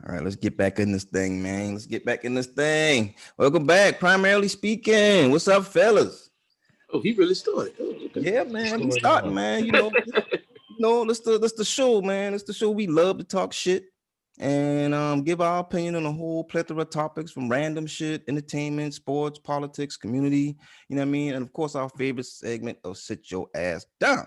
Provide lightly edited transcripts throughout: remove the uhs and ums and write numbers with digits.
All right, let's get back in this thing, man. Let's get back in this thing. Welcome back, primarily speaking. What's up, fellas? Oh, he really started. Oh, okay. Yeah, What's man, we going starting, on? man. That's the show, man. It's the show we love to talk shit and give our opinion on a whole plethora of topics from random shit, entertainment, sports, politics, community. You know what I mean? And of course, our favorite segment of Sit Your Ass Down.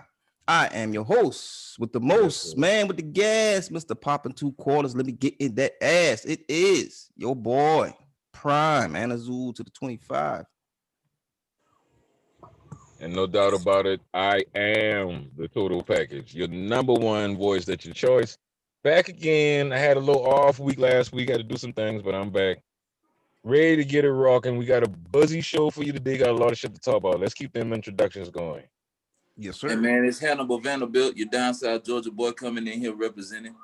I am your host with the Yes, most, sir. man with the gas, Mr. Popping Two Quarters. Let me get in that ass. It is your boy, Prime Anazul to the 25. And no doubt about it, I am the total package. Your number one voice at your choice. Back again. I had a little off week last week. Had to do some things, but I'm back. Ready to get it rocking. We got a buzzy show for you today. Got a lot of shit to talk about. Let's keep them introductions going. Yes, And sir. man, it's Hannibal Vanderbilt, your down south Georgia boy coming in here representing.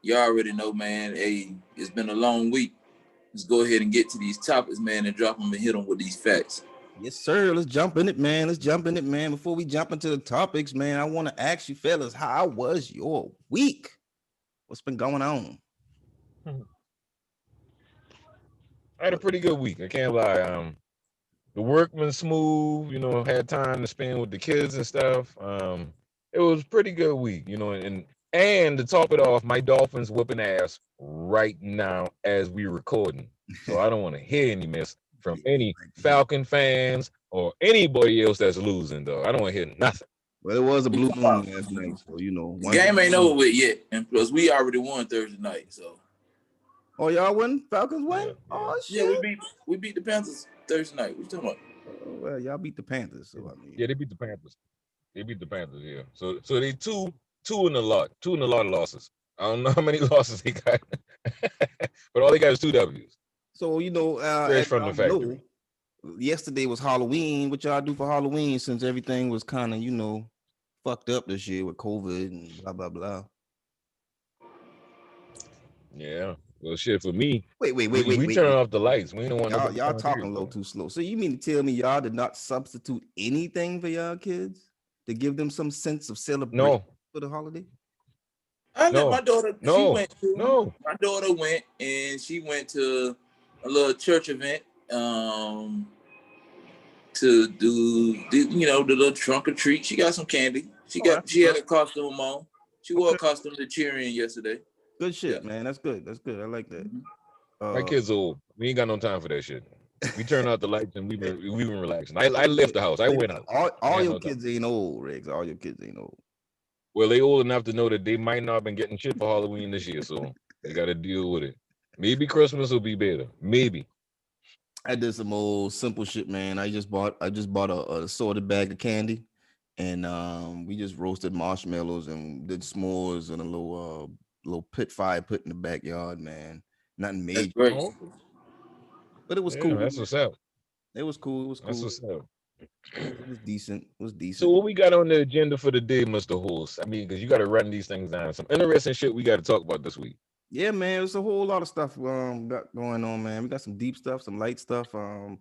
You already know, man. Hey, it's been a long week. Let's go ahead and get to these topics, man, and drop them and hit them with these facts. Yes, sir. Let's jump in it, man. Let's jump in it, man. Before we jump into the topics, man, I want to ask you, fellas, how was your week? What's been going on? I had a pretty good week. I can't lie. The work been smooth. Had time to spend with the kids and stuff. It was a pretty good week. And to top it off, my Dolphins whooping ass right now as we recording. So I don't want to hear any mess from any Falcon fans or anybody else that's losing, though. I don't want to hear nothing. Well, it was a blue moon last night, so The game ain't over with yet, and plus we already won Thursday night. So Oh, y'all win? Falcons win? Yeah. Oh yeah, shit! we beat the Panthers Thursday night. What you talking about? Well, y'all beat the Panthers, so I mean, Yeah, they beat the Panthers. They beat the Panthers, yeah. So they two in a lot. Two in a lot of losses. I don't know how many losses they got. But all they got is two W's. so Fresh as from the y'all know, factory. yesterday was Halloween. What y'all do for Halloween since everything was kind of fucked up this year with COVID and blah blah blah. Yeah. Well, shit, for me, Wait, wait, wait, we wait, wait, turn wait. off the lights. We don't want nobody Y'all coming through talking here. a little So. too slow. So you mean to tell me y'all did not substitute anything for y'all kids to give them some sense of celebration No, for the holiday? I let my no, daughter. She no, went to. no. My daughter went, and she went to a little church event. To do the little trunk or treat. She got some candy. Oh, that's She what's had up. a costume on. She wore a Okay, costume to cheer in yesterday. good Yeah. shit, man. That's good. That's good. I like that. Mhm. My Uh, kids old. We ain't got no time for that shit. We turn out the lights and we been relaxing. I left the house. I wait, went out. I all got your no time. kids ain't old, Riggs. All your kids ain't old. Well, they old enough to know that they might not have been getting shit for Halloween this year, so they got to deal with it. Maybe Christmas will be better. Maybe. I did some old simple shit, man. I just bought a assorted bag of candy, and we just roasted marshmallows and did s'mores and a little pit fire put in the backyard, man. Nothing That's major, great. Oh, but it was yeah, cool. that's what's up. It was cool. It was That's cool. what's up. It was decent. It was So decent. what we got on the agenda for the day, Mr. Horse? I mean, because you got to run these things down. Some interesting shit we got to talk about this week. Yeah, man. It's a whole lot of stuff got going on, man. We got some deep stuff, some light stuff. One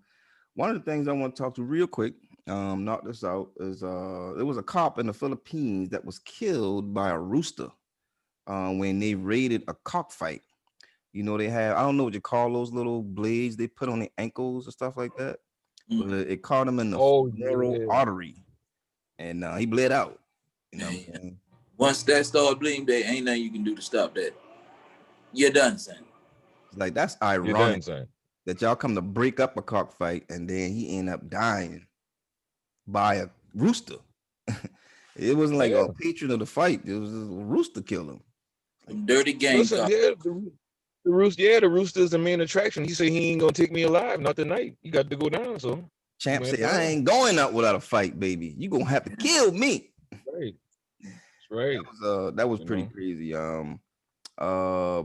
of the things I want to talk to real quick, knock this out, is there was a cop in the Philippines that was killed by a rooster when they raided a cockfight. They have, I don't know what you call those little blades they put on the ankles and stuff like that, but Mm. it caught him in the Oh femoral yeah, artery, and he bled out. You know what I'm Man. saying? Once that start bleeding, there ain't nothing you can do to stop that. You're done, son. It's like that's you're ironic done, son. that y'all come to break up a cockfight and then he end up dying by a rooster. It wasn't like a Yeah. patron of the fight. It was a rooster killed him. Like, Some dirty game Listen, cops. yeah, the rooster. Yeah, the rooster is the main attraction. He said he ain't gonna take me alive, not tonight. You got to go down, so he Champ might said, as I well. ain't going out without a fight, baby. You gonna have to kill me. Right, that's right. That was You pretty know. crazy. Uh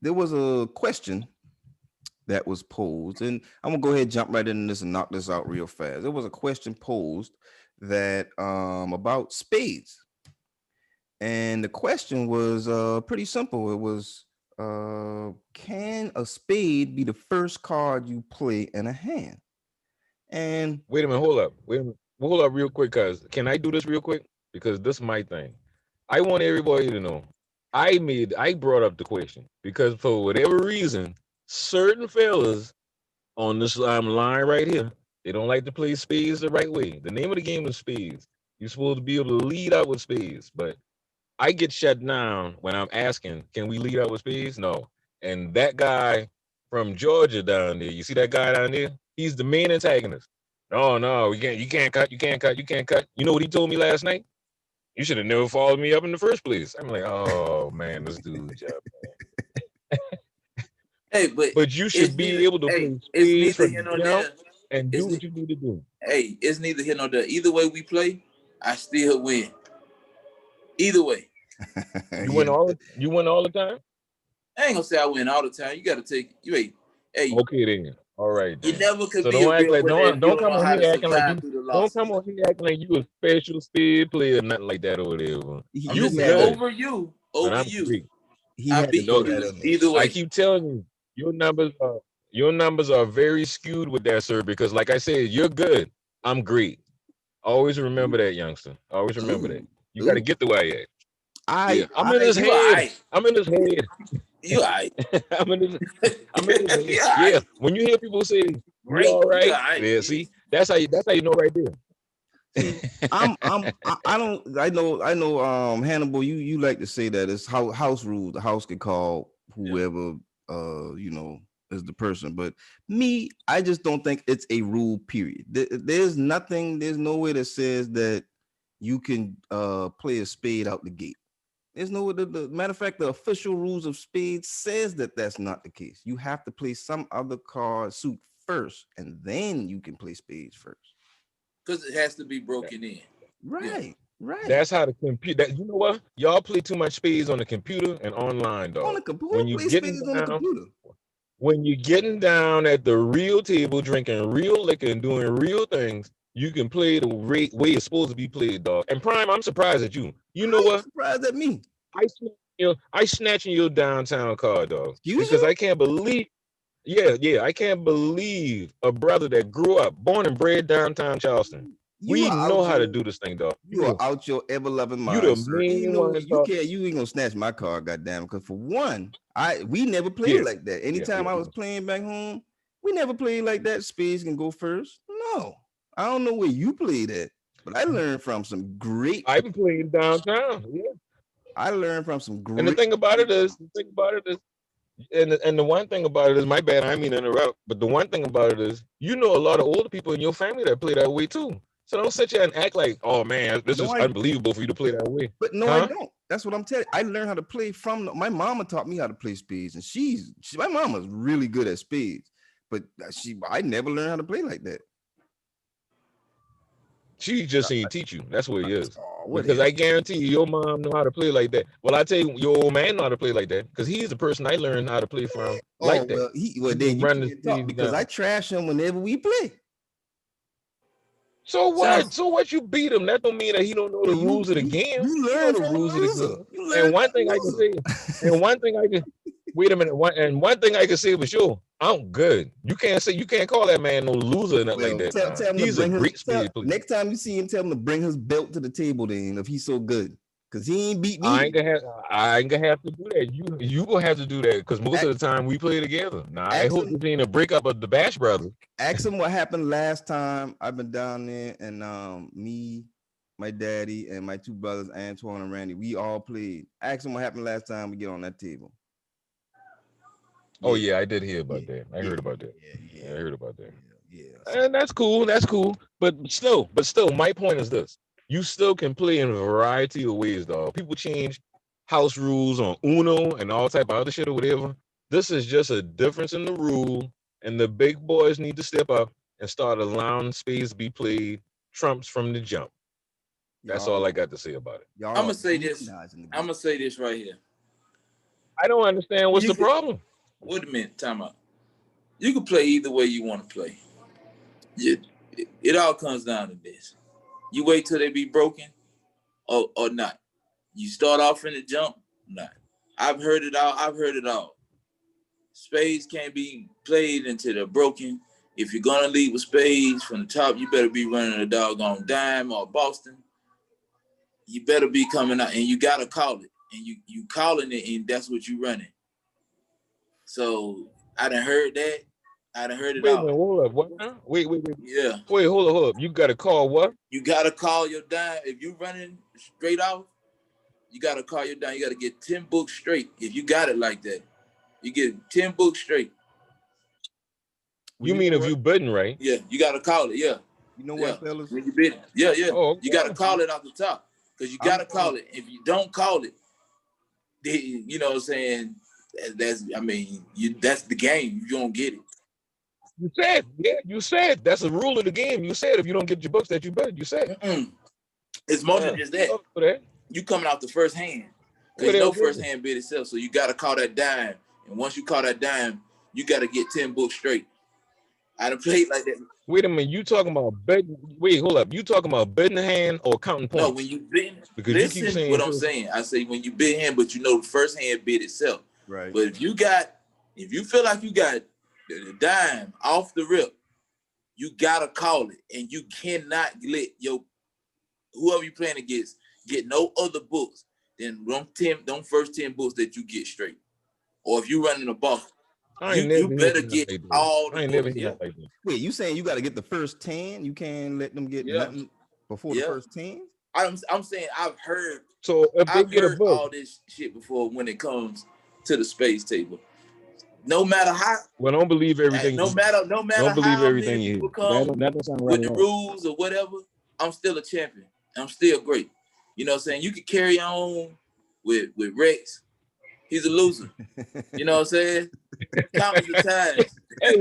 there was a question that was posed, and I'm gonna go ahead and jump right into this and knock this out real fast. There was a question posed that about spades. And the question was pretty simple. It was, can a spade be the first card you play in a hand? And Wait a minute, hold up. Wait a minute. Hold up real quick, cuz can I do this real quick? Because this is my thing. I want everybody to know. I brought up the question because for whatever reason, certain fellas on this line right here, they don't like to play spades the right way. The name of the game is spades. You're supposed to be able to lead out with spades, but I get shut down when I'm asking, can we lead out with spades? No. And that guy from Georgia down there, you see that guy down there? He's the main antagonist. No, no, you can't cut, you can't cut, you can't cut. You know what he told me last night? You should have never followed me up in the first place. I'm like, oh man, this dude's job. Hey, but But you should be able to play it's spades neither from here nor jump there. and do It's what you need to do. Hey, it's neither here nor there. Either way we play, I still win. Either way. You win all the time? I ain't gonna say I win all the time. You gotta take you ain't. Hey, Okay then. All right. you Then. never could So be a don't act real like winner if you don't come know on how here to acting like survive you through the don't losses. come on here acting like you a special spade player, nothing like that or whatever. I'm You just saying had over you. But Over I'm you. great. he I had to beat throw No, that you in there. either I way. keep telling you, your numbers are very skewed with that, sir. Because like I said, you're good. I'm great. Always remember that, youngster. Always remember that. You got to Ooh. get the way I at. I Yeah, I'm in his You head. alright. I'm in his head. You alright. I'm in his head. You Yeah. alright. When you hear people say you Great. all You right, alright. yeah, see, that's how you know right there. See, I don't I know Hannibal, you like to say that it's house rules. The house can call whoever you know is the person. But me, I just don't think it's a rule, period. There's no way that says that you can play a spade out the gate. There's no the matter of fact, the official rules of spades says that that's not the case. You have to play some other card suit first, and then you can play spades first. Because it has to be broken in. Right, right. That's how the computer. You know what? Y'all play too much spades on the computer and online, On dog. the computer, When you play getting spades on the down, computer. when you're getting down at the real table, drinking real liquor and doing real things, you can play the way it's supposed to be played, dog. And Prime, I'm surprised at you. You know How you what? surprised at me? I snatching your downtown car, dog. Excuse Because you? I can't believe. Yeah, I can't believe a brother that grew up, born and bred downtown Charleston. You We are know out how to your do this thing, dog. you are out your ever loving You mind, the sir. And you main know one, you dog. can't. You ain't gonna snatch my car, goddamn. Because for one, we never played Yeah. like that. Anytime I was playing back home, we never played like that. Spades can go first. No, I don't know where you played at, but I learned from some great. I've been playing downtown. Yeah. I learned from some And the great. thing about it is, and the one thing about it is, my bad, I mean to interrupt, but the one thing about it is, you know, a lot of older people in your family that play that way too. So don't sit here and act like, oh man, this is unbelievable for you to play that way. But no, I don't. That's what I'm telling you. I learned how to play from my mama taught me how to play spades, and my mama's really good at spades, but I never learned how to play like that. She just ain't teach you. That's what it is. Oh, because I guarantee you, your mom know how to play like that. Well, I tell you, your old man know how to play like that because he's the person I learned how to play from. Like that. Well, then you can't talk because I trash him whenever we play. So what? So what? You beat him. That don't mean that he don't know the rules of the game. You learn the from rules the of the loser. game. And one thing I can say, and one thing I can wait a minute. One thing I can say for sure, I'm good. You can't call that man no loser or nothing like that. Tell him he's to bring a great spade player. Next time you see him, tell him to bring his belt to the table. Then, if he's so good, because he ain't beat me. I ain't gonna have to do that. You gonna have to do that because most of the time we play together. Now I hope this ain't a breakup of the Bash Brothers. Ask him what happened last time I've been down there, and me, my daddy, and my two brothers, Antoine and Randy, we all played. Ask him what happened last time we get on that table. Oh yeah, I did hear about that. I heard about that. Yeah, I heard about that. Yeah. And that's cool. But still, my point is this: you still can play in a variety of ways, dog. People change house rules on Uno and all type of other shit or whatever. This is just a difference in the rule, and the big boys need to step up and start allowing spades to be played trumps from the jump. That's all I got to say about it. I'm gonna say this. I'm gonna say this right here. I don't understand what's the problem. Wait a minute, time out. You can play either way you want to play. It all comes down to this. You wait till they be broken or not. You start off in the jump, not. I've heard it all. Spades can't be played until they're broken. If you're gonna lead with spades from the top, you better be running a doggone dime or Boston. You better be coming out and you gotta call it. and you calling it, and that's what you running. So I done heard that. I done heard it Wait a all. minute, hold up. What now? Wait. Yeah, Wait, hold up. You gotta call what? you gotta call your dime if you running straight off. You gotta call your dime. You gotta get 10 books straight. If you got it like that, you get 10 books straight. You mean if you bidding, right? Yeah, you gotta call it. Yeah. You know Yeah. what, fellas? When you bid, yeah. Oh, You gotta call it off the top because you gotta call it. If you don't call it, then, you know what I'm saying? That's the game. You don't get it. You said that's a rule of the game. You said if you don't get your books that you bid, you said. It's more than just that. You coming out the first hand. There's no first hand bid itself. So you gotta call that dime. And once you call that dime, you gotta get 10 books straight. I done played like that. Wait a minute, you talking about bidding? Wait, hold up. You talking about bidding hand or counting points? No, when you bid, because listen you keep saying what I'm saying. I say when you bid hand, but you know the first hand bid itself. Right. But if you feel like you got the dime off the rip, you gotta call it, and you cannot let whoever you playing against get no other books than them first 10 books that you get straight. Or if you running a ball, you better get all the books. Yeah. Like that. Wait, you saying you got to get the first 10? You can't let them get nothing before the first 10? I'm saying I've heard. So if they get a book, all this shit before when it comes to the space table. No matter how. Well, don't believe everything. No matter don't how believe everything many you people come that don't sound right with the rules or whatever. I'm still a champion. I'm still great. You know what I'm saying? You can carry on with Rex. He's a loser. You know what I'm saying? Countless of times. Hey,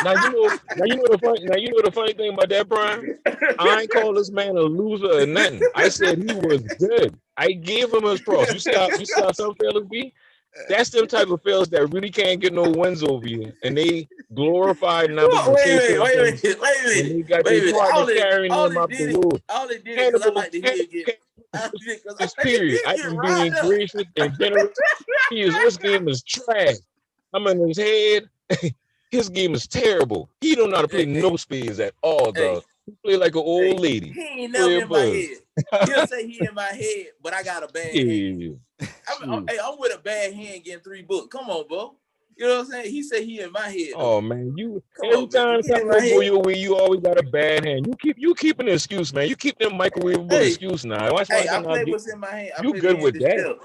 now you know the funny thing about that, Brian. I ain't call this man a loser or nothing. I said he was good. I gave him his props. You see how some fellas be? That's them type of fellas that really can't get no wins over you, and they glorify numbers. Wait a minute. They got their partner carrying them up the road. All they did because I like to hear it get. This period, I can being gracious and generous. This game is trash. I'm in his head. His game is terrible. He don't know how to play no spades at all, dog. He play like an old lady. He ain't never in my head. He'll say he in my head, but I got a bad hand. I'm with a bad hand getting 3 books. Come on, bro. You know what I'm saying? He said he in my head. Oh man, every time something go your way, you always got a bad hand. You keep an excuse, man. You keep them microwavable excuse now. I play what's in my hand. You good with that?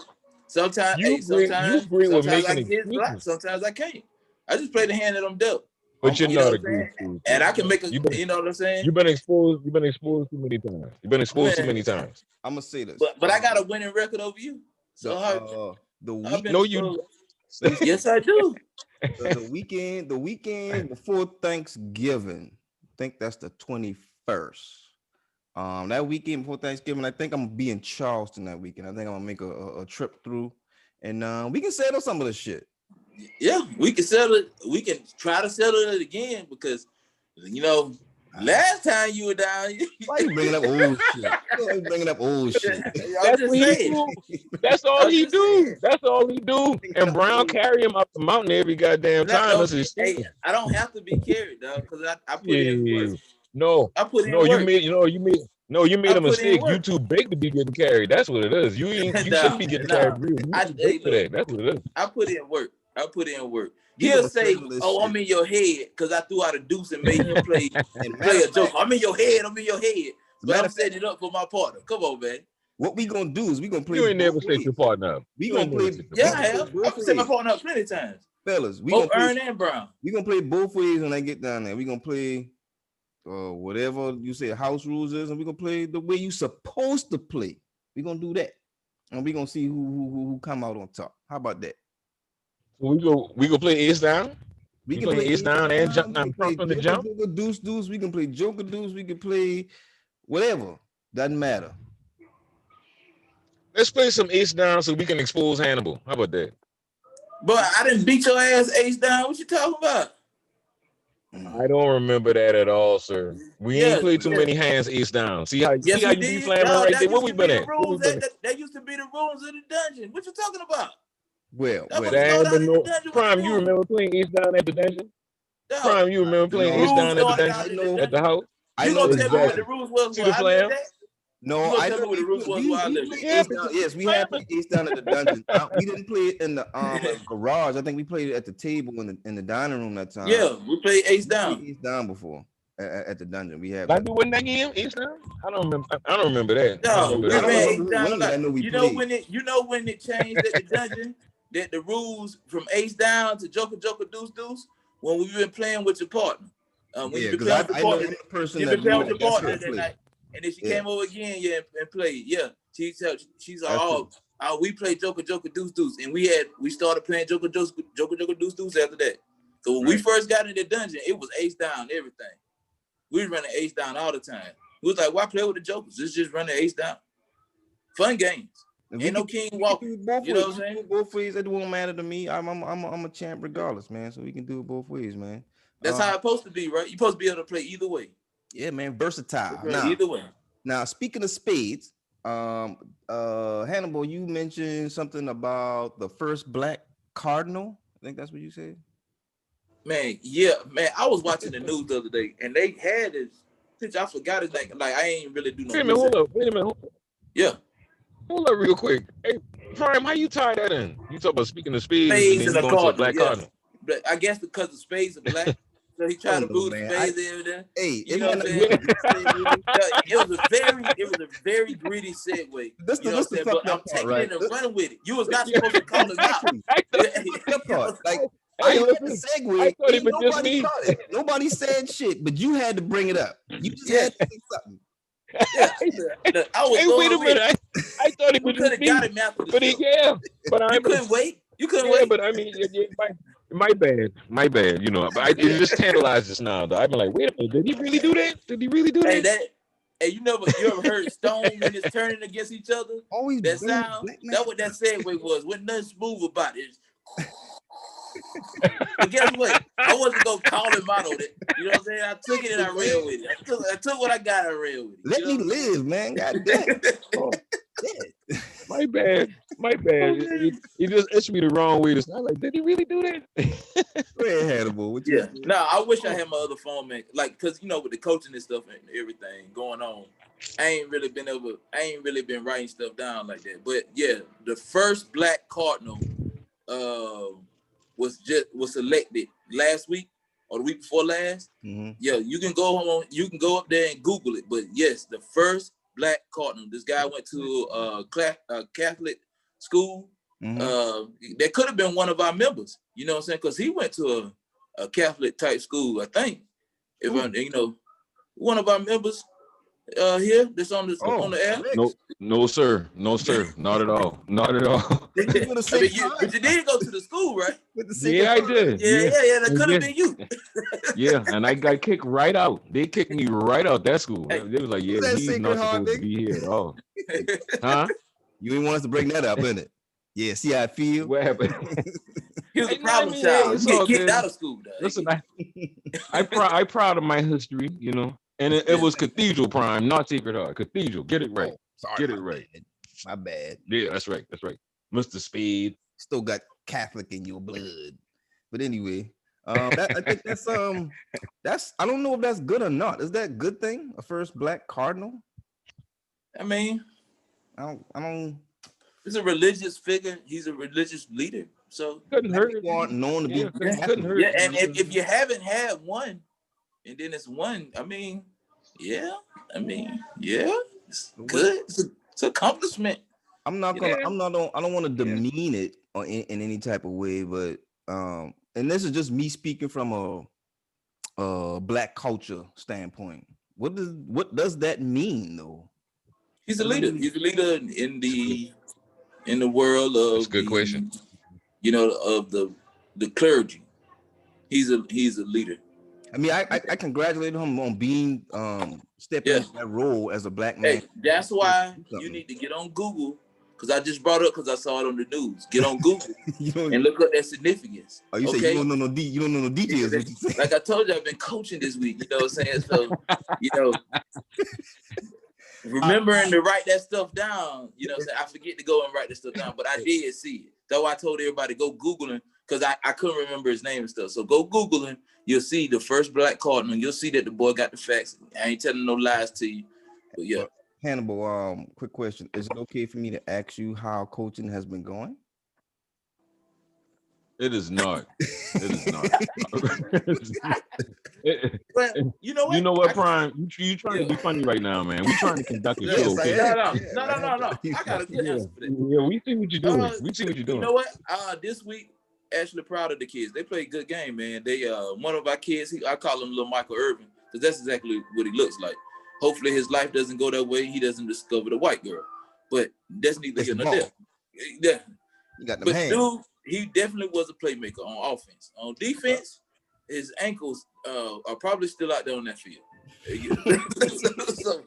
Sometimes you agree with making excuses. Sometimes I can't. I just play the hand that I'm dealt. But you're not a good dude. And I can make you know what I'm saying? You've been exposed too many times. I'm gonna say this. But I got a winning record over you. So yes, I do. The weekend before Thanksgiving. I think that's the 21st. That weekend before Thanksgiving, I think I'm gonna be in Charleston that weekend. I think I'm gonna make a trip through, and we can settle some of the shit. Yeah, we can settle it. We can try to settle it again because, last time you were down. Why you bringing up old shit? You bringing up old shit. That's all he do. That's all he do. And Brown carry him up the mountain every goddamn time. I don't have to be carried, though, because I put in work. No, I put in work. You made a mistake. You too big to be getting carried. That's what it is. You shouldn't be getting carried. That's what it is. I put in work. He'll say, I'm in your head because I threw out a deuce and made him play a joke. I'm in your head. But I'm setting it up for my partner. Come on, man. What we gonna do is we gonna play. You ain't never set your partner up. We gonna play. Yeah, I have. I've set my partner up plenty times. Fellas, both Ern and Brown. We gonna play both ways when I get down there. We gonna play whatever you say house rules is, and we gonna play the way you supposed to play. We gonna do that, and we gonna see who come out on top. How about that? We go play ace down. We can play ace down and jump down from the jump. Deuce. We can play joker deuce. We can play whatever. Doesn't matter. Let's play some ace down so we can expose Hannibal. How about that? But I didn't beat your ass ace down. What you talking about? I don't remember that at all, sir. We ain't played too many hands ace down. See how you be slamming right there? Where we been at? That used to be the rules of the dungeon. What you talking about? Well, Prime, you remember playing ace down at the dungeon? No. Prime, you remember playing ace down at the dungeon at the house? You gonna tell me what the rules was? No, gonna I tell me know what the rules was while I lived played there. Ace Down. Yes, we had played Ace Down at the dungeon. We didn't play it in the garage. I think we played it at the table in the dining room that time. Yeah, we played Ace We Down. played Ace Down before at the dungeon. We had. Like when that game, East Down? I don't remember. I don't remember that. I No, don't we remember I don't that. ran remember Ace who Down. won, but I know we played. When it changed at the dungeon, that the rules from Ace Down to Joker Deuce Deuce, when we've been playing with your partner. When Yeah, you've been because playing with your I know partner, I'm the person you've that been playing knew with your that's partner how to that play. night, and then she Yeah. came over again, and played. Yeah, she's like, That's we played Joker Deuce Deuce, and we started playing Joker Deuce Deuce after that. So when we first got in the dungeon, it was Ace Down everything. We was running Ace Down all the time. We was like, why play with the Jokers? It's just running Ace Down. Fun games. Ain't no king walking. You know what I'm saying? Both ways. It won't matter to me. I'm a champ regardless, man. So we can do it both ways, man. That's how it's supposed to be, right? You're supposed to be able to play either way. Yeah, man. Versatile. Either way. Now, speaking of spades, Hannibal, you mentioned something about the first black cardinal. I think that's what you said. Man, yeah, man. I was watching the news the other day, and they had this picture. I forgot his name. Like, I ain't really do no. Wait a minute, wait a minute. Yeah. Hold up real quick. Hey, Prime, how you tie that in? You talk about speaking of spades Spades and and then a going to a cardinal, black yeah. cardinal. But I guess because the spades are black, so he tried to move the spades in there. Hey, You know what I'm saying? It was a very gritty segue. You know what I'm saying? But I'm taking it and running with it. You was not supposed to call him out. Like, Hey, I had listen, to segue. I thought it was just Nobody me. caught it. Nobody said shit, but you had to bring it up. You just had to say something. Yeah, I was Hey, going wait a with minute. I thought it We was could just have me. got him after the But show. but You couldn't wait. You couldn't yeah, wait. but I mean, my bad. You know, but it just tantalizes now. Though I've been like, wait a minute, did he really do that? Did he really do that? Hey, you ever heard stone when it's turning against each other? Always That sound. That's what that segue was. Wasn't nothing smooth about it. But guess what? I wasn't gonna call him out on it. You know what I'm saying? I took it and I ran with it. I took what I got and ran with it. Let me live, man. God damn. My bad. He just itched me the wrong way to sound like, did he really do that? Go ahead, Hannibal. What Yeah. No, I wish I had my other phone, man. Like, cause with the coaching and stuff and everything going on, I ain't really been writing stuff down like that. But yeah, the first black cardinal was selected last week or the week before last. Mm-hmm. Yeah, you can go up there and Google it. But yes, the first black cardinal. This guy went to a Catholic school. Mm-hmm. That could have been one of our members. You know what I'm saying? Because he went to a Catholic type school, I think. If one of our members here that's on the air. No, sir, not at all. But you did go to the school, right? Yeah, I did. Yeah. That could have been you. Yeah, and I got kicked right out. They kicked me right out that school. They was like, yeah, he's not supposed to be here at all. Huh? You didn't want us to bring that up, innit? Yeah, see how I feel? What happened? He was a problem child. You get kicked out of school, though. Listen, I proud of my history, and it was Cathedral Prime, not Sacred Heart. Cathedral, get it right. Sorry, get it right. My bad. Yeah, that's right. Mr. Spade. Still got Catholic in your blood. But anyway, I think that's I don't know if that's good or not. Is that a good thing? A first black cardinal? I mean, I don't. He's a religious figure. He's a religious leader. So couldn't hurt. People aren't known to be. Couldn't hurt. Yeah, and if you haven't had one, and then it's one, I mean, yeah, it's good. It's an accomplishment. I'm not gonna. I don't want to demean it or in any type of way, but and this is just me speaking from a black culture standpoint. What does that mean though? He's a leader. He's a leader in the world of. That's a good question. Of the clergy. He's a leader. I mean, I congratulate him on being stepping into that role as a black man. Hey, that's why you need to get on Google, because I just brought it up because I saw it on the news. Get on Google and look up that significance. Oh, you say you don't know no details. Like I told you, I've been coaching this week. You know what I'm saying? So remembering to write that stuff down. You know what I'm saying? I forget to go and write this stuff down, but I did see it. That's why I told everybody go Google him, because I couldn't remember his name and stuff. So go Google him. You'll see the first black cardinal. You'll see that the boy got the facts. I ain't telling no lies to you. But yeah. Hannibal, quick question. Is it okay for me to ask you how coaching has been going? It is not. It is not. Well, you know You what? know what, Prime? You trying to Yeah. be funny right now, man. We trying to conduct a Yes, show, I okay? am. No. Yeah, I have No. to- I got a good Yeah, answer for that. yeah, we see what you're doing. Uh, We see what you're You doing. know what? This week, actually proud of the kids. They played a good game, man. They one of our kids, I call him little Michael Irvin, because that's exactly what he looks like. Hopefully his life doesn't go that way. He doesn't discover the white girl. But that's neither It's here the nor there. ball. Yeah. You got them But hands. dude, he definitely was a playmaker on offense. On defense, his ankles are probably still out there on that field. So,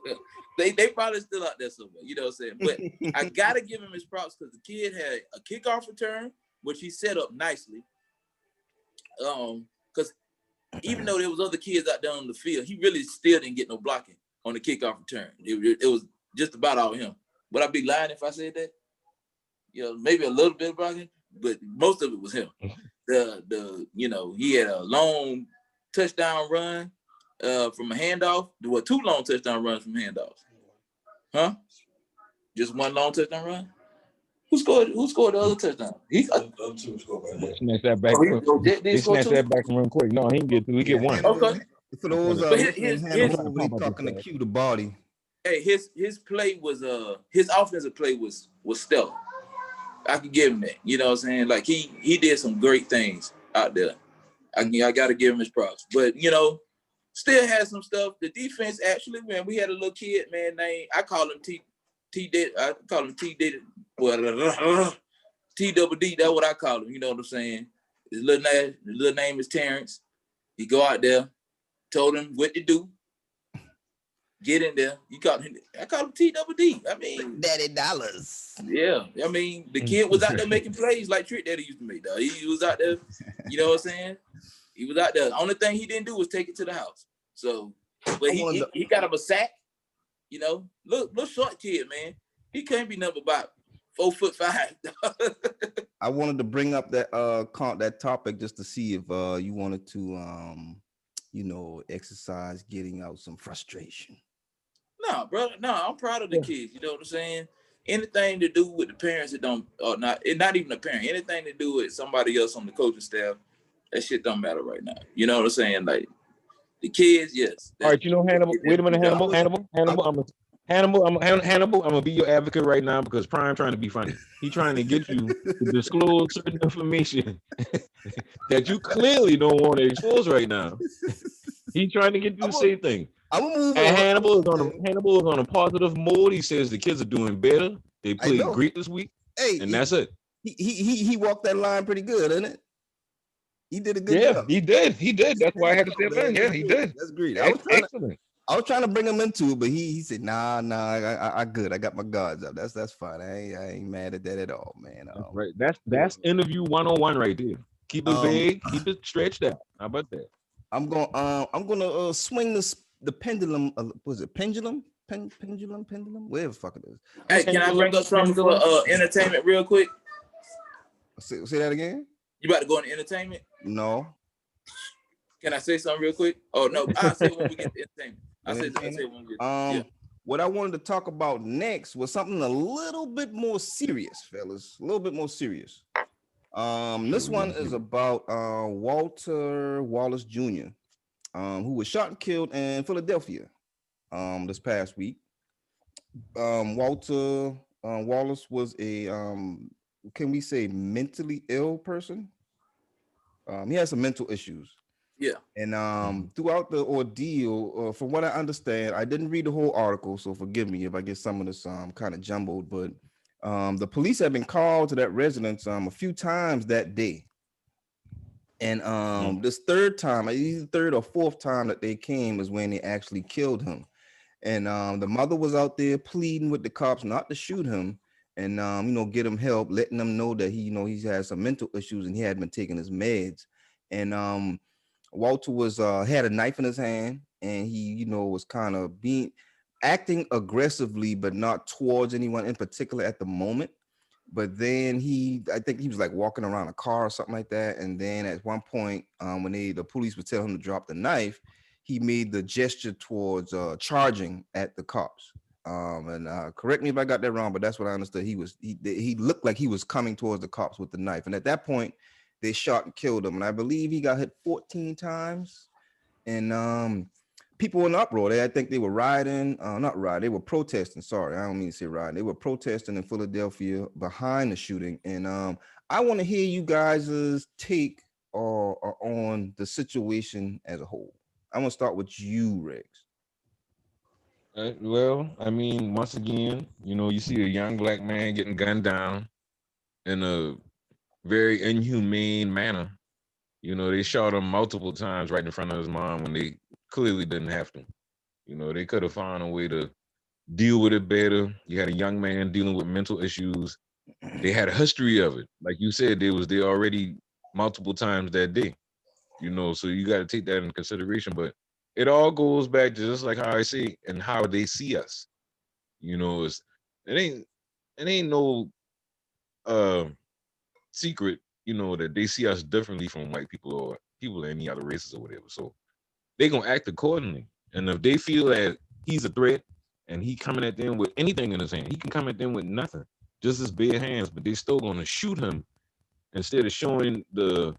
they probably still out there somewhere, you know what I'm saying? But I gotta give him his props because the kid had a kickoff return, which he set up nicely. Because even though there was other kids out there on the field, he really still didn't get no blocking on the kickoff return. It was just about all him. Would I be lying if I said that? You know, maybe a little bit of blocking, but most of it was him. He had a long touchdown run from a handoff. There were 2 long touchdown runs from handoffs. Huh? Just 1 long touchdown run? Who scored the other touchdown? They snatched that back. They snatched that back from real quick. No, he didn't get 2. He get 1. Hannibal, Okay. For those But listening, Hannibal, we talking to Q the body. Hey, his play was his offensive play was stellar. I can give him that. You know what I'm saying? Like he did some great things out there. I got to give him his props. But still had some stuff. The defense actually, man, we had a little kid, man, named I call him T double D. That's what I call him. You know what I'm saying? His little name is Terrence. He go out there, told him what to do. Get in there. I call him T double D. I mean, Daddy Dollars. yeah. I mean, the kid was out there making plays like Trick Daddy used to make. Dog. He was out there, you know what I'm saying? He was out there. The only thing he didn't do was take it to the house. So, but he got him a sack. You know, little short kid, man. He can't be nothing about 4'5". I wanted to bring up that topic just to see if you wanted to exercise getting out some frustration. No, brother. No, I'm proud of the kids. You know what I'm saying? Anything to do with the parents that don't, or not even a parent. Anything to do with somebody else on the coaching staff, that shit don't matter right now. You know what I'm saying? Like the kids, yes. All right, Hannibal. Wait a minute, Hannibal. I'm gonna be your advocate right now because Prime trying to be funny. He trying to get you to disclose certain information that you clearly don't want to expose right now. He's trying to get you to say things. And Hannibal is on a positive mode. He says the kids are doing better. They played great this week. Hey, and that's it. He walked that line pretty good, isn't it? He did a good job. He did. That's why I had to step in. Yeah, he did. That's great. Excellent. I was trying to bring him into it, but he said, nah, I good. I got my guards up. That's fine. I ain't mad at that at all, man. Right. That's interview 101 right there. Keep it vague, keep it stretched out. How about that? I'm gonna swing the pendulum. Was it pendulum? Pendulum? Whatever the fuck it is. Hey, can I bring up something for entertainment real quick? Say that again. You about to go into entertainment? No. Can I say something real quick? Oh no, I'll say when we get to entertainment. I'll say when we get What I wanted to talk about next was something a little bit more serious, fellas. A little bit more serious. This one is about Walter Wallace Jr., who was shot and killed in Philadelphia this past week. Walter Wallace was a can we say mentally ill person? He had some mental issues. Yeah. And throughout the ordeal, from what I understand, I didn't read the whole article, so forgive me if I get some of this kind of jumbled, but the police have been called to that residence a few times that day. And this third time, either third or fourth time that they came is when they actually killed him. And the mother was out there pleading with the cops not to shoot him and, get him help, letting them know that he has some mental issues and he had been taking his meds. And Walter was had a knife in his hand, and he, was kind of acting aggressively, but not towards anyone in particular at the moment. But then I think he was like walking around a car or something like that. And then at one point, when the police would tell him to drop the knife, he made the gesture towards charging at the cops. And correct me if I got that wrong, but that's what I understood. He looked like he was coming towards the cops with the knife, and at that point, they shot and killed him. And I believe he got hit 14 times. And people in uproar. I think they were rioting, not rioting, they were protesting. Sorry, I don't mean to say rioting. They were protesting in Philadelphia behind the shooting. And I want to hear you guys' take on the situation as a whole. I'm gonna start with you, Rex. Well, I mean, once again, you see a young black man getting gunned down in a very inhumane manner. They shot him multiple times right in front of his mom when they clearly didn't have to. They could have found a way to deal with it better. You had a young man dealing with mental issues. They had a history of it. Like you said, they was there already multiple times that day. So you got to take that in consideration. But it all goes back to just like how I say and how they see us. It ain't no secret, that they see us differently from white people or people of any other races or whatever. So they gonna act accordingly. And if they feel that he's a threat and he coming at them with anything in his hand, he can come at them with nothing, just his bare hands, but they still gonna shoot him instead of showing the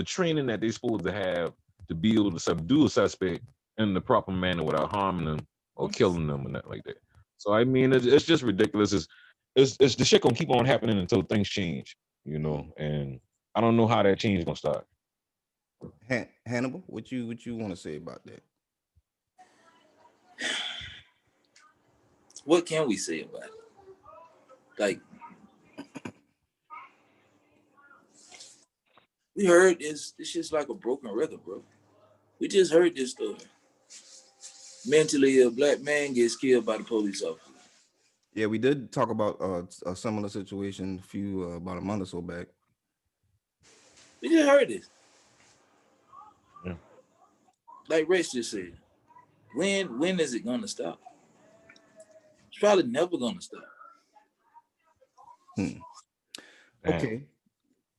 training that they're supposed to have to be able to subdue a suspect in the proper manner without harming them or killing them or nothing like that. So I mean, it's just ridiculous. It's the shit gonna keep on happening until things change, and I don't know how that change is gonna start. Hannibal, what you want to say about that? What can we say about it? Like, we heard it's just like a broken record, bro. We just heard this story. Mentally, a black man gets killed by the police officer. Yeah, we did talk about a similar situation about a month or so back. We just heard this. Yeah. Like Rex just said, when is it gonna stop? It's probably never gonna stop. Okay.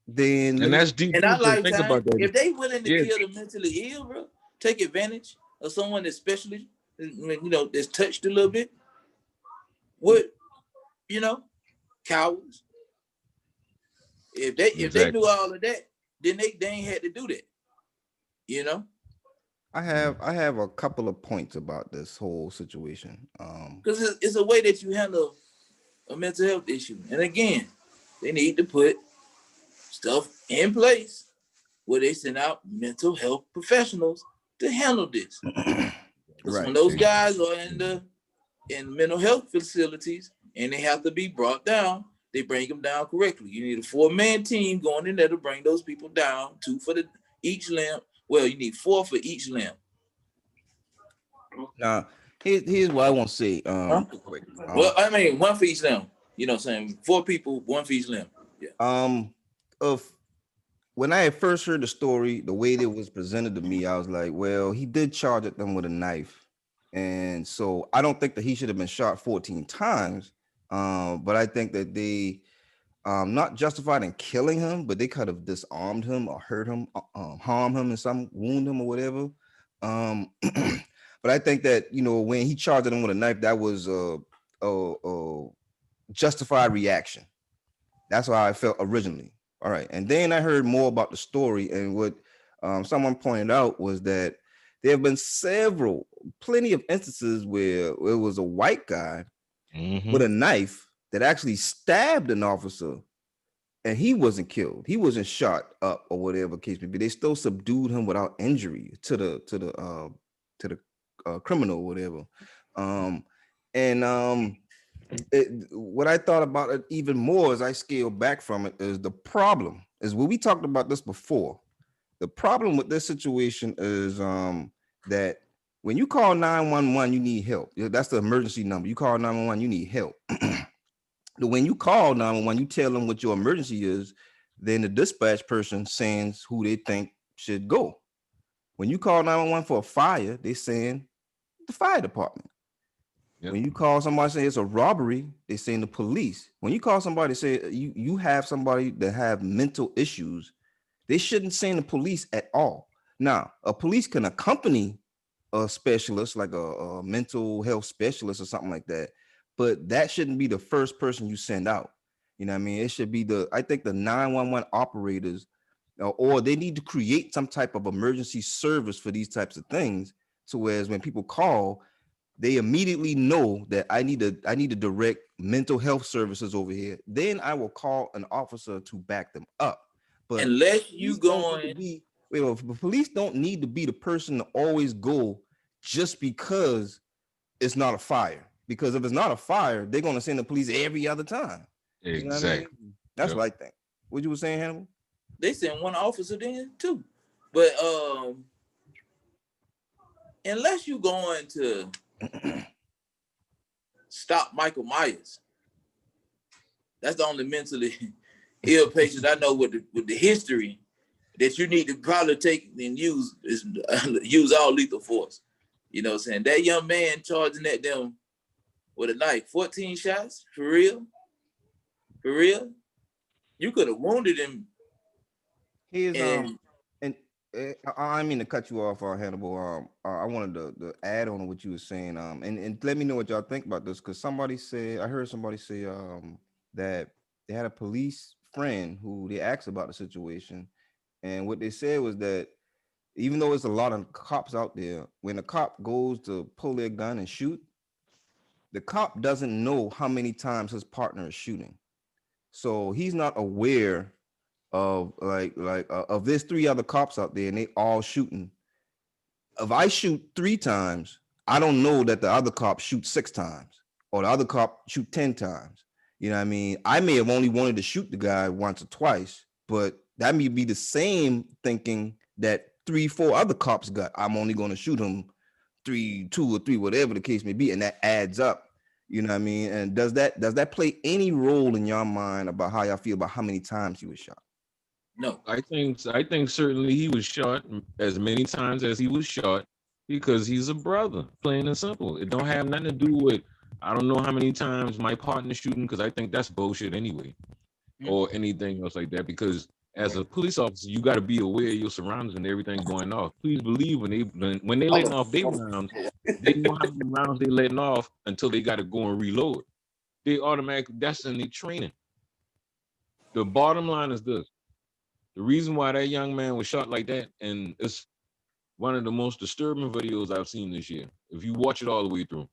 Then And that's deep. In our Think lifetime, about that. if they willing to Yeah. kill the mentally ill, bro, take advantage of someone that's especially, that's touched a little bit. What, cowards. If they do all of that, then they ain't had to do that. I have a couple of points about this whole situation. Because it's a way that you handle a mental health issue. And again, they need to put stuff in place where they send out mental health professionals to handle this. Right. When those guys are in mental health facilities and they have to be brought down, they bring them down correctly. You need a 4-man team going in there to bring those people down, 2 for each limb. Well, you need 4 for each limb. Now, here's what I want to say. Quick. Well, I mean, 1 for each limb. You know what I'm saying? 4 people, 1 for each limb. Yeah. When I had first heard the story, the way it was presented to me, I was like, well, he did charge at them with a knife. And so I don't think that he should have been shot 14 times. But I think that they not justified in killing him, but they could have disarmed him or hurt him, harm him and some wound him or whatever. But I think that, when he charged him with a knife, that was a justified reaction. That's how I felt originally. All right. And then I heard more about the story, and what someone pointed out was that there have been plenty of instances where it was a white guy with a knife that actually stabbed an officer, and he wasn't killed. He wasn't shot up or whatever case may be. They still subdued him without injury to the criminal or whatever. What I thought about it even more as I scale back from it is the problem is when we talked about this before. The problem with this situation is that when you call 911, you need help. That's the emergency number. You call 911, you need help. When you call 911, you tell them what your emergency is, then the dispatch person sends who they think should go. When you call 911 for a fire, they send the fire department. Yep. When you call somebody say it's a robbery, they send the police. When you call somebody say you have somebody that have mental issues, they shouldn't send the police at all. Now, a police can accompany a specialist like a mental health specialist or something like that, but that shouldn't be the first person you send out. You know what I mean? It should be I think the 911 operators, or they need to create some type of emergency service for these types of things. So whereas when people call, they immediately know that I need to direct mental health services over here. Then I will call an officer to back them up. But unless you going, the police don't need to be the person to always go just because it's not a fire. Because if it's not a fire, they're gonna send the police every other time. Exactly. You know what I mean? That's what I think. What you were saying, Hannibal? they send one officer then too. But unless you going to stop Michael Myers, that's the only mentally ill patient I know with the history that you need to probably take and use all lethal force. You know what I'm saying? That young man charging at them with a knife, 14 shots, for real? For real? You could have wounded him. I mean to cut you off, Hannibal. I wanted to add on to what you were saying. And let me know what y'all think about this, because I heard somebody say that they had a police friend who they asked about the situation, and what they said was that even though there's a lot of cops out there, when a cop goes to pull their gun and shoot, the cop doesn't know how many times his partner is shooting, so he's not aware of of there's 3 other cops out there and they all shooting. If I shoot 3 times, I don't know that the other cop shoots 6 times or the other cop shoot 10 times. You know what I mean? I may have only wanted to shoot the guy once or twice, but that may be the same thinking that 3-4 other cops got. I'm only going to shoot him 2 or 3, whatever the case may be, and that adds up. You know what I mean? And does that play any role in your mind about how y'all feel about how many times he was shot? No. I think certainly he was shot as many times as he was shot because he's a brother, plain and simple. It don't have nothing to do with, I don't know how many times my partner shooting, because I think that's bullshit anyway, or anything else like that. Because as a police officer, you got to be aware of your surroundings and everything going off. Please believe when they letting off their rounds, they know how many rounds they letting off until they got to go and reload. They automatically, that's in their training. The bottom line is this. The reason why that young man was shot like that, and it's one of the most disturbing videos I've seen this year. If you watch it all the way through,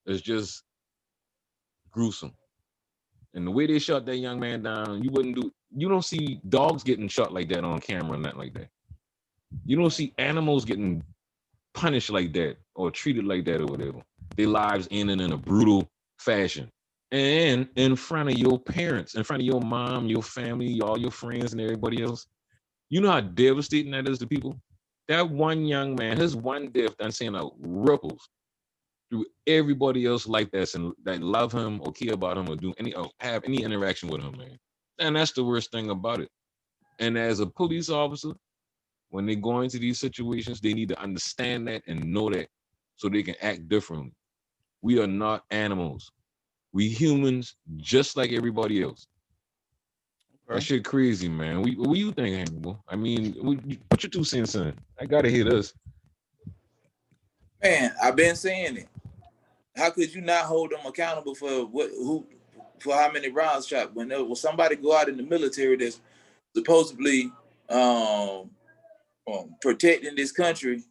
it's just gruesome. And the way they shot that young man down, you don't see dogs getting shot like that on camera, not like that. You don't see animals getting punished like that or treated like that or whatever. Their lives ending in a brutal fashion. And in front of your parents, in front of your mom, your family, all your friends and everybody else. You know how devastating that is to people? That one young man, his one death done sent out ripples through everybody else's life that love him or care about him or have any interaction with him, man. And that's the worst thing about it. And as a police officer, when they go into these situations, they need to understand that and know that so they can act differently. We are not animals. We humans just like everybody else. That shit crazy, man. What you think, Hannibal? I mean, what you 2 cents in? I gotta hear this. Man, I've been saying it. How could you not hold them accountable for how many rounds shot? When somebody go out in the military that's supposedly protecting this country,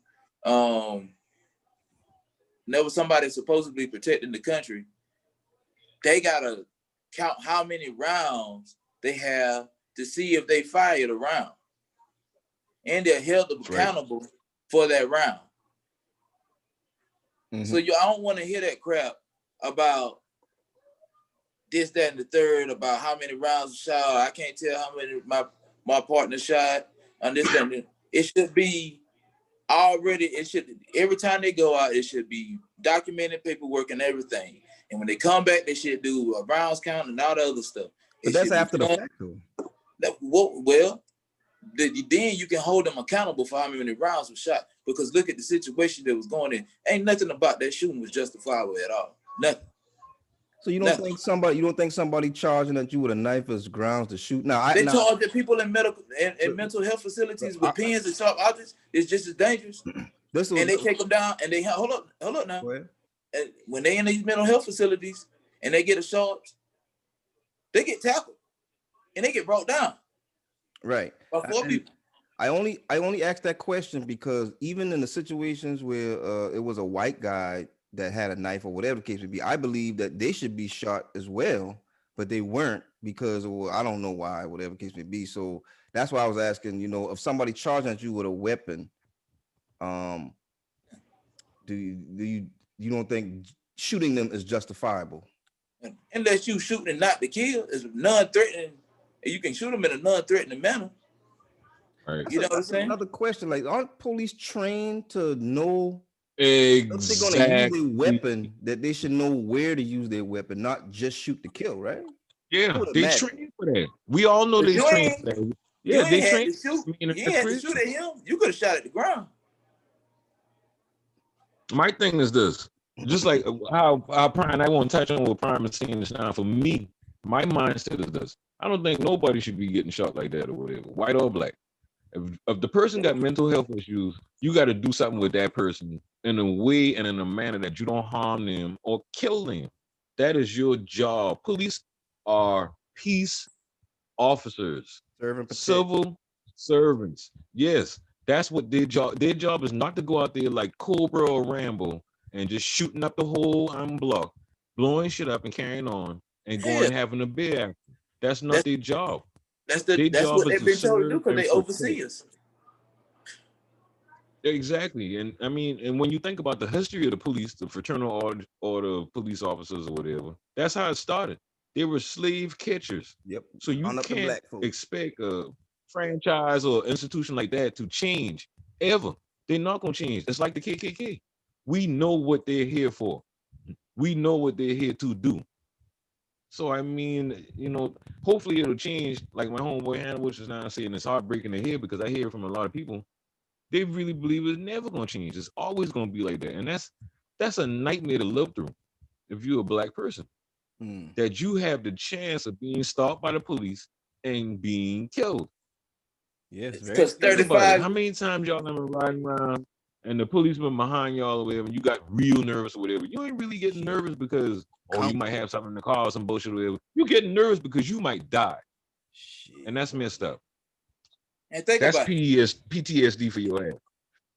there was somebody supposedly protecting the country. They gotta count how many rounds they have to see if they fired a round, and they're held accountable for that round. Mm-hmm. So I don't want to hear that crap about this, that, and the third, about how many rounds shot. I can't tell how many my partner shot on this, that, and it should be already. It should, every time they go out, it should be documented, paperwork, and everything. And when they come back, they should do a rounds count and all the other stuff. But that's after the fact, though. Then you can hold them accountable for how many rounds were shot. Because look at the situation that was going in. Ain't nothing about that shooting was justifiable at all. Nothing. So you don't think somebody charging at you with a knife is grounds to shoot? Now they charge the people in mental health facilities with pens and sharp objects. It's just as dangerous. And they take them down and they hold up now. And when they in these mental health facilities, and they get a charge, they get tackled and they get brought down Right. by four And people. I only asked that question because even in the situations where it was a white guy that had a knife or whatever the case would be, I believe that they should be shot as well, but they weren't because, well, I don't know why, whatever the case may be. So that's why I was asking, if somebody charging at you with a weapon, do you don't think shooting them is justifiable? Unless you shooting and not to kill, is non-threatening, and you can shoot them in a non-threatening manner. Right. You know what I'm saying? Another question, like, aren't police trained to know if they're gonna use a weapon, that they should know where to use their weapon, not just shoot to kill, right? Yeah, would they imagine. train for that. We all know But they you train ain't- for that. You Yeah, ain't they had train. to shoot. I mean, You ain't had to shoot at him. You could have shot at the ground. My thing is this, just like how Prime, I won't touch on what Prime is saying this now. For me, my mindset is this: I don't think nobody should be getting shot like that or whatever, white or black. If the person got mental health issues, you got to do something with that person in a way and in a manner that you don't harm them or kill them. That is your job. Police are peace officers, Serve and protect. civil servants. Yes, that's what their job. Their job is not to go out there like Cobra or Rambo and just shooting up the whole block, blowing shit up and carrying on and going Yeah. and having a beer after. That's not their job. That's Their that's job what is they've to been told to do serve because and they protect. oversee us. Exactly. And I mean, and when you think about the history of the police, the fraternal order police officers or whatever, that's how it started. They were slave catchers. Yep. So you Round up the can't black folks. expect a franchise or institution like that to change ever. They're not going to change. It's like the KKK. We know what they're here for. We know what they're here to do. So I mean, hopefully it'll change. Like my homeboy Hannah, which is now saying it's heartbreaking to hear because I hear from a lot of people. They really believe it's never going to change. It's always going to be like that, and that's a nightmare to live through if you're a black person. That you have the chance of being stopped by the police and being killed. Yes, very Because Think about it. 35. How many times y'all ever riding around and the policeman behind y'all or whatever, and you got real nervous or whatever? You ain't really getting nervous because you might have something in the car or some bullshit or whatever. You're getting nervous because you might die. Shit. And that's messed up. And think That's about it. PTSD for your ass.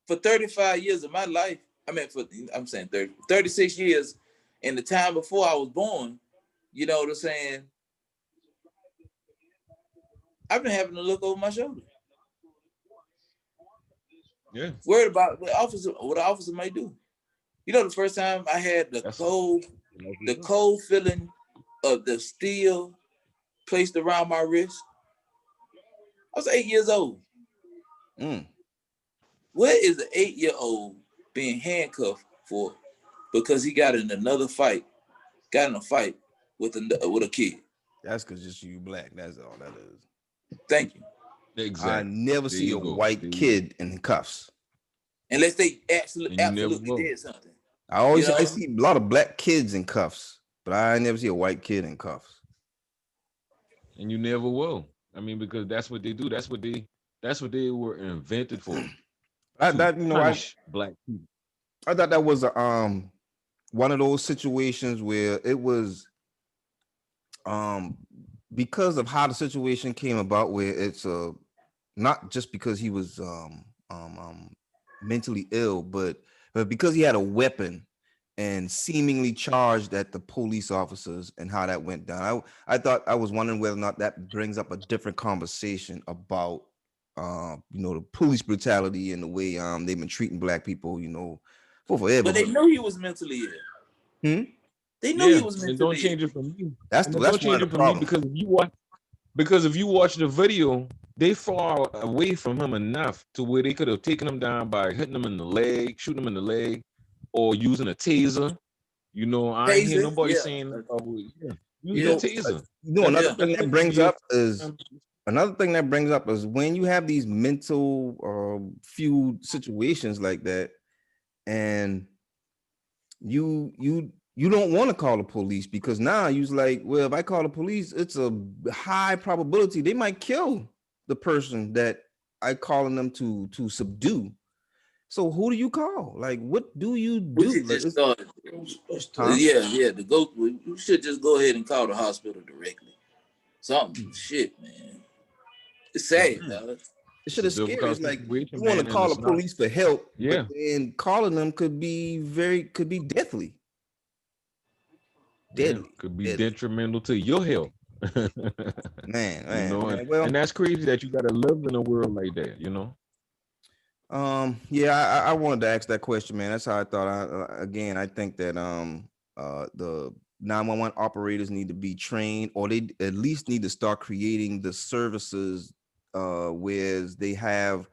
For 35 years of my life, I'm saying 36 years in the time before I was born, you know what I'm saying? I've been having to look over my shoulder. Yeah. Worried about what the officer might do. You know, the first time I had the cold feeling of the steel placed around my wrist, I was 8 years old. What is an 8-year-old being handcuffed for? Because he got in a fight with a kid. That's because just you black. That's all that is. Thank you. Exactly. I never see a white kid in cuffs. Unless they absolutely did something. I see a lot of black kids in cuffs, but I never see a white kid in cuffs. And you never will. I mean, because that's what they do. That's what they were invented for. Punish black people. I thought that was one of those situations where it was because of how the situation came about, where it's not just because he was mentally ill, but because he had a weapon and seemingly charged at the police officers and how that went down. I was wondering whether or not that brings up a different conversation about the police brutality and the way they've been treating black people, for forever. But they knew he was mentally ill. They knew he was mentally ill. Don't change it for me. That's one of the problems. Because if you watch the video, they far away from him enough to where they could have taken him down by hitting him in the leg, shooting him in the leg, or using a taser. I ain't hear nobody saying using a taser. Another thing that brings up is when you have these mental feud situations like that, and you don't want to call the police because now you're like, well, if I call the police, it's a high probability they might kill the person that I calling them to subdue. So who do you call? Like, what do you We do? should Like, just start. huh? Yeah. The go. We should just go ahead and call the hospital directly. Something shit, man. It's sad, Man, dog. this It's shit a is scary. It's difficult like situation, you want to man, and call the it's not. police for help, but Yeah, then calling them could be deathly. yeah, Deadly. could be Deadly. detrimental to your health. Man, You man, know, man. Well, and that's crazy that you gotta live in a world like that. You know. yeah, I wanted to ask that question, man. That's how I thought. Again, I think that the 911 operators need to be trained, or they at least need to start creating the services where they have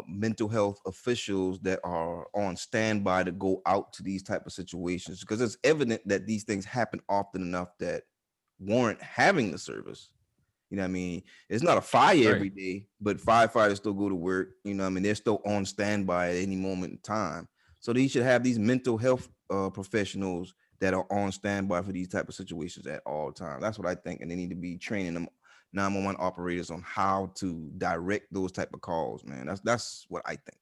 mental health officials that are on standby to go out to these type of situations, because it's evident that these things happen often enough that warrant having the service. You know what I mean? It's not a fire Right. every day, but firefighters still go to work. You know what I mean? They're still on standby at any moment in time. So they should have these mental health professionals that are on standby for these type of situations at all times. That's what I think. And they need to be training them 911 operators on how to direct those type of calls, man. That's what I think.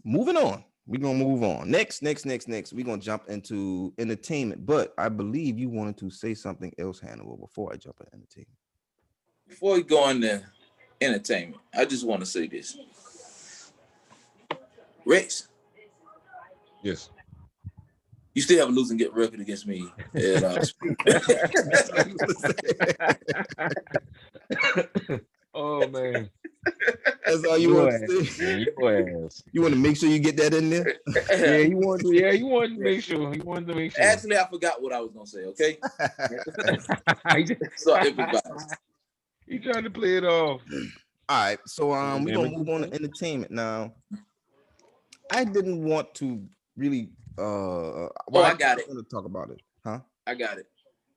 Moving on. We're gonna move on. Next. We're gonna jump into entertainment. But I believe you wanted to say something else, Hannibal, before I jump into entertainment. Before we go into entertainment, I just want to say this. Rex, Yes. you still have a losing record against me. Oh man. That's all you want to say. Man, your ass. You want to make sure you get that in there. Yeah, he wanted to make sure. He wanted to make sure. Actually, I forgot what I was gonna say. Okay, so everybody. He trying to play it off. All right, so we're man, gonna what move you on to entertainment now. I didn't want to really I got it. Want to talk about it, huh? I got it.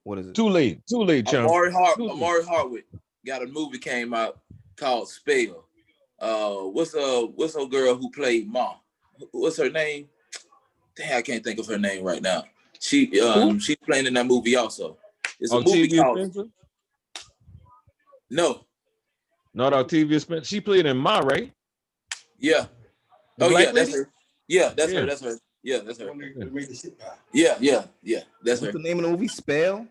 What is it? Too late, chum. Amari Hardwick got a movie came out called Spell. What's her girl who played Mom? What's her name? Dang, I can't think of her name right now. She's playing in that movie also. It's a movie Octavia called Spencer? No. Not Octavia Spencer. She played in Ma, right? Yeah. The Oh black yeah, that's lady? her. Yeah, that's Yeah. her. That's her. Yeah, that's her. Yeah. That's What's her. the name of the movie? Spell.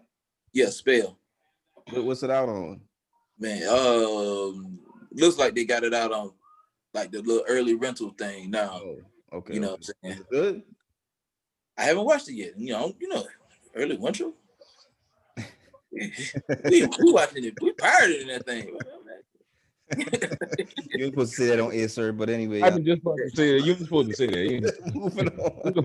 Yeah, Spell. What's it out on? Man, looks like they got it out on like the little early rental thing now. Oh, okay. You know what I'm saying? Good. I haven't watched it yet. You know, early rental. we watching it. We pirated that thing. You ain't supposed to say that on air, sir. But anyway, I was just about to say that. You were supposed to say that. moving on.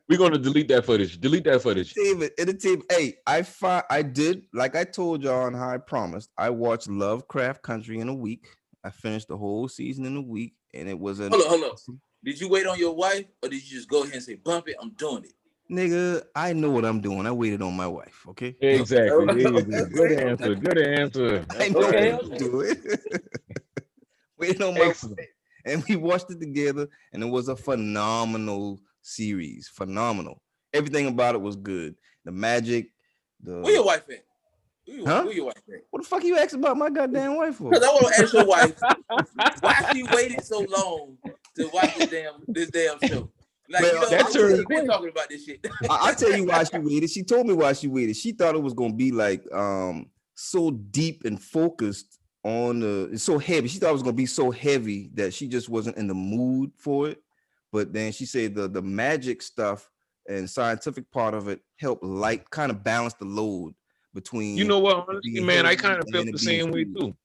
We're gonna delete that footage. Delete that footage. Entertainment. Hey, I did, like I told y'all and how I promised. I watched Lovecraft Country in a week. I finished the whole season in a week, and it was Hold on. Did you wait on your wife, or did you just go ahead and say, "Bump it, I'm doing it"? Nigga, I know what I'm doing. I waited on my wife. Okay. Exactly. There you go. Good answer. Good answer. I know Okay. what I'm doing. Waiting on my wife, and we watched it together, and it was a phenomenal series. Phenomenal. Everything about it was good. The magic. Where your wife at? Huh? Where your wife at? What the fuck you asking about my goddamn wife for? Because I want to ask your wife why she waited so long to watch this damn show. Like, Well, that's her we've been talking about this shit. I'll tell you why she waited. She told me why she waited. She thought it was gonna be like so deep and focused on so heavy. She thought it was gonna be so heavy that she just wasn't in the mood for it. But then she said the magic stuff and scientific part of it helped kind of balance the load between. You know what, honestly, man, I kind of felt the same way too.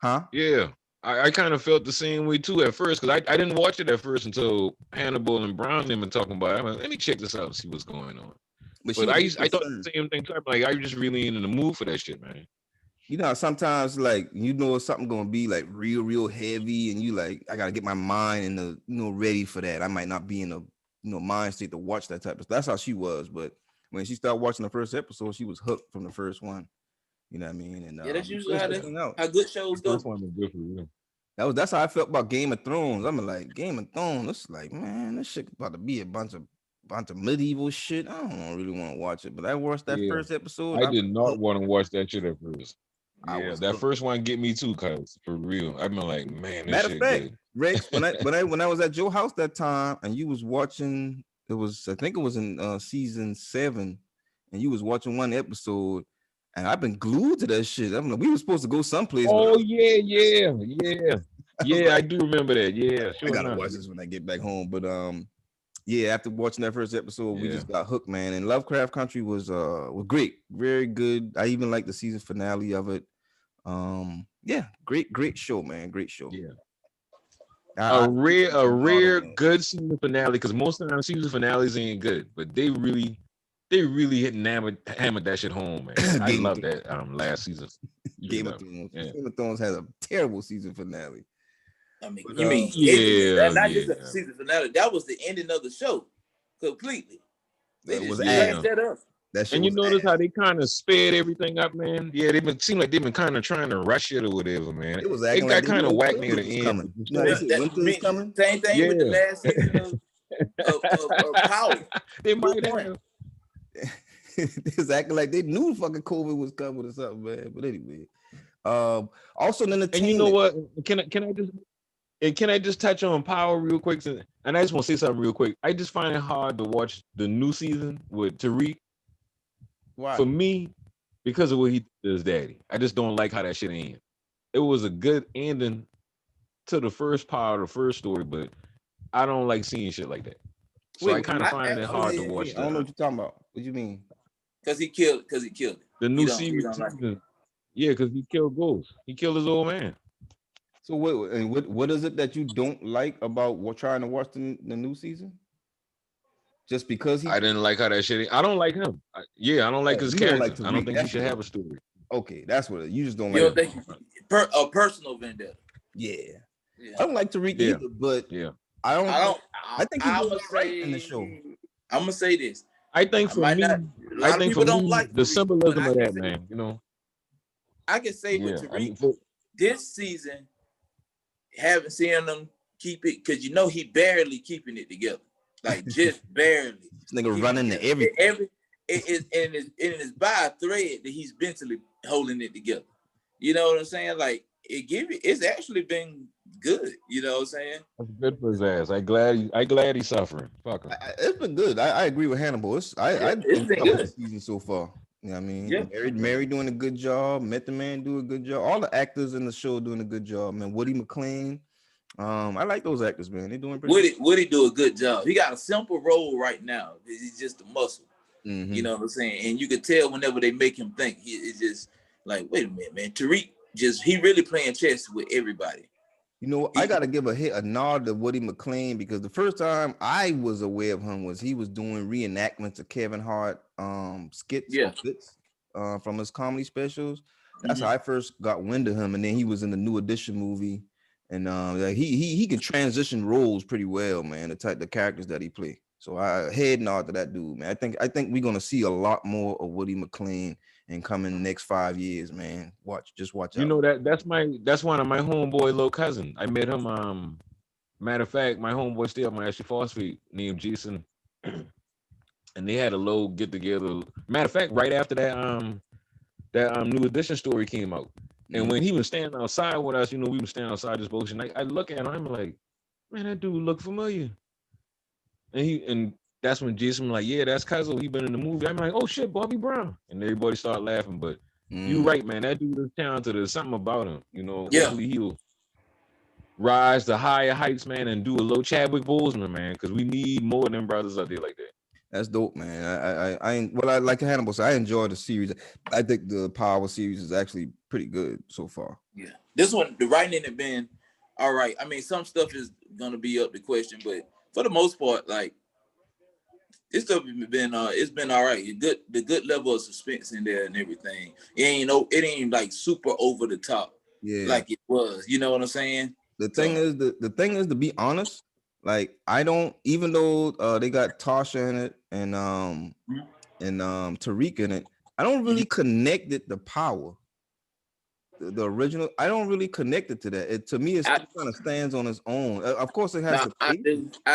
Huh? Yeah. I kind of felt the same way too at first, because I didn't watch it at first until Hannibal and Brown them and talking about it. I'm like, let me check this out and see what's going on. But I thought the same thing too. I'm like, I just really ain't in the mood for that shit, man. You know, sometimes like something gonna be like real heavy, and you like, I gotta get my mind in the ready for that. I might not be in a mind state to watch that type of stuff. That's how she was. But when she started watching the first episode, she was hooked from the first one. You know what I mean? And yeah, that's usually how good shows go. First one was good for you. That's how I felt about Game of Thrones. I'm like, Game of Thrones. It's like, man, this shit about to be a bunch of medieval shit. I don't really want to watch it, but I watched that first episode. I did not want to watch that shit at first. I Yeah, was that hooked. first one get me too, cuz for real. I've been like, man, this Matter of shit fact, good. Rex, when I was at your house that time and you was watching, it was I think it was in season 7, and you was watching one episode, and I've been glued to that shit. I'm like, we were supposed to go someplace, but Oh yeah. I was Yeah, I like, do remember that. Yeah, I sure gotta enough. watch this when I get back home. But yeah, after watching that first episode, we Yeah. just got hooked, man. And Lovecraft Country was great, very good. I even like the season finale of it. Yeah, great show, man. Great show. Yeah. I appreciate A you hard on rare that. good season finale, because most of the time season finales ain't good, but they really hammered that shit home, man. I Game of love Thrones. that last season. Game of Finale. Thrones. Yeah. Game of Thrones has a terrible season finale. I mean, But you mean Yeah, not just a yeah. season finale. That was the ending of the show completely. They it was just ass. scratched that up. That shit And you was notice ass. how they kind of sped everything up, man. Yeah, seem like they've been kind of trying to rush it or whatever, man. It was It acting like got they kind of knew whack near winter was the end. coming. But You know, they Yeah, said that, winter is coming. same thing with the yeah, last season of Power. they Good might point. have. They was acting like they knew fucking COVID was coming or something, man. But anyway, also in And you know entertainment. what? Can I just touch on Power real quick? And I just want to say something real quick. I just find it hard to watch the new season with Tariq. Why? For me, because of what he did to his daddy. I just don't like how that shit ended. It was a good ending to the first part of the first story, but I don't like seeing shit like that. So Wait, I kind of find it hard to I watch don't know what you're talking about. What you mean? Because he killed it. the You new don't like it. season. Yeah, because he killed Ghost. He killed his old man. So what is it that you don't like about trying to watch the new season? Just because he I didn't like how that shit. I don't like him. I don't like his you don't like character. I don't Tariq. think he That's should what have a story. okay, that's what you just don't You like. don't think a personal vendetta? Yeah. Yeah. I don't like Tariq Yeah. either, but Yeah. I don't. I think he's I'm doing gonna all right say in the show. I'm gonna say this. I think I for might me, not. A lot of people don't like the Tariq, symbolism but I of can that, say, man, you know. I can say Yeah. with I mean, Tariq, this season, haven't seen him keep it because he barely keeping it together, like just barely. This nigga keeping running it to together. everything. It's by a thread that he's mentally holding it together. You know what I'm saying? Like it's actually been good. You know what I'm saying? that's good for his ass. I glad he's suffering. Fuck him. It's been good. I agree with Hannibal. I It's enjoyed been the good. season so far. You know what I mean? Yeah. Mary doing a good job. Met the Man do a good job. All the actors in the show doing a good job, man. Woody McClain. I like those actors, man. They're doing pretty good. Woody do a good job. He got a simple role right now. He's just a muscle. Mhm. You know what I'm saying? And you could tell whenever they make him think, it's just like, wait a minute, man. Tariq he really playing chess with everybody. You know, I gotta give a nod to Woody McClain because the first time I was aware of him was he was doing reenactments of Kevin Hart skits from his comedy specials. That's how I first got wind of him, and then he was in the New Edition movie, and he can transition roles pretty well, man. The characters that he play. So I head nod to that dude, man. I think we're gonna see a lot more of Woody McClain in coming next 5 years, man. Watch out. You know that's one of my homeboy little cousin. I met him. Matter of fact, my homeboy still at my Ashley Phosphate named Jason, and they had a little get together. Matter of fact, right after that New Edition story came out, and when he was standing outside with us, we were standing outside this bullshit. I look at him, I'm like, man, that dude look familiar. And that's when Jason was like, yeah, that's Cuzzo. He been in the movie. I'm like, oh shit, Bobby Brown, and everybody started laughing. But you right, man. That dude is talented. There's something about him, Yeah. Hopefully he'll rise to higher heights, man, and do a little Chadwick Boseman, man, because we need more of them brothers out there like that. That's dope, man. I like Hannibal said, I enjoy the series. I think the Power series is actually pretty good so far. Yeah, this one, the writing had been all right. I mean, some stuff is gonna be up to question, but for the most part, like this stuff been it's been all right. The good level of suspense in there and everything. It ain't like super over the top, like it was. You know what I'm saying? The thing is to be honest, like I don't, even though they got Tasha in it and Tariq in it, I don't really connect it to Power. The original, I don't really connect it to that. To me, it kind of stands on its own. Of course, it has to. I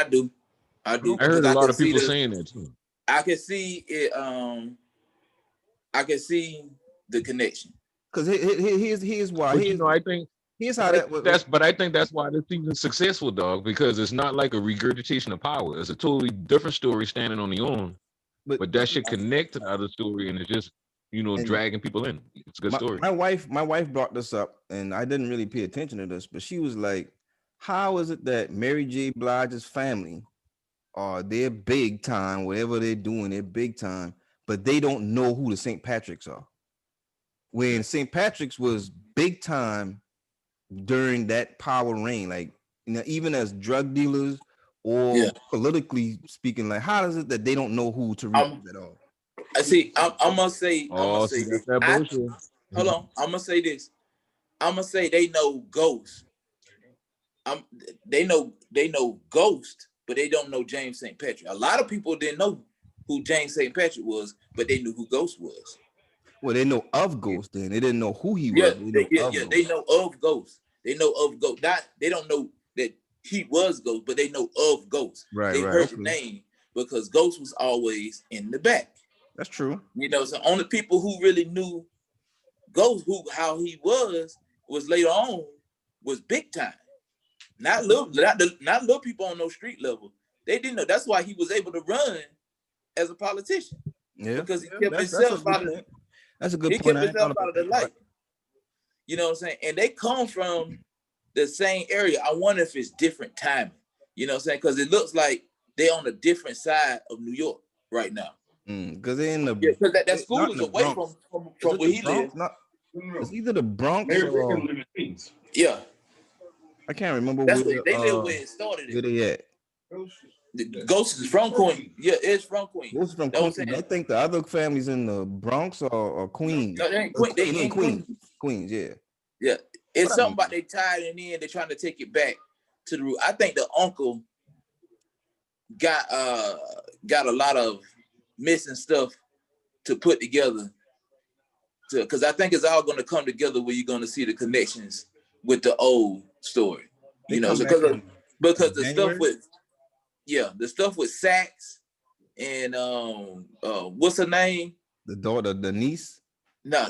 do. I heard a lot of people saying that too. I can see it. I can see the connection Because here's why. But you know, Here's how that was. I think that's why this season's successful, dog, because it's not like a regurgitation of power. It's a totally different story standing on the own. But that should connect to the other story, and it's just, you know, and dragging people in. It's a good story. my wife brought this up, and I didn't really pay attention to this, but she was like, "How is it that Mary J. Blige's family they're big time, whatever they're doing, they're big time, but they don't know who the St. Patricks are? When St. Patrick's was big time during that power reign, like, you know, even as drug dealers or politically speaking, like, how is it that they don't know who to reach at all?" I see. I'm gonna say. Oh, see, that's that bullshit. Hold on. I'm gonna say this. I'm gonna say they know Ghost. They know Ghost, but they don't know James St. Patrick. A lot of people didn't know who James St. Patrick was, but they knew who Ghost was. Well, they know of Ghost, then they didn't know who he was. They know of Ghost. They know of Ghost. They don't know that he was Ghost, but they know of Ghost. They heard the name because Ghost was always in the back. That's true. You know, so only people who really knew Ghost, how he was later on, was big time. Not little people on no street level. They didn't know. That's why he was able to run as a politician. Yeah, because he kept himself out of. That's a good point. He kept himself out of the light. You know what I'm saying? And they come from the same area. I wonder if it's different timing. You know what I'm saying? Because it looks like they're on a different side of New York right now. Because they're in the because that school is away from where he lives. It's either the Bronx or yeah. I can't remember where they live where it started. Where they at? Ghost is from Queens. Yeah, it's from Queens. Ghost is from Queens. I think the other families in the Bronx or Queens. No, they ain't Queens. They in Queens. Queens, yeah. Yeah. It's something about they tied it in. They're trying to take it back to the root. I think the uncle got a lot of missing stuff to put together. Because I think it's all going to come together where you're going to see the connections with the old story. You know, because the stuff with Saxe and what's her name? The daughter, the niece. No,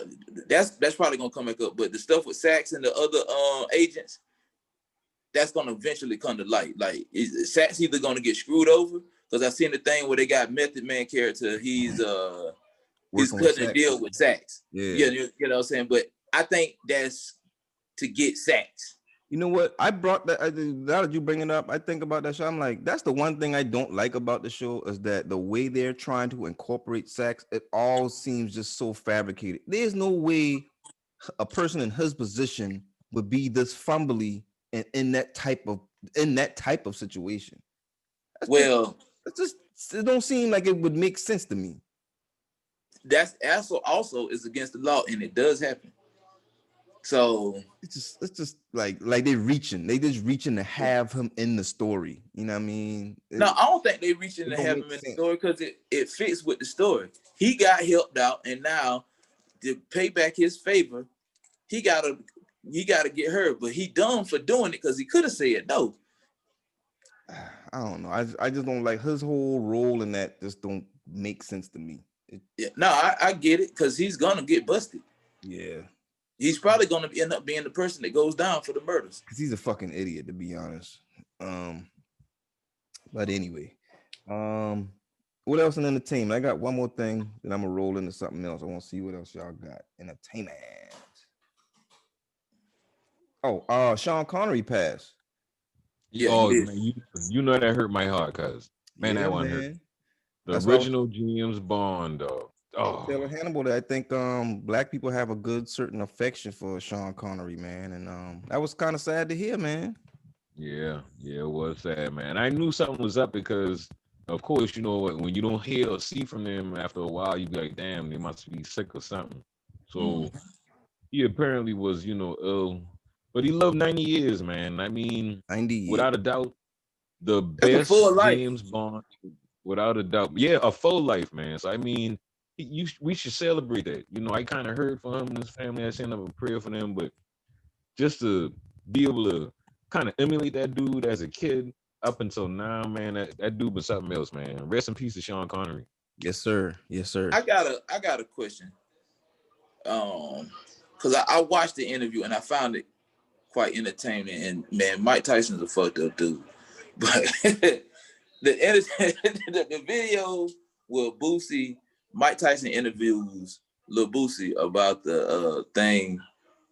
that's probably gonna come back up. But the stuff with Saxe and the other agents, that's gonna eventually come to light. Like, is Saxe either gonna get screwed over? Because I seen the thing where they got Method Man character. He's cutting a deal with Saxe. Yeah, you know what I'm saying. But I think that's to get Saxe. You know what? I brought that. Now that you bring it up, I think about that show. I'm like, that's the one thing I don't like about the show is that the way they're trying to incorporate Saxe, it all seems just so fabricated. There's no way a person in his position would be this fumbly and in that type of situation. It don't seem like it would make sense to me. That's also is against the law, and it does happen. So it's just like they just reaching to have him in the story. You know what I mean? No, I don't think they reaching to have him in the story because it fits with the story. He got helped out, and now to pay back his favor, he gotta get hurt. But he dumb for doing it because he could have said no. I don't know. I just don't like his whole role in that. Just don't make sense to me. I get it because he's gonna get busted. Yeah. He's probably going to end up being the person that goes down for the murders. Because he's a fucking idiot, to be honest. But anyway, what else in entertainment? I got one more thing, then I'm going to roll into something else. I want to see what else y'all got. Entertainment. Oh, Sean Connery passed. Yeah. Oh, man, you know that hurt my heart, cuz. Man, that one hurt. The original James Bond, dog. Oh, Taylor Hannibal. I think black people have a good certain affection for Sean Connery, man, and that was kind of sad to hear, man. Yeah, it was sad, man. I knew something was up because, of course, you know, when you don't hear or see from them after a while, you be like, damn, they must be sick or something. So he apparently was, you know, ill, but he lived 90 years, man. I mean, 90 without a doubt, the best James Bond, without a doubt. Yeah, a full life, man. So I mean, we should celebrate that. You know, I kind of heard from him and his family. I sent up a prayer for them, but just to be able to kind of emulate that dude as a kid up until now, man, that dude was something else, man. Rest in peace to Sean Connery. Yes, sir. Yes, sir. I got a question. because I watched the interview and I found it quite entertaining. And man, Mike Tyson's a fucked up dude. But the video with Boosie, Mike Tyson interviews Lil Boosie about the thing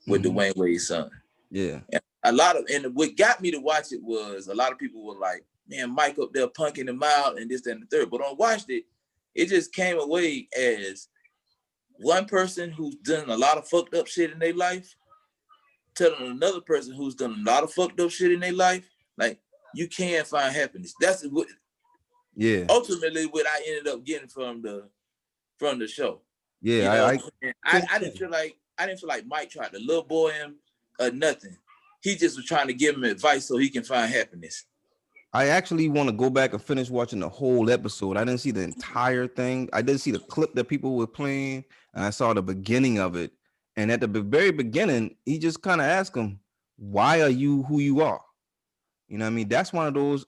with Dwayne Wade's son. Yeah. And what got me to watch it was a lot of people were like, man, Mike up there punking him out and this, that, and the third. But when I watched it, it just came away as one person who's done a lot of fucked up shit in their life telling another person who's done a lot of fucked up shit in their life, like, you can find happiness. That's what ultimately what I ended up getting from the show. Yeah, you know? I didn't feel like Mike tried to little boy him or nothing. He just was trying to give him advice so he can find happiness. I actually want to go back and finish watching the whole episode. I didn't see the entire thing. I did see the clip that people were playing, and I saw the beginning of it. And at the very beginning, he just kind of asked him, why are you who you are? You know what I mean? That's one of those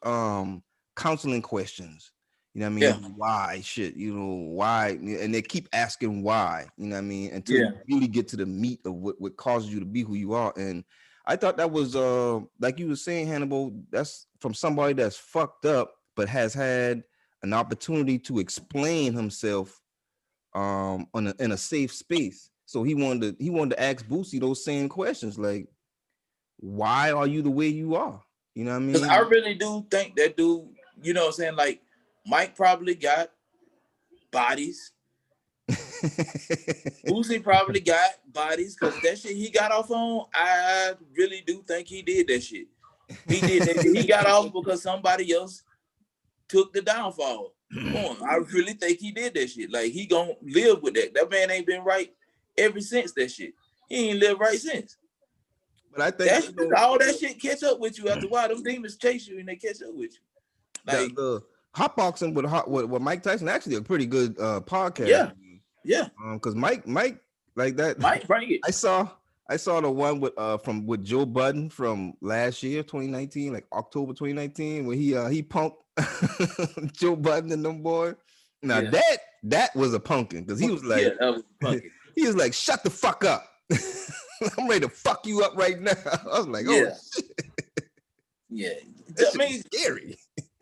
counseling questions. You know what I mean? Yeah. Why shit, you know, why? And they keep asking why, you know what I mean? Until you really get to the meat of what causes you to be who you are. And I thought that was like you were saying, Hannibal, that's from somebody that's fucked up, but has had an opportunity to explain himself in a safe space. So he wanted to ask Boosie those same questions, like, why are you the way you are? You know what I mean? Because I really do think that dude, you know what I'm saying? Like, Mike probably got bodies. Boosie probably got bodies because that shit he got off on, I really do think he did that shit. He did that. He got off because somebody else took the downfall on. I really think he did that shit. Like, he gonna live with that. That man ain't been right ever since that shit. He ain't lived right since. But I think all that shit catch up with you after a while. Them demons chase you and they catch up with you. Like the hotboxing with Mike Tyson, actually a pretty good podcast. Yeah. Because Mike like that. Mike bring it. I saw the one with Joe Budden from last year, 2019, like October 2019, where he punked Joe Budden and them boys. Now that was a punking, because he was like, that was punking. He was like, shut the fuck up. I'm ready to fuck you up right now. I was like, oh shit. Yeah. I mean, scary.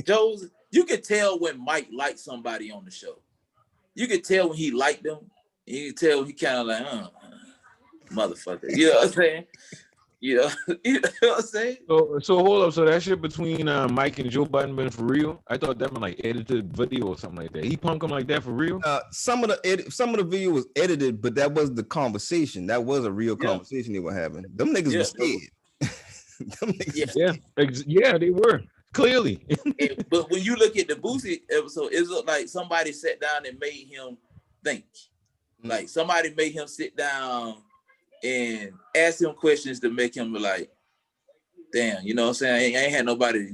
Joe's, you could tell when Mike liked somebody on the show. You could tell when he liked them. You could tell he kind of like, motherfucker. You know what I'm saying? You know what I'm saying? So hold up. So that shit between Mike and Joe Budden been for real? I thought that was like edited video or something like that. He punk him like that for real? Some of the video was edited, but that was the conversation. That was a real conversation they were having. Them niggas were scared. Yeah, they were. Clearly. But when you look at the Boosie episode, it looked like somebody sat down and made him think. Like, somebody made him sit down and ask him questions to make him like, damn, you know what I'm saying? I ain't had nobody,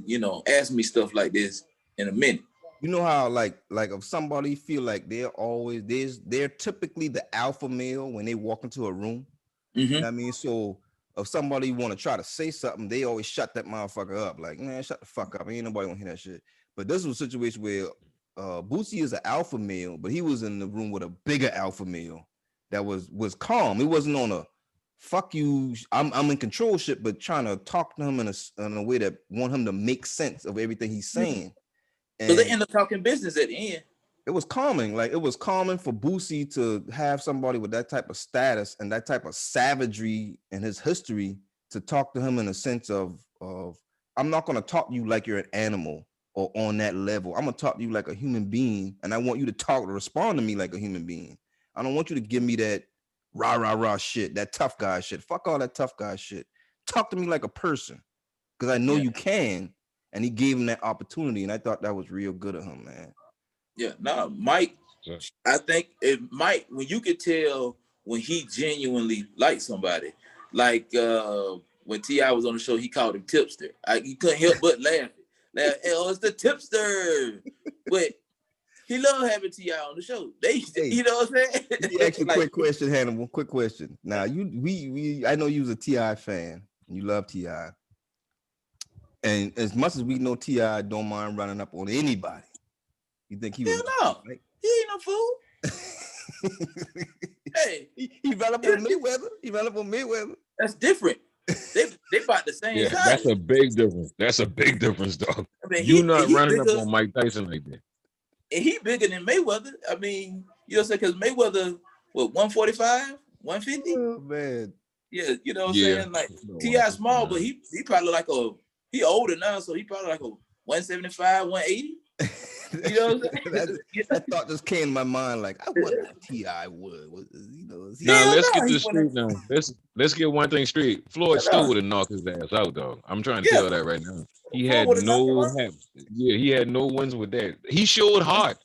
ask me stuff like this in a minute. You know how like if somebody feel like they're typically the alpha male when they walk into a room. You know what I mean? So if somebody want to try to say something, they always shut that motherfucker up. Like, man, shut the fuck up. Ain't nobody want to hear that shit. But this was a situation where Boosie is an alpha male, but he was in the room with a bigger alpha male that was calm. It wasn't on a fuck you, I'm in control shit, but trying to talk to him in a way that want him to make sense of everything he's saying. So they end up talking business at the end. It was calming. Like, it was calming for Boosie to have somebody with that type of status and that type of savagery in his history to talk to him in a sense of I'm not going to talk to you like you're an animal or on that level. I'm going to talk to you like a human being, and I want you to respond to me like a human being. I don't want you to give me that rah shit, that tough guy shit. Fuck all that tough guy shit. Talk to me like a person, because I know you can. And he gave him that opportunity, and I thought that was real good of him, man. Yeah, no, Mike. I think Mike, when you could tell when he genuinely liked somebody, like when T.I. was on the show, he called him tipster. He couldn't help but laugh. Oh, it's the tipster. But he loved having T.I. on the show. You know what I'm saying? Let me ask you a quick question, Hannibal. Quick question. Now, I know you was a T.I. fan. And you love T.I. And as much as we know T.I. don't mind running up on anybody. You think he was? No. He ain't no fool. Hey, He ran up on Mayweather. He ran up on Mayweather. that's different. They about the same Yeah, size. that's a big difference. That's a big difference, dog. I mean, You not he running bigger up on Mike Tyson like that. and he bigger than Mayweather. I mean, you know what I'm saying? Because Mayweather, what, 145, 150? Oh man. Yeah, you know what I'm Yeah. saying? Like T.I. small, but he probably like he older now, so he probably like a 175, 180. You know what I'm saying? That thought just came to my mind. Like, I wonder if T.I. would. You know, is he? Now Hell let's no, get he this wouldn't. straight now. Let's get one thing straight. Floyd still No. would have knocked his ass out, dog. I'm trying to Yeah, tell that right now. He Floyd had would've knocked him no out. he had no wins with that. He showed heart,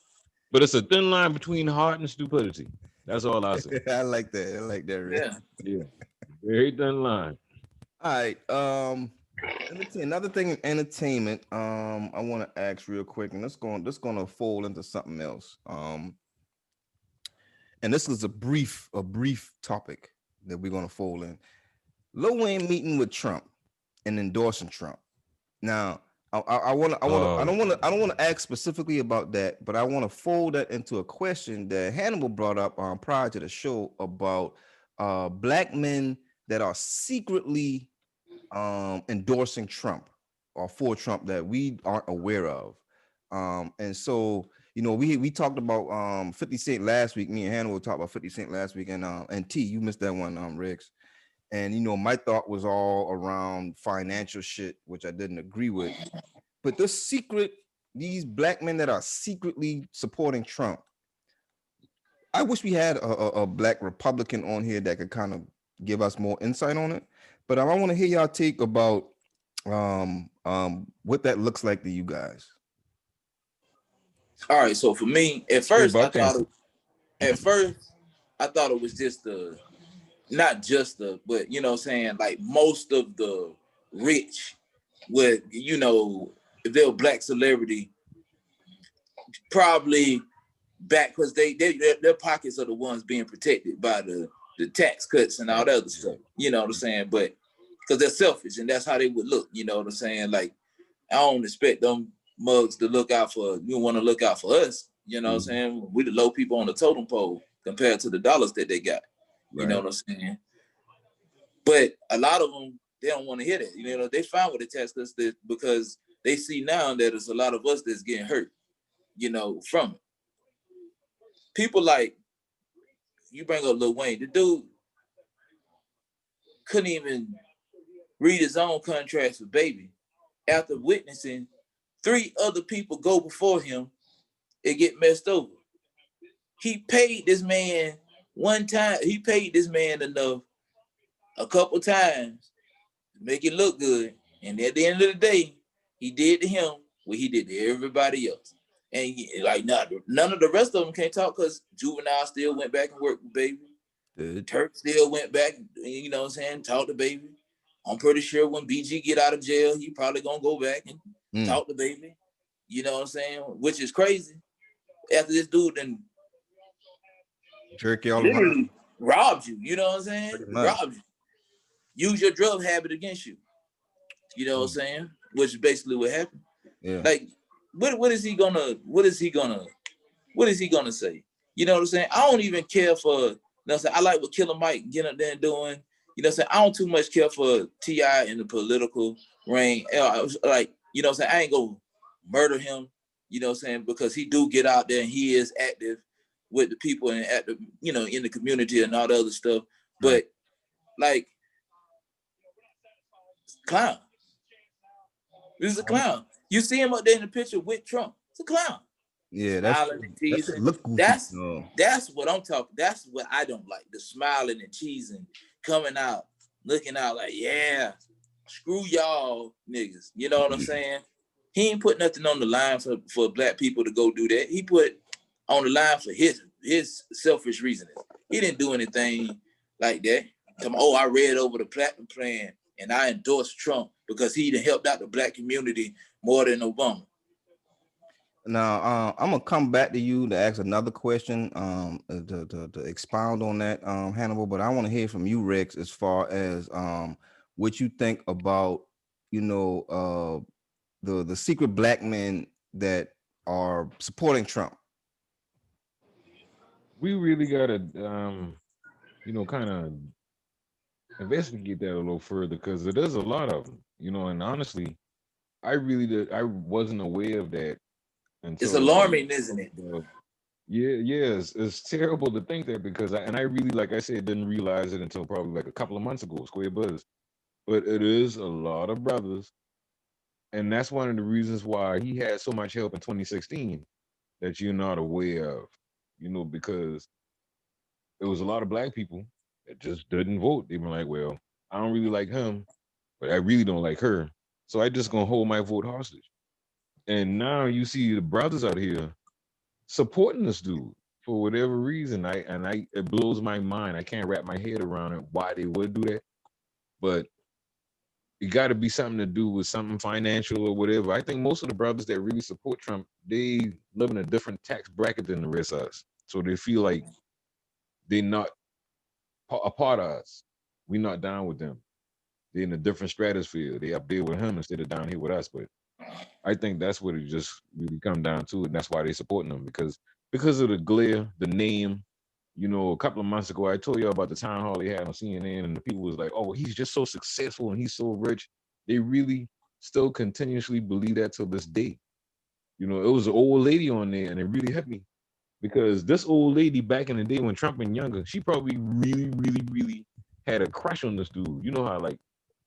but it's a thin line between heart and stupidity. That's all I say. I like that. I like that. Rick. Yeah. Yeah. Very thin line. All right. Let me tell you another thing in entertainment. I want to ask real quick, and this going to fold into something else. And this is a brief topic that we're going to fold in. Lil Wayne meeting with Trump and endorsing Trump. Now, I don't want to ask specifically about that, but I want to fold that into a question that Hannibal brought up prior to the show about black men that are secretly endorsing Trump or for Trump that we aren't aware of. And so, you know, we talked about 50 Cent last week. Me and Hannibal talked about 50 Cent last week, and T, you missed that one, Riggs. And you know, my thought was all around financial shit, which I didn't agree with. But these black men that are secretly supporting Trump, I wish we had a black Republican on here that could kind of give us more insight on it. But I want to hear y'all take about what that looks like to you guys. All right. So for me, at first I thought it was just not just but you know what I'm saying, like most of the rich would, you know, if they're a black celebrity, probably back because their pockets are the ones being protected by the tax cuts and all that other stuff. You know what I'm saying? But because they're selfish and that's how they would look. You know what I'm saying? Like I don't expect them mugs to look out for you. Want to look out for us. You know what I'm saying? We the low people on the totem pole compared to the dollars that they got. You know what I'm saying? But a lot of them, they don't want to hear that. You know, they fine with the tax cuts because they see now that there's a lot of us that's getting hurt, you know, from it. People like, you bring up Lil Wayne, the dude couldn't even read his own contracts with Baby after witnessing 3 other people go before him and get messed over. He paid this man one time, he paid this man enough a couple times to make it look good. And at the end of the day, he did to him what he did to everybody else. And like none of the rest of them can't talk because Juvenile still went back and worked with Baby. Turk still went back, you know what I'm saying, talk to Baby. I'm pretty sure when BG get out of jail, he probably gonna go back and talk to Baby. You know what I'm saying? Which is crazy. After this dude then Jerk y'all literally robbed you, you know what I'm saying? Robbed you. Use your drug habit against you. You know what I'm saying? Which is basically what happened. Yeah. Like, what is he gonna say? You know what I'm saying? I don't even care for, you know what I'm saying? I like what Killer Mike getting up there and doing. You know what I'm saying? I don't too much care for T.I. in the political reign. Like, you know what I'm saying? I ain't gonna murder him, you know what I'm saying? Because he do get out there and he is active with the people and active, you know, in the community and all the other stuff. But like, clown. This is a clown. You see him up there in the picture with Trump. It's a clown. Yeah, that's what I'm talking. That's what I don't like. The smiling and cheesing, coming out, looking out like, yeah, screw y'all niggas. You know what I'm saying? He ain't put nothing on the line for black people to go do that. He put on the line for his selfish reasoning. He didn't do anything like that. I read over the platinum plan and I endorsed Trump because he helped out the black community more than Obama. Now, I'm gonna come back to you to ask another question, to expound on that, Hannibal. But I want to hear from you, Rex, as far as what you think about, you know, the secret black men that are supporting Trump. We really gotta kind of investigate that a little further because it is a lot of them, and honestly, I wasn't aware of that It's until alarming, isn't it? yeah, yeah, it's terrible to think that because I really, like I said, didn't realize it until probably like a couple of months ago, Square Buzz. But it is a lot of brothers, and that's one of the reasons why he had so much help in 2016 that you're not aware of, because it was a lot of black people that just didn't vote. They were like, well, I don't really like him, but I really don't like her. So I just gonna hold my vote hostage. And now you see the brothers out here supporting this dude for whatever reason. It blows my mind. I can't wrap my head around it why they would do that. But it got to be something to do with something financial or whatever. I think most of the brothers that really support Trump, they live in a different tax bracket than the rest of us. So they feel like they're not a part of us. We're not down with them. They're in a different stratosphere. They up there with him instead of down here with us. But I think that's what it just really come down to, and that's why they supporting them because of the glare, the name. A couple of months ago, I told you about the town hall he had on CNN, and the people was like, "Oh, he's just so successful and he's so rich." They really still continuously believe that till this day. It was an old lady on there, and it really hit me because this old lady back in the day when Trump and younger, she probably really, really, really had a crush on this dude. You know how like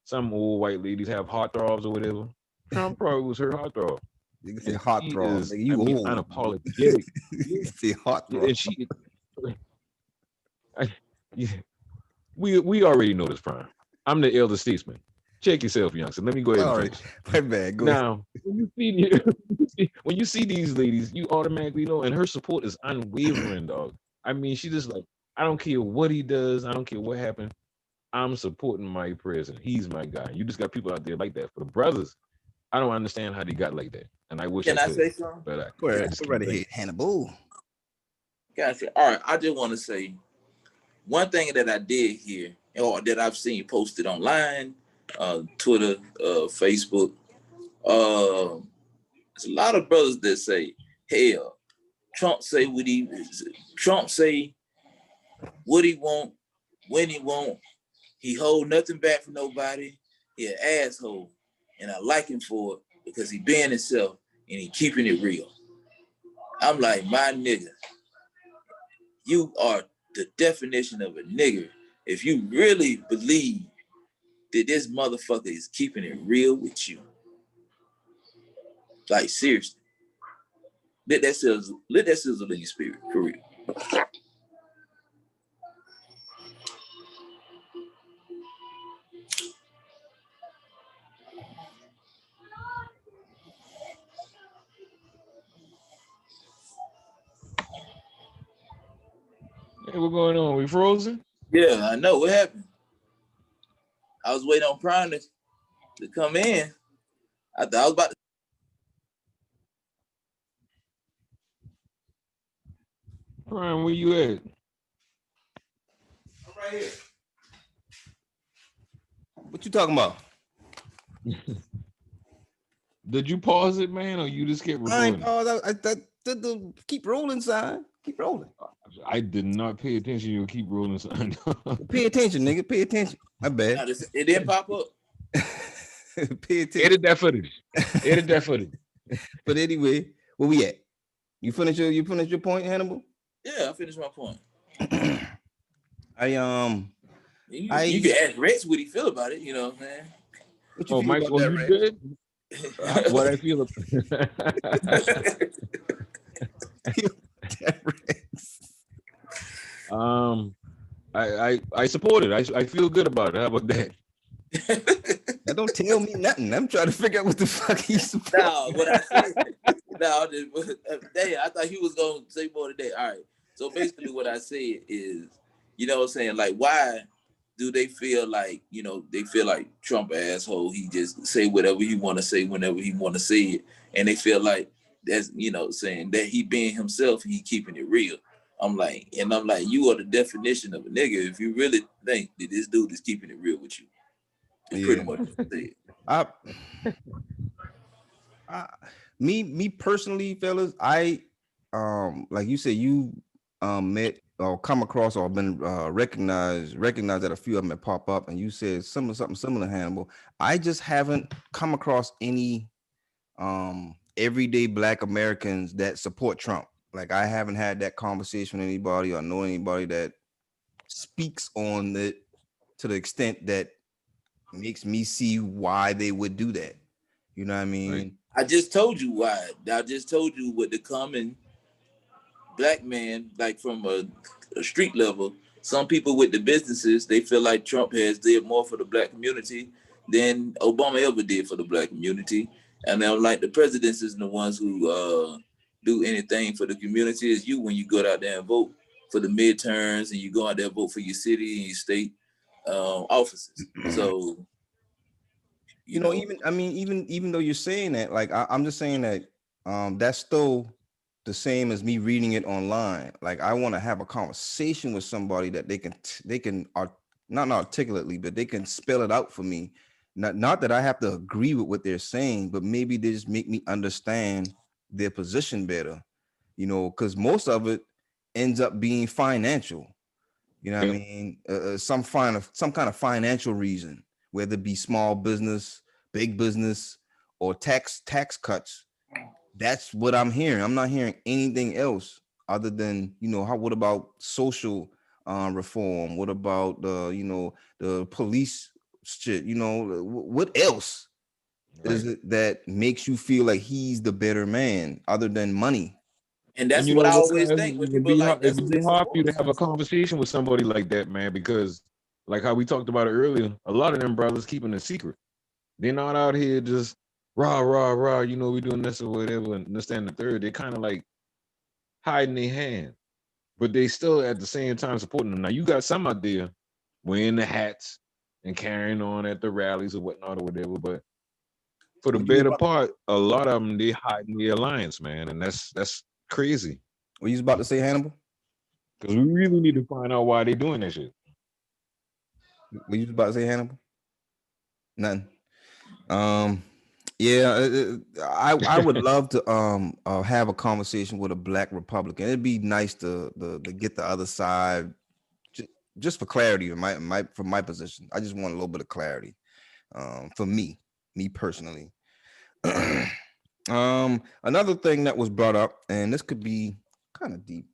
some old white ladies have heartthrobs or whatever. Trump probably was her heartthrob. You can say And hot she throb. is, Nigga, you old. unapologetic. You Yeah. can say hot Yeah, throb. and she, I, yeah, we already know this, Prime. I'm the elder statesman. Check yourself, youngster. Let me go ahead and Sorry, finish. my bad. Go ahead. Now, when you see these ladies, you automatically know, and her support is unwavering, dog. I mean, she just like, I don't care what he does, I don't care what happened. I'm supporting my president. He's my guy. You just got people out there like that. For the brothers, I don't understand how they got like that, and I wish I Can I could, say something? but Go I ahead. just Go can't right think. ahead, Hannibal. Gotcha. All right. I just want to say one thing that I did hear, or that I've seen posted online, Twitter, Facebook. There's a lot of brothers that say, "Hell, Trump say Trump say what he want, when he want. He hold nothing back from nobody. He an asshole, and I like him for it because he being himself and he keeping it real." I'm like, my nigga, you are the definition of a nigger if you really believe that this motherfucker is keeping it real with you. Like, seriously. Let that sizzle in your spirit, for real. Hey, what's going on? We frozen? Yeah, I know what happened. I was waiting on Prime to come in. I thought I was about to. Prime, where you at? I'm right here. What you talking about? Did you pause it, man, or you just kept I ain't recording? pause. I did the keep rolling sign. Keep rolling. I did not pay attention. You keep rolling. Pay attention, nigga. Pay attention. My bad. It didn't pop up. Pay attention. Edit that footage. Edit that footage. But anyway, where we at? You finish your point, Hannibal? Yeah, I finished my point. I You can ask Rex what he feel about it, you know what I'm saying? what you Oh, feel Mike, about oh, that, you Rex? good? What I feel. I support it. I feel good about it. How about that? That don't tell me nothing. I'm trying to figure out what the fuck he's supporting. No, what I said. No, damn, I thought he was gonna say more today. All right. So basically, what I said is, you know what I'm saying? Like, why do they feel like, they feel like Trump asshole? He just say whatever he want to say whenever he want to say it, and they feel like that's, saying that he being himself, he keeping it real. I'm like, you are the definition of a nigga if you really think that this dude is keeping it real with you. It's pretty much what I said. Me personally, fellas, I like you said, you met or come across or been recognized that a few of them have pop up, and you said something similar, Hannibal. I just haven't come across any everyday Black Americans that support Trump. Like I haven't had that conversation with anybody or know anybody that speaks on it to the extent that makes me see why they would do that. You know what I mean? Right. I just told you why. I just told you what the common Black man, like from a street level, some people with the businesses, they feel like Trump has did more for the Black community than Obama ever did for the Black community. And they're like the presidents is the ones who do anything for the community is you when you go out there and vote for the midterms and you go out there and vote for your city and your state offices. So, You know, even though you're saying that, like I'm just saying that that's still the same as me reading it online. Like I want to have a conversation with somebody that they can not articulately, but they can spell it out for me. Not that I have to agree with what they're saying, but maybe they just make me understand their position better. You know, because most of it ends up being financial. You know what I Yep. mean? Some kind of financial reason, whether it be small business, big business, or tax cuts. That's what I'm hearing. I'm not hearing anything else other than, you know, what about social reform? What about the police shit? You know, what else is Right. it that makes you feel like he's the better man other than money? and And that's you what know I what, always man? think when people are like, It that's who would they be hard for you support. to have a conversation with somebody like that, man, because like how we talked about it earlier, a lot of them brothers keeping a secret. They're not out here just rah, rah, rah, you know, we doing this or whatever, and this and the third. They're kind of like hiding their hand, but they still at the same time supporting them. Now you got some out there wearing the hats and carrying on at the rallies or whatnot or whatever, but for the What you better about, part, a lot of them they hiding the alliance, man, and that's crazy what you was about to say, Hannibal? because we really need to find out why they doing that shit. What you was about to say, Hannibal? Nothing. Um, yeah, I would love to have a conversation with a Black Republican. It'd be nice to get the other side just for clarity in my from my position. I just want a little bit of clarity. For me personally. Another thing that was brought up, and this could be kind of deep.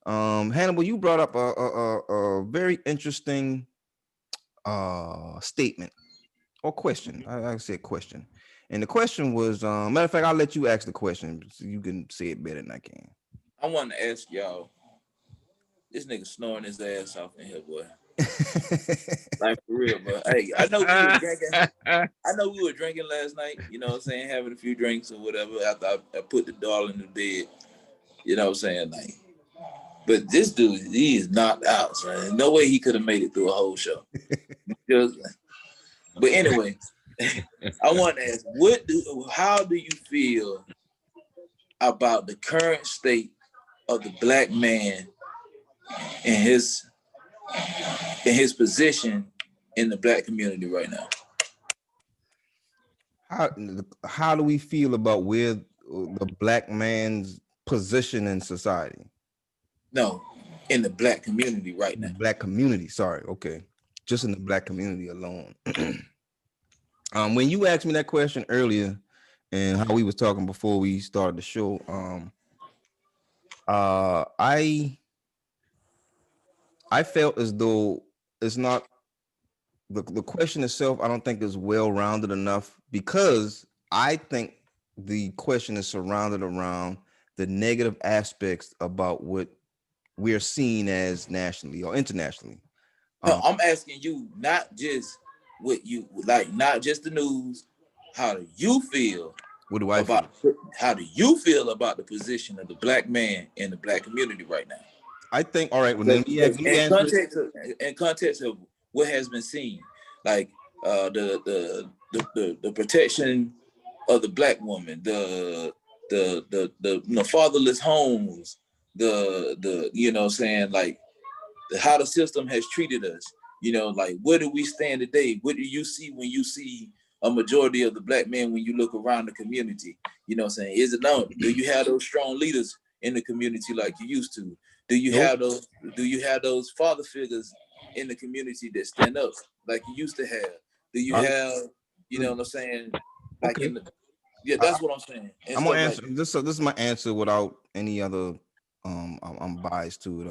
Hannibal, you brought up a very interesting statement or question. I said question. And the question was, matter of fact, I'll let you ask the question so you can say it better than I can. I want to ask y'all, this nigga snoring his ass off in here, boy. Like for real, bro. Hey, I know we were drinking. I know we were drinking last night, you know what I'm saying, having a few drinks or whatever after I put the darling to bed, you know what I'm saying? Like, but this dude, he is knocked out, son. No way he could have made it through a whole show. But anyway, I want to ask, how do you feel about the current state of the Black man and his position in the Black community right now? How do we feel about where the Black man's position in society? No, in the Black community right In the now. Black community. Sorry, okay, just in the Black community alone. When you asked me that question earlier, and how we was talking before we started the show, I felt as though it's not the question itself. I don't think is well rounded enough because I think the question is surrounded around the negative aspects about what we're seen as nationally or internationally. No, I'm asking you not just what you like, not just the news. How do you feel What do I feel? how do you feel about the position of the Black man in the Black community right now? I think, all right, well, then let me answer it. In context of what has been seen, like the protection of the Black woman, the fatherless homes, the you know what I'm saying, like how the system has treated us. You know, like where do we stand today? What do you see when you see a majority of the Black men when you look around the community? You know what I'm saying? Is it known? Do you have those strong leaders in the community like you used to? Do you Nope. have those? Do you have those father figures in the community that stand up like you used to have? Do you I- have, you know what I'm saying? Like Okay. in the, yeah, that's what I'm saying. And I'm gonna stuff answer like this. So this is my answer without any other. I'm biased to it.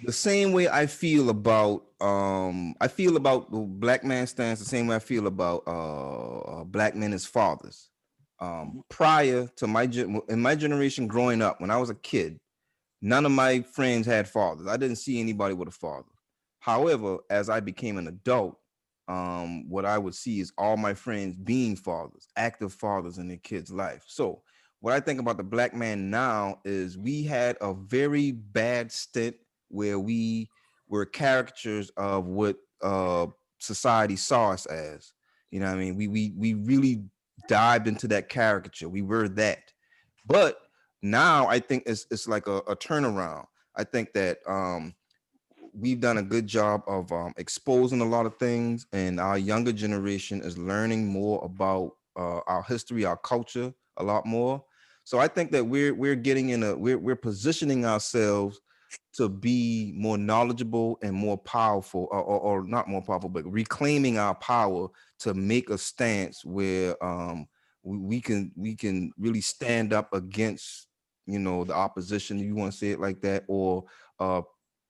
The same way I feel about the black man stance the same way I feel about black men as fathers. Prior to in my generation growing up, when I was a kid, none of my friends had fathers. I didn't see anybody with a father. However, as I became an adult, what I would see is all my friends being fathers, active fathers in their kids' life. So what I think about the black man now is we had a very bad stint where we were caricatures of what society saw us as. You know what I mean? We really dived into that caricature. We were that. But now I think it's like a turnaround. I think that we've done a good job of exposing a lot of things, and our younger generation is learning more about our history, our culture, a lot more. So I think that we're getting in we're positioning ourselves to be more knowledgeable and more powerful, or not more powerful, but reclaiming our power to make a stance where we can really stand up against, you know, the opposition, you want to say it like that, or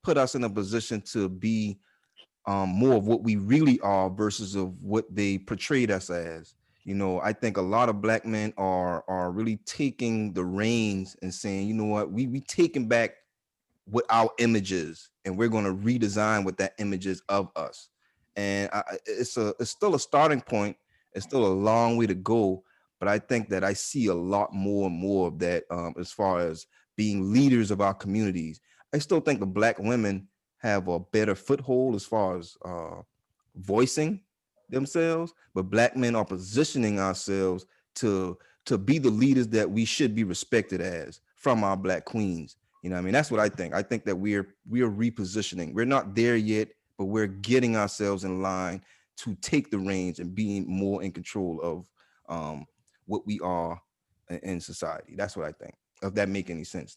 put us in a position to be more of what we really are versus of what they portrayed us as. You know, I think a lot of black men are really taking the reins and saying, you know what, we taking back what our image is, and we're going to redesign what that image is of us. And it's still a starting point. It's still a long way to go, but I think that I see a lot more and more of that as far as being leaders of our communities. I still think the black women have a better foothold as far as voicing themselves, but black men are positioning ourselves to be the leaders that we should be respected as from our black queens. You know what I mean? That's what I think. I think that we're repositioning. We're not there yet, but we're getting ourselves in line to take the reins and being more in control of what we are in society. That's what I think. If that make any sense.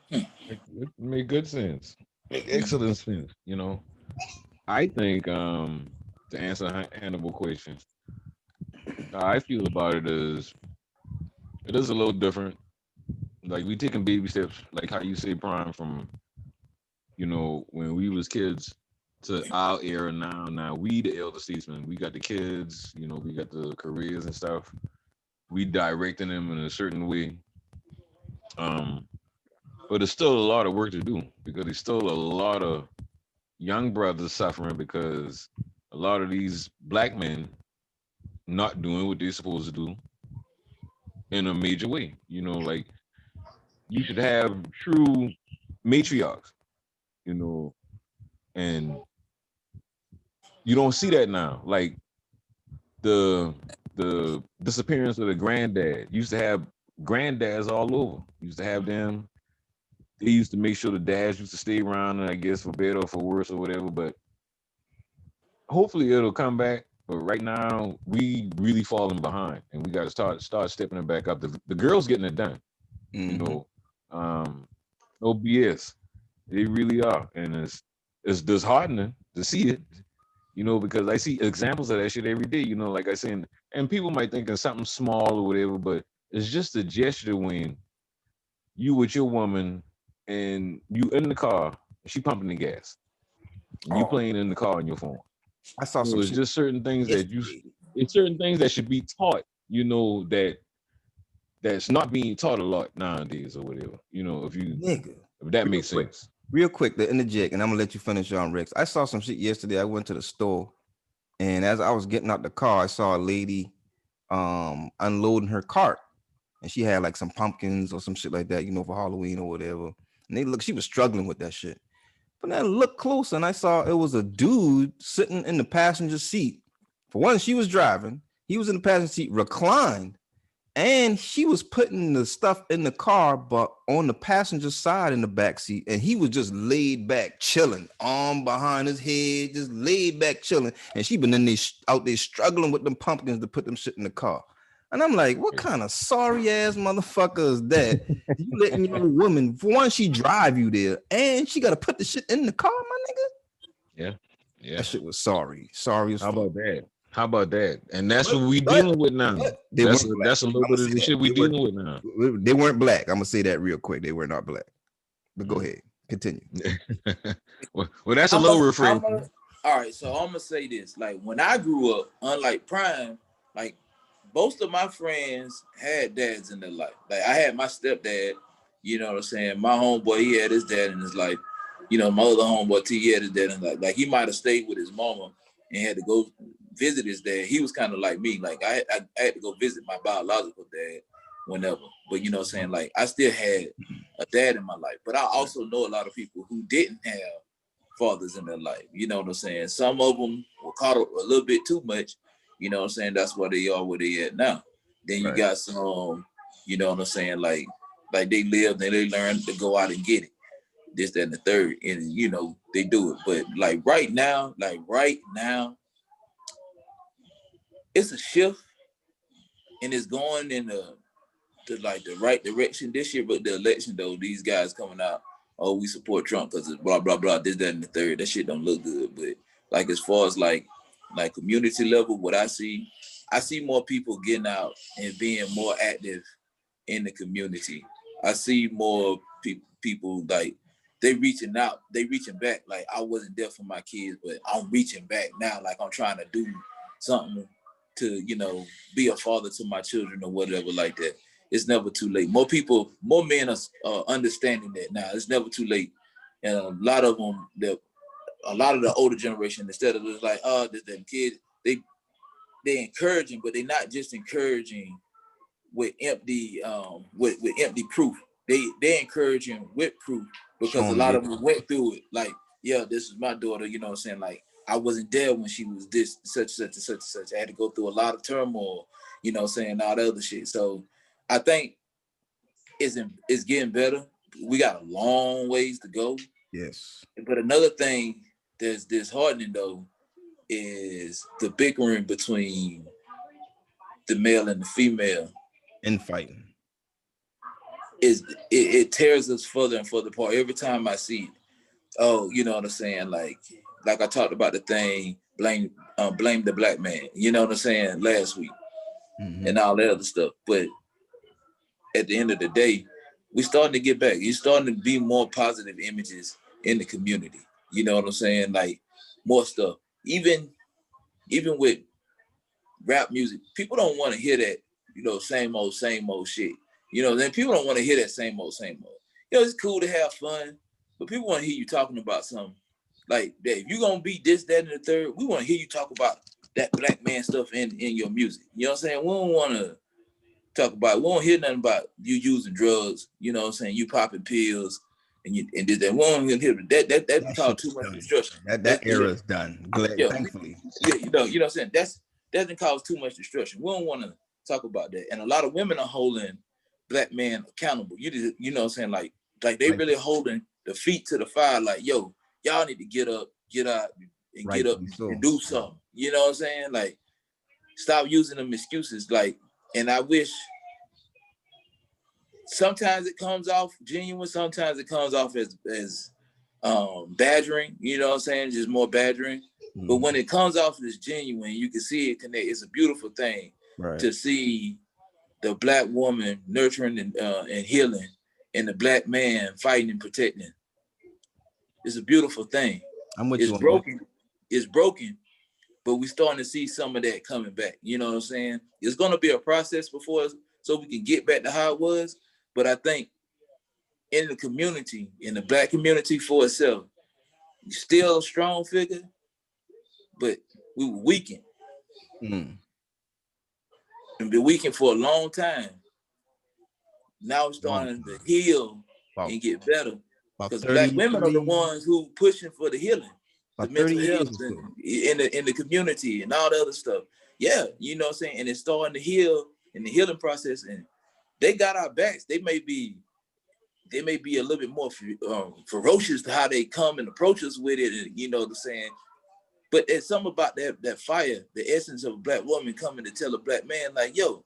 It made good sense. Make excellent sense. You know, I think to answer Hannibal question, how I feel about it is a little different. Like we taking baby steps, like how you say, Prime, from when we was kids to our era now. Now we the elder statesmen. We got the kids. We got the careers and stuff. We directing them in a certain way. Um, but it's still a lot of work to do because there's still a lot of young brothers suffering because a lot of these black men not doing what they're supposed to do in a major way. Like you should have true matriarchs, and you don't see that now. Like the disappearance of the granddad. Used to have granddads all over. Used to have them. They used to make sure the dads used to stay around, and I guess for better or for worse or whatever. But hopefully it'll come back. But right now we really falling behind, and we got to start stepping it back up. The girls getting it done. No BS. They really are, and it's disheartening to see it. Because I see examples of that shit every day. Like I said, and people might think it's something small or whatever, but it's just a gesture when you with your woman and you in the car, she pumping the gas, and you playing in the car on your phone. I saw some It's shit just certain things yesterday. it's certain things that should be taught. That's not being taught a lot nowadays or whatever. Nigga. If that Real makes quick. sense. Real quick, to interject, and I'm gonna let you finish on Rex. I saw some shit yesterday. I went to the store, and as I was getting out the car, I saw a lady unloading her cart, and she had like some pumpkins or some shit like that, for Halloween or whatever. And she was struggling with that shit. But then I looked closer and I saw it was a dude sitting in the passenger seat. For one, she was driving, he was in the passenger seat, reclined, and she was putting the stuff in the car, but on the passenger side in the back seat, and he was just laid back, chilling, arm behind his head, just laid back, chilling. And she been out there struggling with them pumpkins to put them shit in the car. And I'm like, what kind of sorry ass motherfucker is that? You letting your woman, for one, she drive you there, and she got to put the shit in the car, my nigga. Yeah. That shit was sorry as How fuck. about that? How about that? And that's But- what we but- dealing with now. but they That's weren't black. that's a little I'ma bit of say the that. shit we They weren't- dealing with now. They weren't black. I'm gonna say that real quick. They were not black. But go ahead, continue. well, that's a low refrain. All right, so I'm gonna say this: like when I grew up, unlike Prime, like most of my friends had dads in their life. Like I had my stepdad, you know what I'm saying. My homeboy, he had his dad in his life. You know, my other homeboy T, he had his dad in his life. Like he might have stayed with his mama and had to go visit his dad. He was kind of like me. Like I had to go visit my biological dad whenever. But you know what I'm saying? Like I still had a dad in my life. But I also know a lot of people who didn't have fathers in their life. You know what I'm saying? Some of them were caught up a little bit too much. You know what I'm saying? That's why they are where they at now. Then you got some, you know what I'm saying? Like they lived and they learned to go out and get it. This, that, and the third. And you know, they do it. But like right now, it's a shift and it's going in the right direction this year. But the election though, these guys coming out, oh, we support Trump because it's blah, blah, blah, this, that, and the third. That shit don't look good. But like as far as like community level, what I see more people getting out and being more active in the community. I see more people like they reaching out, they reaching back. Like I wasn't there for my kids, but I'm reaching back now. Like I'm trying to do something to, you know, be a father to my children or whatever like that. It's never too late. More men are understanding that now. It's never too late. And a lot of them, a lot of the older generation, instead of just like, oh, them kids, they encouraging, but they're not just encouraging with empty with empty proof. They encouraging with proof because a lot of them went through it. Like, yeah, this is my daughter. You know what I'm saying? Like, I wasn't there when she was this such and such. I had to go through a lot of turmoil. You know what I'm saying? All the other shit. So I think it's getting better. We got a long ways to go. Yes. But another thing that's disheartening though is the bickering between the male and the female. Infighting. It tears us further and further apart every time I see it. Oh, you know what I'm saying? Like I talked about the thing, blame the black man. You know what I'm saying? Last week and all that other stuff. But at the end of the day, we starting to get back. It's starting to be more positive images in the community. You know what I'm saying? Like more stuff. Even with rap music, people don't want to hear that, you know, same old shit. You know, then people don't want to hear that same old. You know, it's cool to have fun, but people want to hear you talking about something like that. If you're gonna be this, that, and the third, we want to hear you talk about that black man stuff in your music. You know what I'm saying? We don't want to talk about, we won't hear nothing about you using drugs, you know what I'm saying? You popping pills and did that. We won't hear that caused too much destruction. That era is done. Thankfully. Yeah, you know what I'm saying? That doesn't cause too much destruction. We don't want to talk about that. And a lot of women are holding black men accountable. You know what I'm saying? Like they really holding the feet to the fire, like, yo, y'all need to get up, get out, and get up and do something. You know what I'm saying? Like, stop using them excuses. Like, and I wish sometimes it comes off genuine, sometimes it comes off as badgering, you know what I'm saying? Just more badgering. But when it comes off as genuine, you can see it connect. It's a beautiful thing to see the black woman nurturing and healing and the black man fighting and protecting. It's a beautiful thing. It's broken, but we're starting to see some of that coming back. You know what I'm saying? It's going to be a process so we can get back to how it was. But I think in the community, in the black community for itself, you're still a strong figure, but we were weakened. And been weakened for a long time. Now we're starting to heal and get better. Because black women are the ones who pushing for the healing, the mental health in the community and all the other stuff. Yeah, you know what I'm saying? And it's starting to heal in the healing process. And they got our backs. They may be a little bit more ferocious to how they come and approach us with it. And, you know what I'm saying? But there's something about that fire, the essence of a black woman coming to tell a black man, like, yo,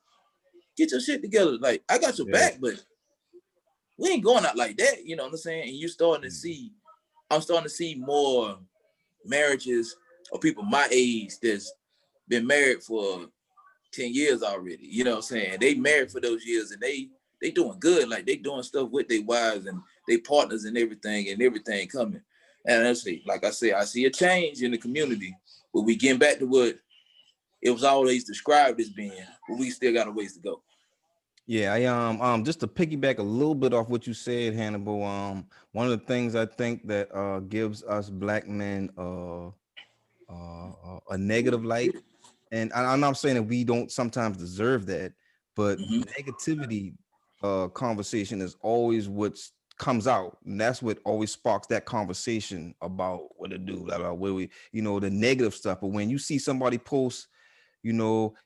get your shit together. Like, I got your back, but we ain't going out like that. You know what I'm saying? And I'm starting to see more marriages of people my age that's been married for 10 years already. You know what I'm saying? They married for those years and they doing good. Like, they doing stuff with their wives and their partners and everything coming. And honestly, like I said, I see a change in the community, but we getting back to what it was always described as being, but we still got a ways to go. Yeah, I just to piggyback a little bit off what you said, Hannibal. One of the things I think that gives us black men a negative light, and I'm not saying that we don't sometimes deserve that, but negativity conversation is always what comes out, and that's what always sparks that conversation about what to do, about where we, the negative stuff. But when you see somebody post,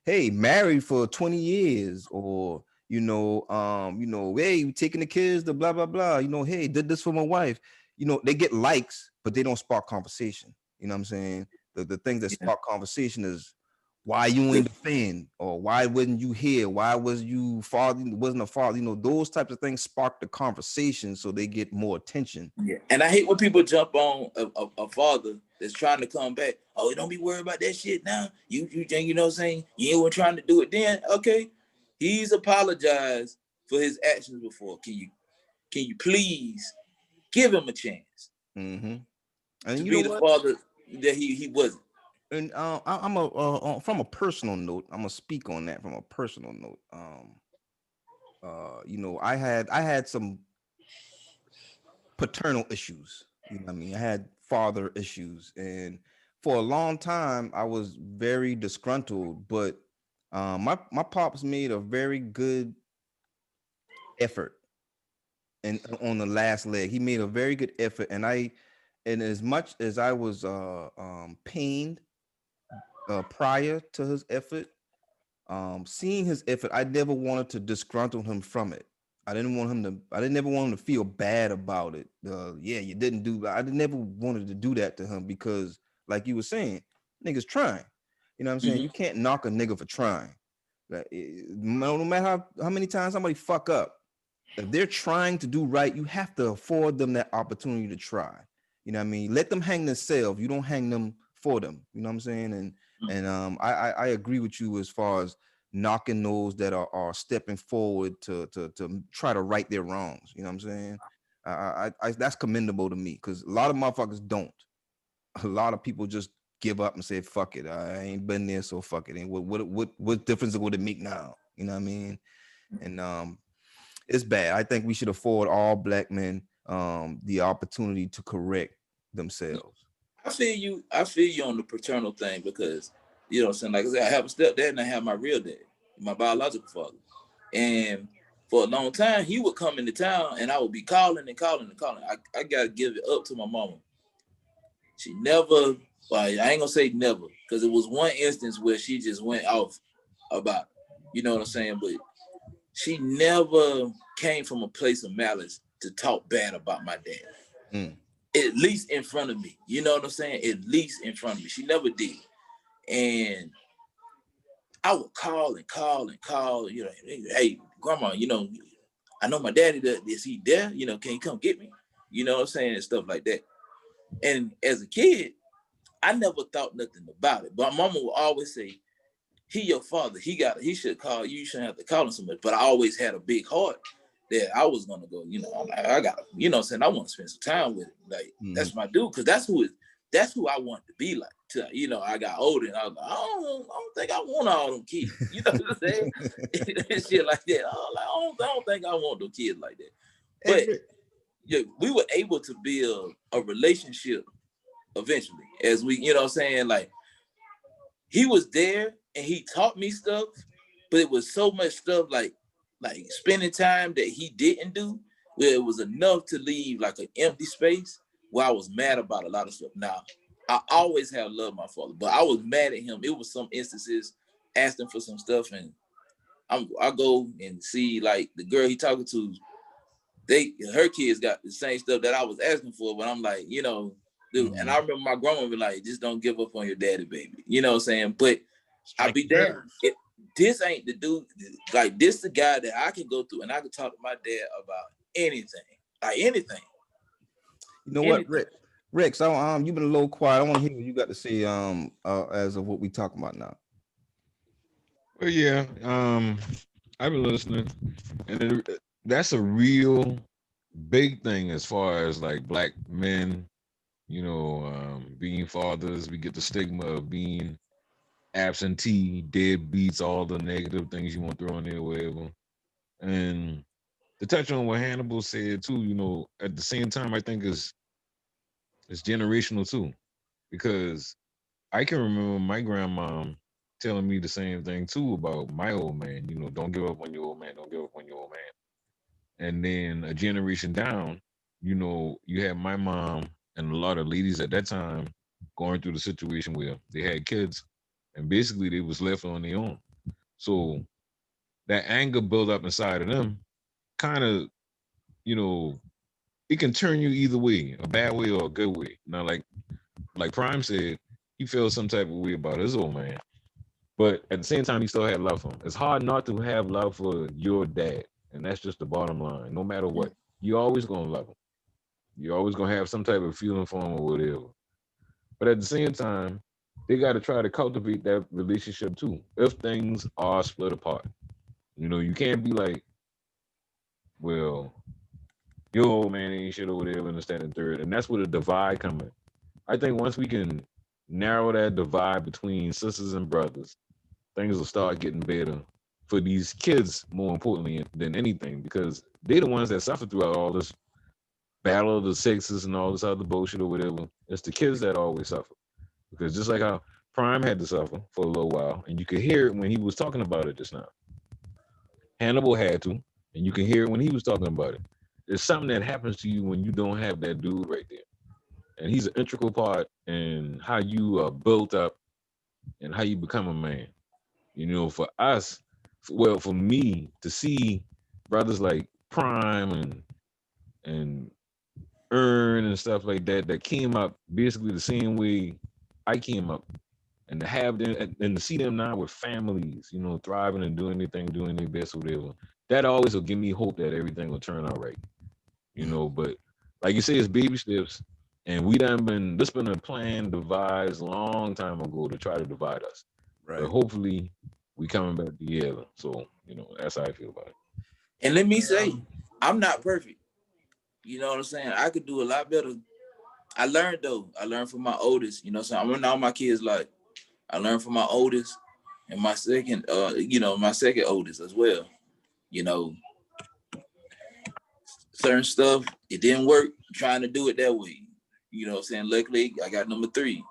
hey, married for 20 years, or hey, we taking the kids to blah blah blah, hey, did this for my wife, they get likes, but they don't spark conversation. You know what I'm saying? The things that spark conversation is why you ain't defend, or why wasn't you here? Why was you father? Wasn't a father? Those types of things spark the conversation, so they get more attention. Yeah, and I hate when people jump on a father that's trying to come back. Oh, don't be worried about that shit now. You know what I'm saying? You ain't trying to do it then. Okay, he's apologized for his actions before. Can you please give him a chance and to be the father that he wasn't? And I'm from a personal note, I'm gonna speak on that from a personal note. I had some paternal issues. You know what I mean? I had father issues, and for a long time I was very disgruntled. But my pops made a very good effort, and on the last leg, he made a very good effort, and as much as I was pained prior to his effort, seeing his effort, I never wanted to disgruntle him from it. I didn't never want him to feel bad about it. You didn't do. I never wanted to do that to him, because, like you were saying, niggas trying. You know what I'm saying? You can't knock a nigga for trying. Like, no matter how many times somebody fuck up, if they're trying to do right, you have to afford them that opportunity to try. You know what I mean? Let them hang themselves. You don't hang them for them. You know what I'm saying? And I agree with you as far as knocking those that are stepping forward to try to right their wrongs. You know what I'm saying? I that's commendable to me, because a lot of motherfuckers don't. A lot of people just give up and say, fuck it, I ain't been there, so fuck it. And what difference would it make now? You know what I mean? And it's bad. I think we should afford all black men the opportunity to correct themselves. I feel you on the paternal thing, because, you know what I'm saying, like I said, I have a stepdad and I have my real dad, my biological father. And for a long time, he would come into town and I would be calling and calling and calling. I gotta give it up to my mama. She never, well, I ain't gonna say never, because it was one instance where she just went off about it. You know what I'm saying? But she never came from a place of malice to talk bad about my dad. At least in front of me. You know what I'm saying? At least in front of me. She never did. And I would call and call and call, hey, grandma, I know my daddy does. Is he there? Can you come get me? You know what I'm saying? And stuff like that. And as a kid, I never thought nothing about it. But my mama would always say, he your father. He should call you. You shouldn't have to call him so much. But I always had a big heart that I was gonna go, I got, what I'm saying, I want to spend some time with him. Like, that's my dude, because that's who I want to be like. I got older and I was like, I don't think I want all them kids. You know what I'm saying? Shit like that. I don't think I want them kids like that. But yeah, we were able to build a relationship eventually, as we, you know what I'm saying? Like, he was there and he taught me stuff, but it was so much stuff like spending time that he didn't do, where it was enough to leave like an empty space where I was mad about a lot of stuff. Now, I always have loved my father, but I was mad at him. It was some instances asking for some stuff, and I go and see, like, the girl he talking to, her kids got the same stuff that I was asking for, but I'm like, dude, and I remember my grandma be like, just don't give up on your daddy, baby. You know what I'm saying? But I'll be damned. this ain't the dude. Like this, the guy that I can go through and I can talk to my dad about anything, like anything. You know what, Rick? So you've been a little quiet. I want to hear what you got to say as of what we talking about now. Well, yeah, I've been listening, and that's a real big thing as far as like black men, being fathers. We get the stigma of being absentee, deadbeats, all the negative things you want to throw in there, whatever. And to touch on what Hannibal said too, at the same time, I think it's generational too, because I can remember my grandmom telling me the same thing too about my old man. Don't give up on your old man. Don't give up on your old man. And then a generation down, you had my mom and a lot of ladies at that time going through the situation where they had kids and basically they was left on their own. So that anger built up inside of them kind of, it can turn you either way, a bad way or a good way. Now, like Prime said, he feels some type of way about his old man. But at the same time, he still had love for him. It's hard not to have love for your dad. And that's just the bottom line. No matter what, you're always going to love him. You're always going to have some type of feeling for him or whatever. But at the same time, they got to try to cultivate that relationship too. If things are split apart, you can't be like, well, your old man ain't shit over there, understand and third. And that's where the divide comes in. I think once we can narrow that divide between sisters and brothers, things will start getting better for these kids, more importantly than anything, because they're the ones that suffer throughout all this battle of the sexes and all this other bullshit or whatever. It's the kids that always suffer. Because just like how Prime had to suffer for a little while, and you could hear it when he was talking about it just now. Hannibal had to, and you can hear it when he was talking about it. There's something that happens to you when you don't have that dude right there. And he's an integral part in how you are built up and how you become a man. For us, for me to see brothers like Prime and Earn and stuff like that came up basically the same way I came up, and to have them and to see them now with families, thriving and doing their best or whatever, that always will give me hope that everything will turn out right. But like you say, it's baby steps, and this been a plan devised a long time ago to try to divide us. Right. But hopefully we coming back together. So, that's how I feel about it. And let me say, I'm not perfect. You know what I'm saying? I could do a lot better. I learned from my oldest, so I'm all my kids like I learned from my oldest and my second, my second oldest as well. Certain stuff, it didn't work, trying to do it that way. You know what I'm saying? Luckily, I got number 3.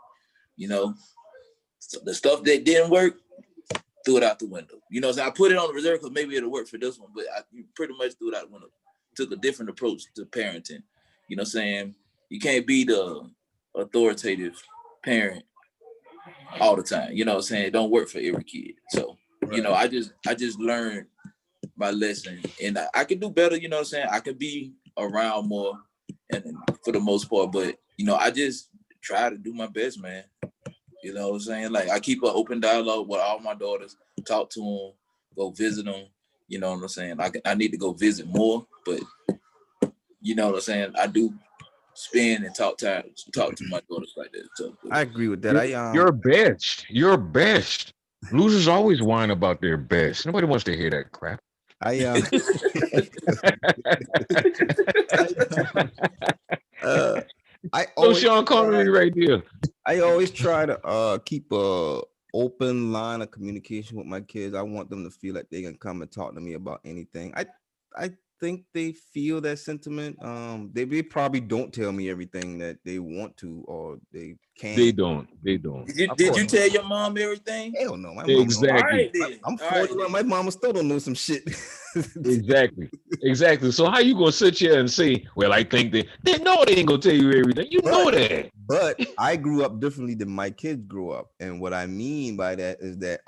So the stuff that didn't work, threw it out the window. So I put it on the reserve because maybe it'll work for this one, but I pretty much threw it out the window. Took a different approach to parenting. You know what I'm saying? You can't be the authoritative parent all the time. You know what I'm saying? It don't work for every kid. So, right. I just learned my lesson, and I can do better. You know what I'm saying? I can be around more, and for the most part, but I just try to do my best, man. You know what I'm saying? Like I keep an open dialogue with all my daughters, talk to them, go visit them. You know what I'm saying? I need to go visit more, but you know what I'm saying? I do spend and talk to my daughters like that. So I agree with that. You're best. You're best. Losers always whine about their best. Nobody wants to hear that crap. I always Sean Connery right there. I always try to keep a open line of communication with my kids. I want them to feel like they can come and talk to me about anything. I think they feel that sentiment. They probably don't tell me everything that they want to or they can. They don't. Did you tell your mom everything? Hell no. My mom exactly. I'm 41. Right, my mama still don't know some shit. Exactly. So how you gonna sit here and say, well, I think they know they ain't gonna tell you everything. Know that. But I grew up differently than my kids grew up. And what I mean by that is that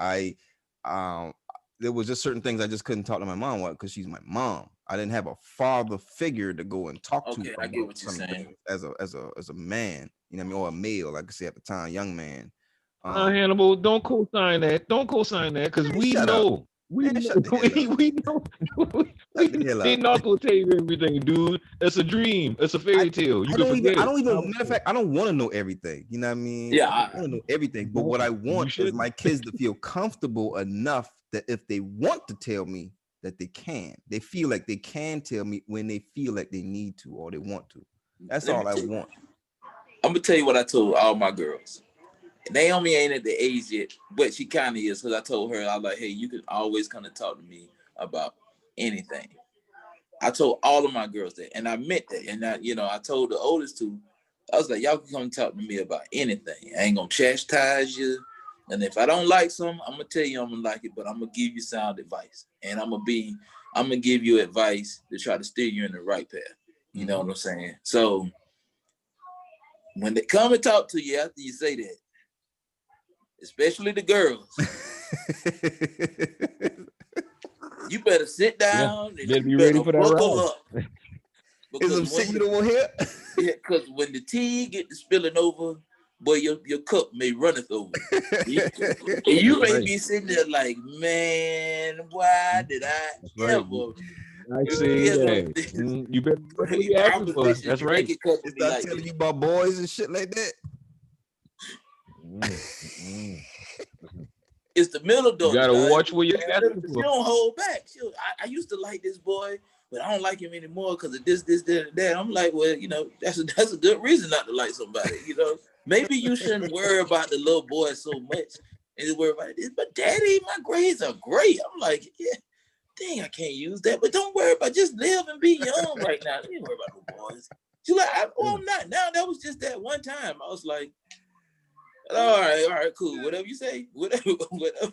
there was just certain things I just couldn't talk to my mom about because she's my mom. I didn't have a father figure to go and talk to. I get what you're saying. As a man, or a male, like I said at the time, young man. Hannibal, don't co-sign that. Don't co-sign that because we shut up. know. We Man, know. shut the hell up. We know. Shut the hell They up. not gonna tell you everything, dude. It's a dream. It's a fairy tale. You I can don't forget even it. matter of fact, I don't want to know everything. You know what I mean? Yeah, I don't want to know everything. But what I want is should. my kids to feel comfortable enough that if they want to tell me that they can, they feel like they can tell me when they feel like they need to or they want to. That's all I want. I'm gonna tell you what I told all my girls. Naomi ain't at the age yet, but she kind of is, because I told her, I was like, hey, you can always come to talk to me about anything. I told all of my girls that, and I meant that. And I told the oldest two, I was like, y'all can come talk to me about anything. I ain't gonna chastise you. And if I don't like something, I'm gonna tell you I'm gonna like it, but I'm gonna give you sound advice. And I'm gonna give you advice to try to steer you in the right path. You know what I'm saying? So when they come and talk to you after you say that, especially the girls, you better sit down and better be you ready better for that buckle ride. up. Is some signal over here? Yeah, because when the tea get to spilling over, boy, your cup may runneth over. And you may be sitting there like, man, why did I ever? I see that. You better what you asking for. That's right. They start telling you about boys and shit like that. It's the middle daughter. You gotta watch where you're asking for. She don't hold back. I used to like this boy, but I don't like him anymore because of this, that, and that. I'm like, well, that's a good reason not to like somebody. Maybe you shouldn't worry about the little boy so much and just worry about this. But daddy, my grades are great. I'm like, yeah, dang, I can't use that. But don't worry about, just live and be young right now. Don't worry about the boys. She's like, I'm not now. That was just that one time. I was like, all right, cool. Whatever you say, whatever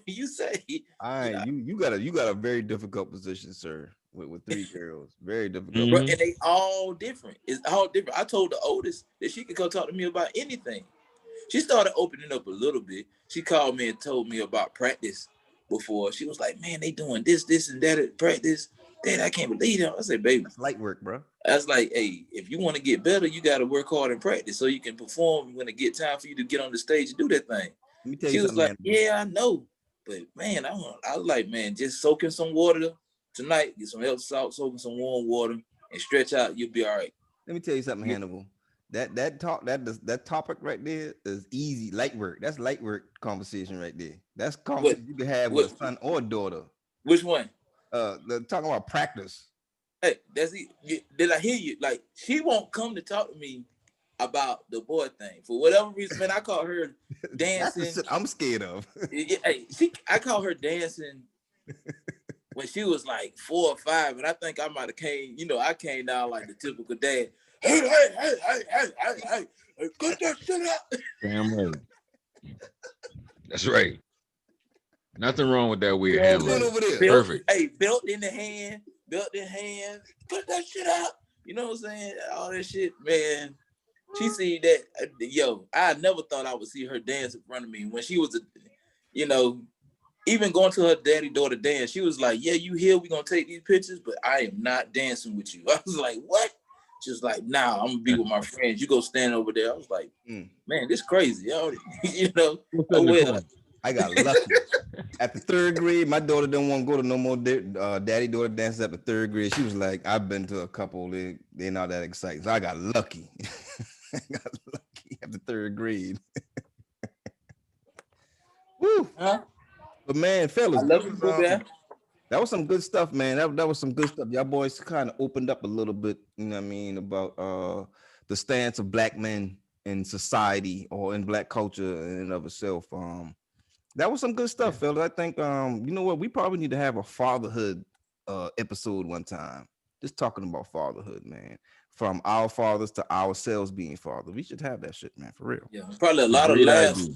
you say. All right, you got a very difficult position, sir, with three girls. Very difficult. And they all different. It's all different. I told the oldest that she could come talk to me about anything. She started opening up a little bit. She called me and told me about practice before. She was like, man, they doing this, and that at practice. Dad, I can't believe it. I said, baby, that's light work, bro. That's like, hey, if you want to get better, you got to work hard and practice so you can perform when it get time for you to get on the stage and do that thing. Let me tell she you was something, like, yeah, I know. But man, I was like, man, just soaking some water tonight, get some Epsom salt, soaking some warm water, and stretch out, you'll be all right. Let me tell you something, Hannibal. That topic right there is easy, light work. That's light work conversation right there. That's conversation you can have with a son or a daughter. Which one? Talking about practice. Hey, that's it. Did I hear you? Like, she won't come to talk to me about the boy thing for whatever reason. Man, I call her dancing. That's the shit I'm scared of. Hey, I call her dancing when she was like 4 or 5, and I think I might have came. I came down like the typical dad. Hey, cut that shit out. Damn right. That's right. Nothing wrong with that weird hand. Perfect. Hey, belt in hand. Cut that shit out. You know what I'm saying? All that shit, man. She seen that. I never thought I would see her dance in front of me when she was even going to her daddy-daughter dance. She was like, yeah, you here? We're going to take these pictures, but I am not dancing with you. I was like, what? She was like, nah, I'm going to be with my friends. You go stand over there. I was like, man, this crazy. I got lucky. After 3rd grade, my daughter didn't want to go to no more daddy-daughter dances after 3rd grade. She was like, I've been to a couple. They're not that exciting. So I got lucky. After 3rd grade. Woo. Huh? But man, fellas, that was some good stuff, man. That was some good stuff. Y'all boys kind of opened up a little bit, you know what I mean, about the stance of black men in society or in black culture in and of itself. That was some good stuff, fellas. I think you know what, we probably need to have a fatherhood episode one time. Just talking about fatherhood, man. From our fathers to ourselves being fathers. We should have that shit, man, for real. Yeah, probably a lot of laughs.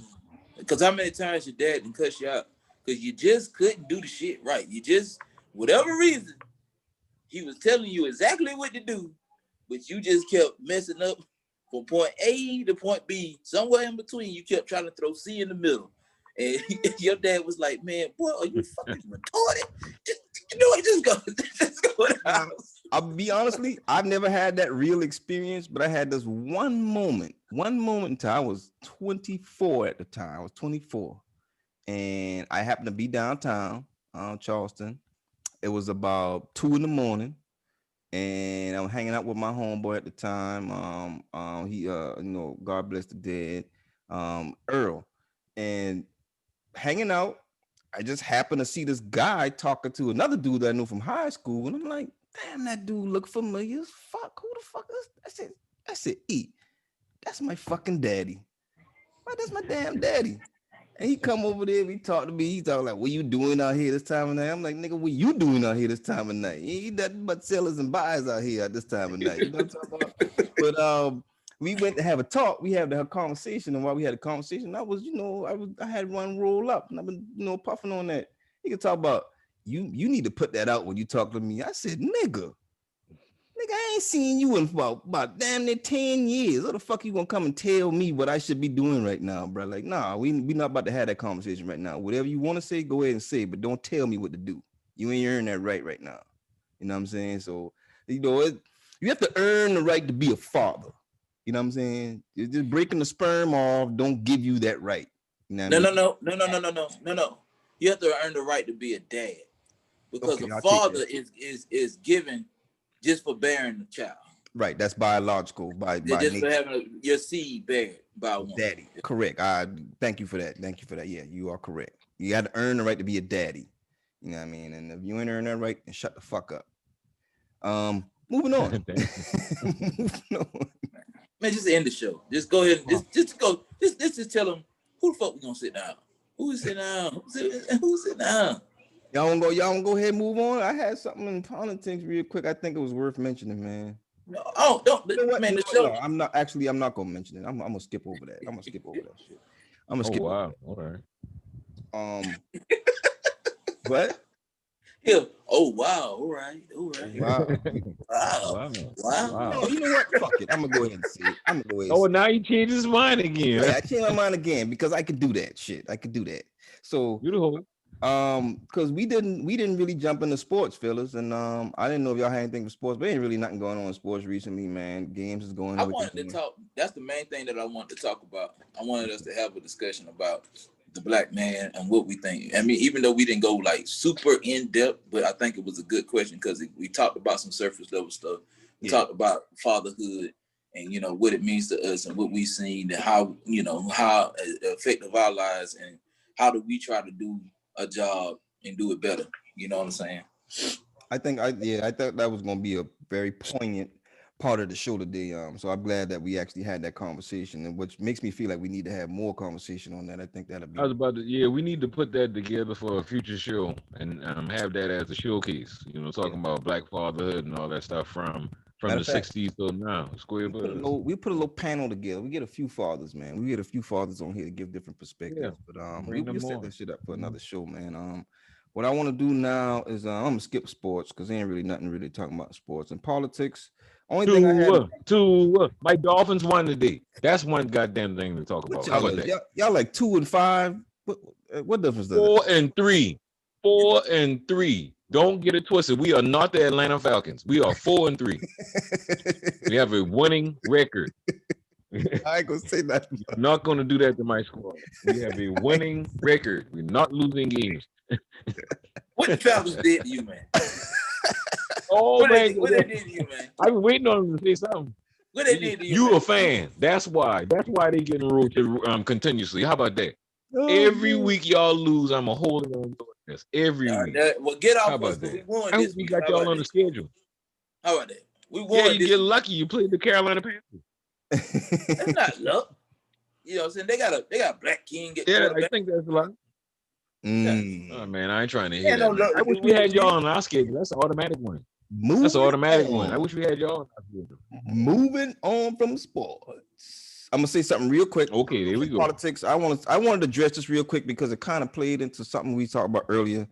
Because how many times your dad didn't cuss you out? Because you just couldn't do the shit right. You just, whatever reason, he was telling you exactly what to do, but you just kept messing up from point A to point B. Somewhere in between, you kept trying to throw C in the middle. And your dad was like, man, boy, are you fucking retarded? Just go to the house. I'll be honestly, I've never had that real experience, but I had this one moment one moment in time, I was 24 at the time. I was 24, and I happened to be downtown, Charleston. It was about 2 in the morning, and I'm hanging out with my homeboy at the time. He, God bless the dead, Earl, and hanging out. I just happened to see this guy talking to another dude that I knew from high school, and I'm like, damn, that dude look familiar as fuck. Who the fuck is? I said, that's my fucking daddy. Why, that's my damn daddy. And he come over there, we talk to me. He's talking like, what you doing out here this time of night? I'm like, nigga, what you doing out here this time of night? You ain't nothing but sellers and buyers out here at this time of night. You know what I'm talking about? But we went to have a talk. We had a conversation, and while we had a conversation, I had one roll up, and I've been, puffing on that. He could talk about you need to put that out when you talk to me. I said, nigga, I ain't seen you in about damn near 10 years. What the fuck you gonna come and tell me what I should be doing right now, bro? Like, nah, we not about to have that conversation right now. Whatever you want to say, go ahead and say, but don't tell me what to do. You ain't earned that right now. You know what I'm saying? So, you have to earn the right to be a father. You know what I'm saying? It's just breaking the sperm off don't give you that right. You know what No. You have to earn the right to be a dad, because Okay, a father is given just for bearing the child. Right, that's biological by Just nature. for having your seed bared by a woman. Daddy, correct. I thank you for that. Thank you for that. Yeah, you are correct. You got to earn the right to be a daddy. You know what I mean? And if you ain't earn that right, then shut the fuck up. Moving on. Moving on. Man, just end the show. Just go ahead and just tell them who the fuck we gonna sit down. Who's sitting down? Who's sitting down? Y'all wanna go ahead and move on? I had something in politics real quick. I think it was worth mentioning, man. No, oh, don't. You know what? Man, the No, show. I'm not gonna mention it. I'm gonna skip over that. I'm gonna skip over that shit. I'm gonna skip wow. over All right. But Yeah. Oh wow. All right. wow. Wow. No, you know what? Fuck it. I'm gonna go ahead and say it. I'm gonna go ahead. Oh, now he changed his mind again. Yeah, I changed my mind again because I could do that shit. I could do that. So You the whole. because we didn't really jump into sports, fellas, and I didn't know if y'all had anything for sports, but ain't really nothing going on in sports recently, man. Games is going on. I wanted to talk. That's the main thing that I wanted to talk about. I wanted us to have a discussion about the black man and what we think. I mean, even though we didn't go like super in depth, but I think it was a good question because we talked about some surface level stuff. We talked about fatherhood and what it means to us and what we've seen and how how effective our lives and how do we try to do a job and do it better. You know what I'm saying? I thought that was gonna be a very poignant part of the show today. So I'm glad that we actually had that conversation, and which makes me feel like we need to have more conversation on that. I think that'll be. I was about to. We need to put that together for a future show and have that as a showcase. Talking about black fatherhood and all that stuff from the '60s till now. Square Buzz. We put a little panel together. We get a few fathers, man. We get a few fathers on here to give different perspectives. But we'll set that shit up for another show, man. What I want to do now is I'm gonna skip sports because there ain't really nothing really talking about sports and politics. Only thing I had my Dolphins won today. That's one goddamn thing to talk about. How about that? Y'all like 2-5. What difference does 4-3? 4-3. Don't get it twisted. We are not the Atlanta Falcons. We are 4-3. We have a winning record. I ain't gonna say that. I'm not gonna do that to my squad. We have a winning record. We're not losing games. What the Falcons did to you, man? Oh what man, what they did to you, man? I've been waiting on them to say something. What they did to you? You a fan? That's why. That's why they getting rotated continuously. How about that? Every week y'all lose, I'm a holding on to this. Every week. Well, get off. How about that? We won this week. We got y'all on the schedule. How about that? We won. Yeah, you get lucky. You played the Carolina Panthers. That's not luck. You know what I'm saying? They got Black King. I think that's a lot. Oh man, I ain't trying to hear that. I wish we had y'all on our schedule. That's an automatic one. That's an automatic one. I wish we had y'all on our schedule. Moving on from sports. I'm gonna say something real quick. Okay, there we go. Politics. I wanted to address this real quick because it kind of played into something we talked about earlier.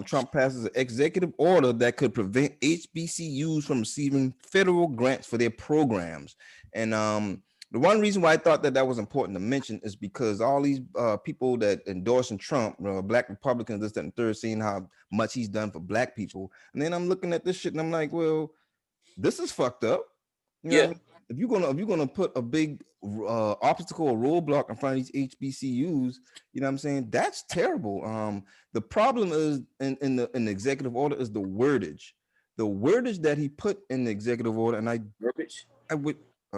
Trump passes an executive order that could prevent HBCUs from receiving federal grants for their programs. And the one reason why I thought that was important to mention is because all these people that endorsing Trump, black Republicans, this, that, and third, seeing how much he's done for black people. And then I'm looking at this shit and I'm like, well, this is fucked up. You know what I mean? if you're gonna put a big obstacle or roadblock in front of these HBCUs, you know what I'm saying? That's terrible. The problem is in the executive order is the wordage. The wordage that he put in the executive order, and Verbiage. I would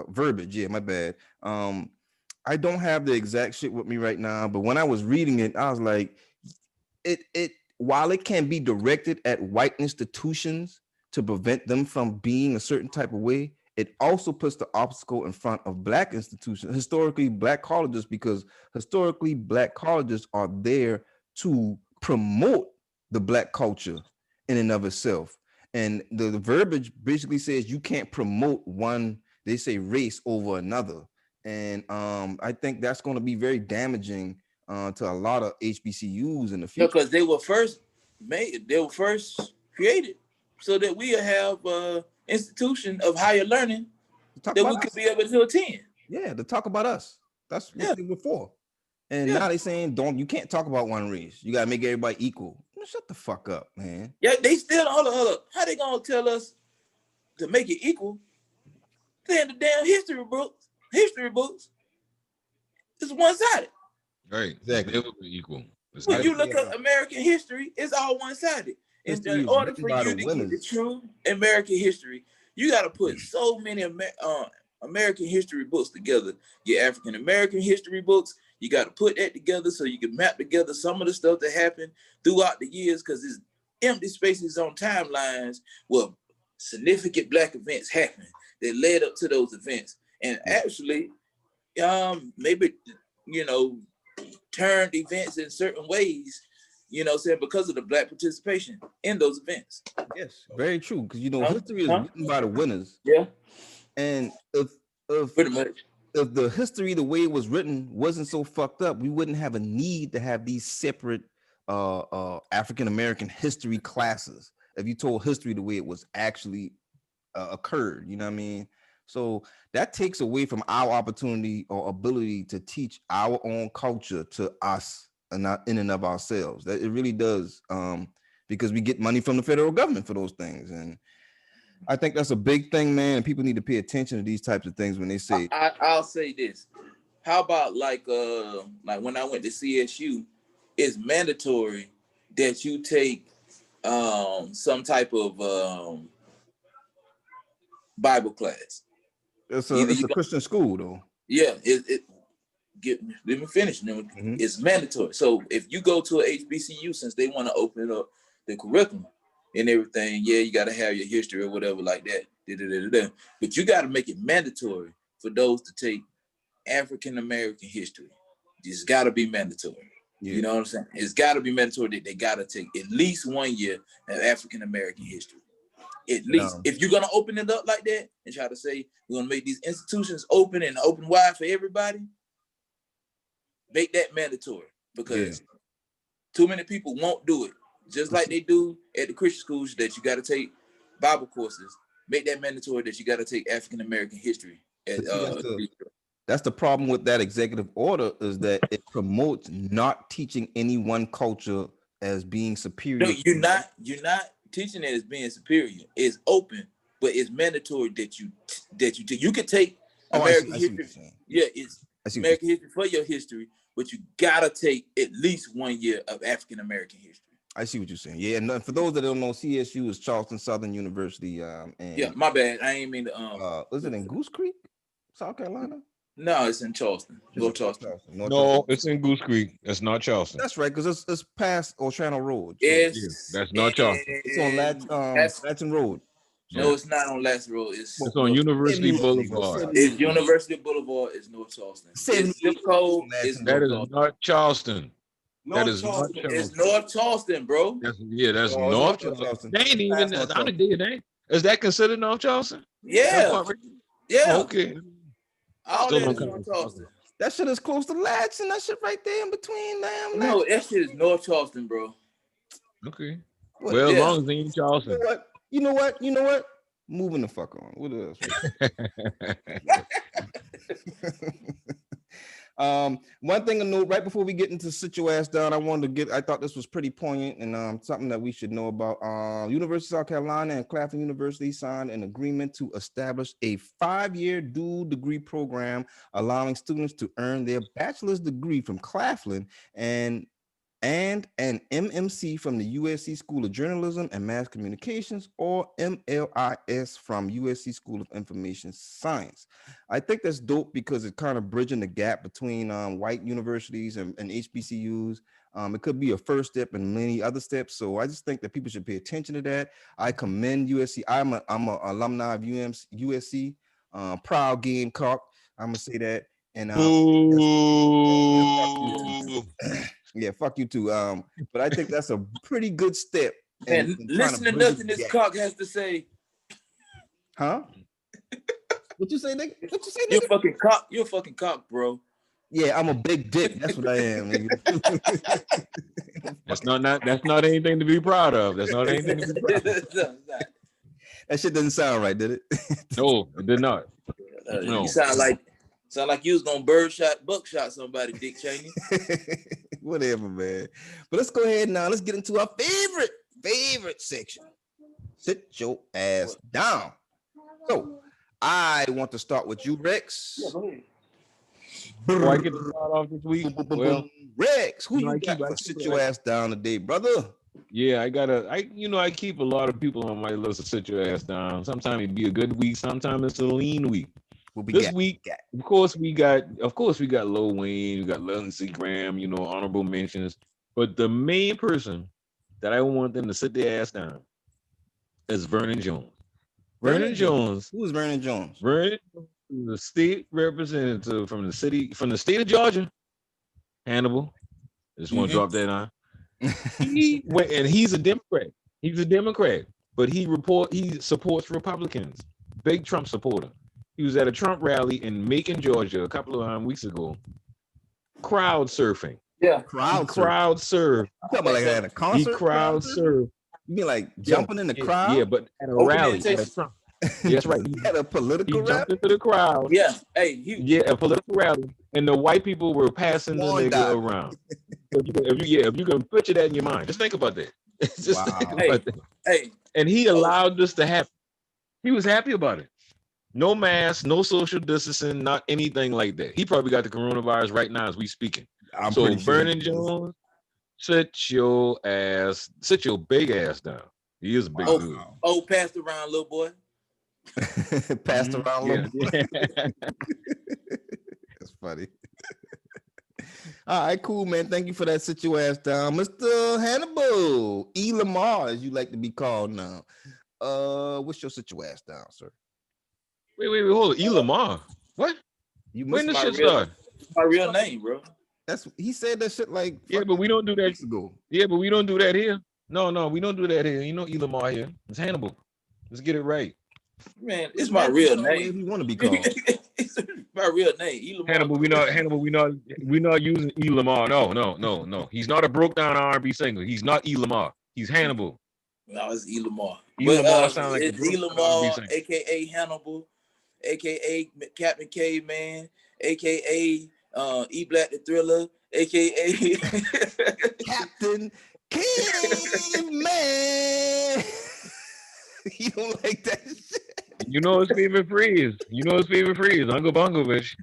verbiage, yeah, my bad. I don't have the exact shit with me right now, but when I was reading it, I was like, it while it can be directed at white institutions to prevent them from being a certain type of way, it also puts the obstacle in front of black institutions, historically black colleges, because historically black colleges are there to promote the black culture in and of itself. And the verbiage basically says you can't promote one, they say race over another. And I think that's going to be very damaging to a lot of HBCUs in the future. Because they were first made, they were first created so that we have institution of higher learning that we could be able to attend. Yeah, to talk about us. That's what they were for. And Yeah. now they saying you can't talk about one race. You gotta make everybody equal. Shut the fuck up, man. Yeah, they still hold up. How they gonna tell us to make it equal? They in the damn history books. History books. It's one-sided. Right. Exactly. Never be equal. It's When not you look at American history, it's all one-sided. And History in is order written for by you the to get the winners. true American history, you got to put so many American history books together. Your African American history books, you got to put that together so you can map together some of the stuff that happened throughout the years, because there's empty spaces on timelines where significant black events happened that led up to those events. And actually, maybe, turned events in certain ways, saying because of the black participation in those events. Yes, very true. Because history is Huh? written by the winners. Yeah. And if Pretty much. If the history the way it was written wasn't so fucked up, we wouldn't have a need to have these separate African American history classes. If you told history the way it was actually occurred, you know what I mean? So that takes away from our opportunity or ability to teach our own culture to us and not in and of ourselves. That it really does, because we get money from the federal government for those things. And I think that's a big thing, man. And people need to pay attention to these types of things when they say. I'll say this. How about like when I went to CSU, it's mandatory that you take some type of Bible class. It's a Christian school, though. Yeah, let me finish. It's mandatory. So if you go to a HBCU, since they want to open up the curriculum and everything, yeah, you got to have your history or whatever like that. But you got to make it mandatory for those to take African American history. It's got to be mandatory. Yeah. You know what I'm saying? It's got to be mandatory that they got to take at least 1 year of African American history. At least, if you're gonna open it up like that and try to say we're gonna make these institutions open and open wide for everybody, make that mandatory, because too many people won't do it. Just like they do at the Christian schools that you got to take Bible courses. Make that mandatory that you got to take African American history. That's the problem with that executive order, is that it promotes not teaching any one culture as being superior. No, you're not teaching it as being superior. It's open, but it's mandatory that you can take American history. Yeah, it's American history for your history, but you gotta take at least 1 year of African American history. I see what you're saying. Yeah, and for those that don't know, CSU is Charleston Southern University. And yeah, my bad. I ain't mean to. Was it in Goose Creek, South Carolina? No, it's in Charleston. Charleston. It's in Goose Creek. That's not Charleston. That's right, because it's past Oceano Road. Yes, that's not Charleston. It's on Latson Road. No, it's not on Latson Road. It's on University Boulevard. It's University Boulevard. It's North Charleston. Zip code is that is not Charleston. That is not Charleston. It's North Charleston, bro. That's North Charleston. They ain't even. Is that considered North Charleston? Yeah. Yeah. Okay. That shit is close to Latson. That shit right there in between them. No, that shit is North Charleston, bro. Okay. Well, as long as they ain't Charleston. You know what? Moving the fuck on. What else? One thing to note right before we get into Sit Your Ass Down, I thought this was pretty poignant and something that we should know about. University of South Carolina and Claflin University signed an agreement to establish a 5-year dual degree program, allowing students to earn their bachelor's degree from Claflin and an MMC from the USC School of Journalism and Mass Communications, or MLIS from USC School of Information Science. I think that's dope because it's kind of bridging the gap between white universities and HBCUs. It could be a first step and many other steps. So I just think that people should pay attention to that. I commend USC. I'm an alumni of USC, proud Gamecock. I'm gonna say that. And yeah, fuck you too. But I think that's a pretty good step. And listen to nothing this cock has to say. Huh? What you say, nigga? What you say, nigga? You're a fucking cock, bro. Yeah, I'm a big dick. That's what I am, nigga. That's not anything to be proud of. That's not anything to be proud of. That shit doesn't sound right, did it? No, it did not. No. You sound like you was gonna buckshot somebody, Dick Cheney. Whatever, man. But let's go ahead now. Let's get into our favorite section. Sit your ass down. So I want to start with you, Rex. Yeah, go ahead. Before I get to start off this week, well, Rex, who you I got for sit your ass down today, brother? yeah, I keep a lot of people on my list to sit your ass down. Sometimes it be a good week, sometimes it's a lean week. This week, of course, we got Lil Wayne, we got Lindsey Graham, honorable mentions. But the main person that I want them to sit their ass down is Vernon Jones. Vernon Jones. Who is Vernon Jones? Vernon, the state representative from the state of Georgia, Hannibal. I just want to drop that on. He went, and he's a Democrat. He's a Democrat, but he supports Republicans. Big Trump supporter. He was at a Trump rally in Macon, Georgia, a couple of weeks ago. Crowd surfing. Yeah, crowd You surf. talking about like at a concert? He crowd surf. You mean like jumping in the crowd? Yeah, but at a rally. At a Trump. That's right. He had a political He jumped rally? into the crowd. Yeah, A political rally, and the white people were passing the nigga around. If you can picture that in your mind, just think about that. Just think about that. Hey, and he allowed this to happen. He was happy about it. No mask, no social distancing, not anything like that. He probably got the coronavirus right now as we speaking. So Vernon Jones, sit your big ass down. He is a big dude. Oh, passed around, little boy. Passed around, little boy. That's funny. All right, cool, man. Thank you for that. Sit your ass down, Mr. Hannibal E. Lamar, as you like to be called now. What's your sit your ass down, sir? Wait, hold on. E. Lamar. What? When did shit start? My real name, bro. He said that shit like but we don't do that. Ago. Yeah, but we don't do that here. No, we don't do that here. E. Lamar here. It's Hannibal. Let's get it right. Man, it's my real name. You want to be called? It's my real name. E. Lamar. Hannibal. We're not using E. Lamar. No. He's not a broke down R&B singer. He's not E. Lamar. He's Hannibal. No, it's E. Lamar. Lamar sound like it's E. Lamar, aka Hannibal, aka Captain Caveman, aka E. Black the Thriller, aka Captain Caveman. You don't like that shit? You know his favorite phrase. Uncle Bungovich.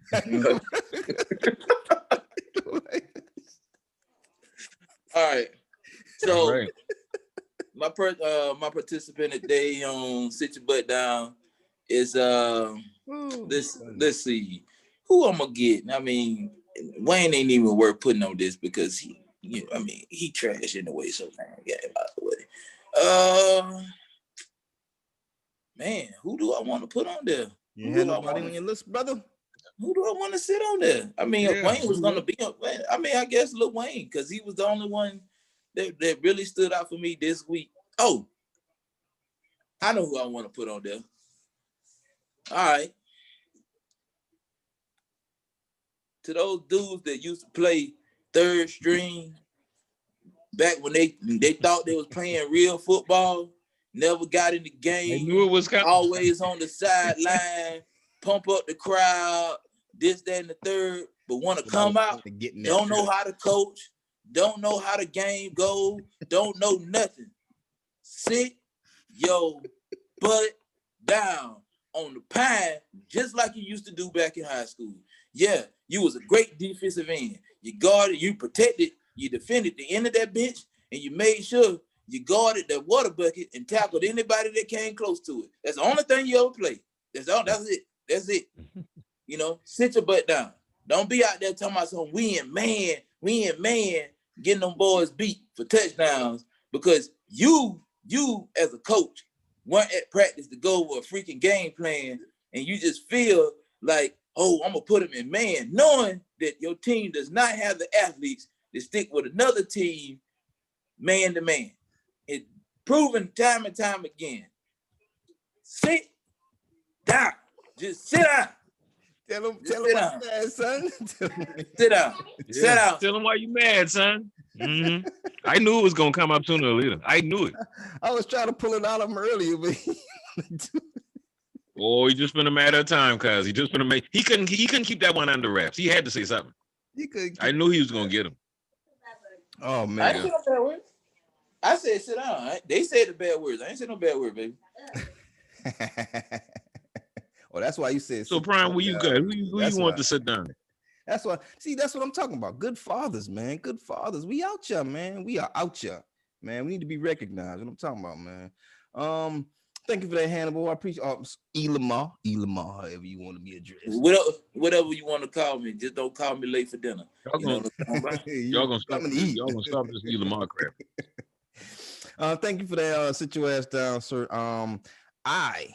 All right. So right. my participant today on Sit Your Butt Down is let's see who I'm gonna get. I mean, Wayne ain't even worth putting on this because he trash in the way. So man, get him out of the way. Man, who do I want to put on there? You had nobody on your list, brother? Who do I want to sit on there? I mean, Wayne was going to be on. I mean, I guess Lil Wayne, because he was the only one that really stood out for me this week. Oh, I know who I want to put on there. All right. To those dudes that used to play third string back when they thought they was playing real football, never got in the game. They knew it was coming. Always on the sideline, pump up the crowd, this, that, and the third. but want to What I was come out, to get in that don't know truck. how to coach, don't know how the game go, don't know nothing. Sit your butt down on the pine, just like you used to do back in high school. Yeah, you was a great defensive end. You guarded, you protected, you defended the end of that bench, and you made sure you guarded that water bucket and tackled anybody that came close to it. That's the only thing you ever played. That's all. That's it. That's it. You know, sit your butt down. Don't be out there talking about some we in man, getting them boys beat for touchdowns because you as a coach weren't at practice to go over a freaking game plan, and you just feel like, oh, I'm gonna put him in man, knowing that your team does not have the athletes to stick with another team man to man. It's proven time and time again. Sit down. Just sit down. Tell him Sit what's down. bad, son. Sit down. Yeah. Sit down. Tell him why you mad, son. I knew it was gonna come up sooner or later. I knew it. I was trying to pull it out of him earlier, but Oh, he just been a matter of time, cuz he just been a make. He couldn't keep that one under wraps. He had to say something. you could. I knew he was gonna get him. Oh I ain't man. say no bad words. I said sit down. They said the bad words. I ain't say no bad word, baby. Well, that's why you said. So, sit Prime, down. who you got? Who you That's want why. to sit down? That's why. See, that's what I'm talking about. Good fathers, man. Good fathers. We out here, man. We are out here, man. We need to be recognized. What I'm talking about, man. Thank you for that, Hannibal. I appreciate Elamar, however you want to be addressed. Whatever you want to call me, just don't call me late for dinner. Y'all You know gonna, what I'm talking about? y'all gonna stop coming to this. eat. Y'all gonna stop this Elamar crap. Thank you for that. Sit your ass down, sir. I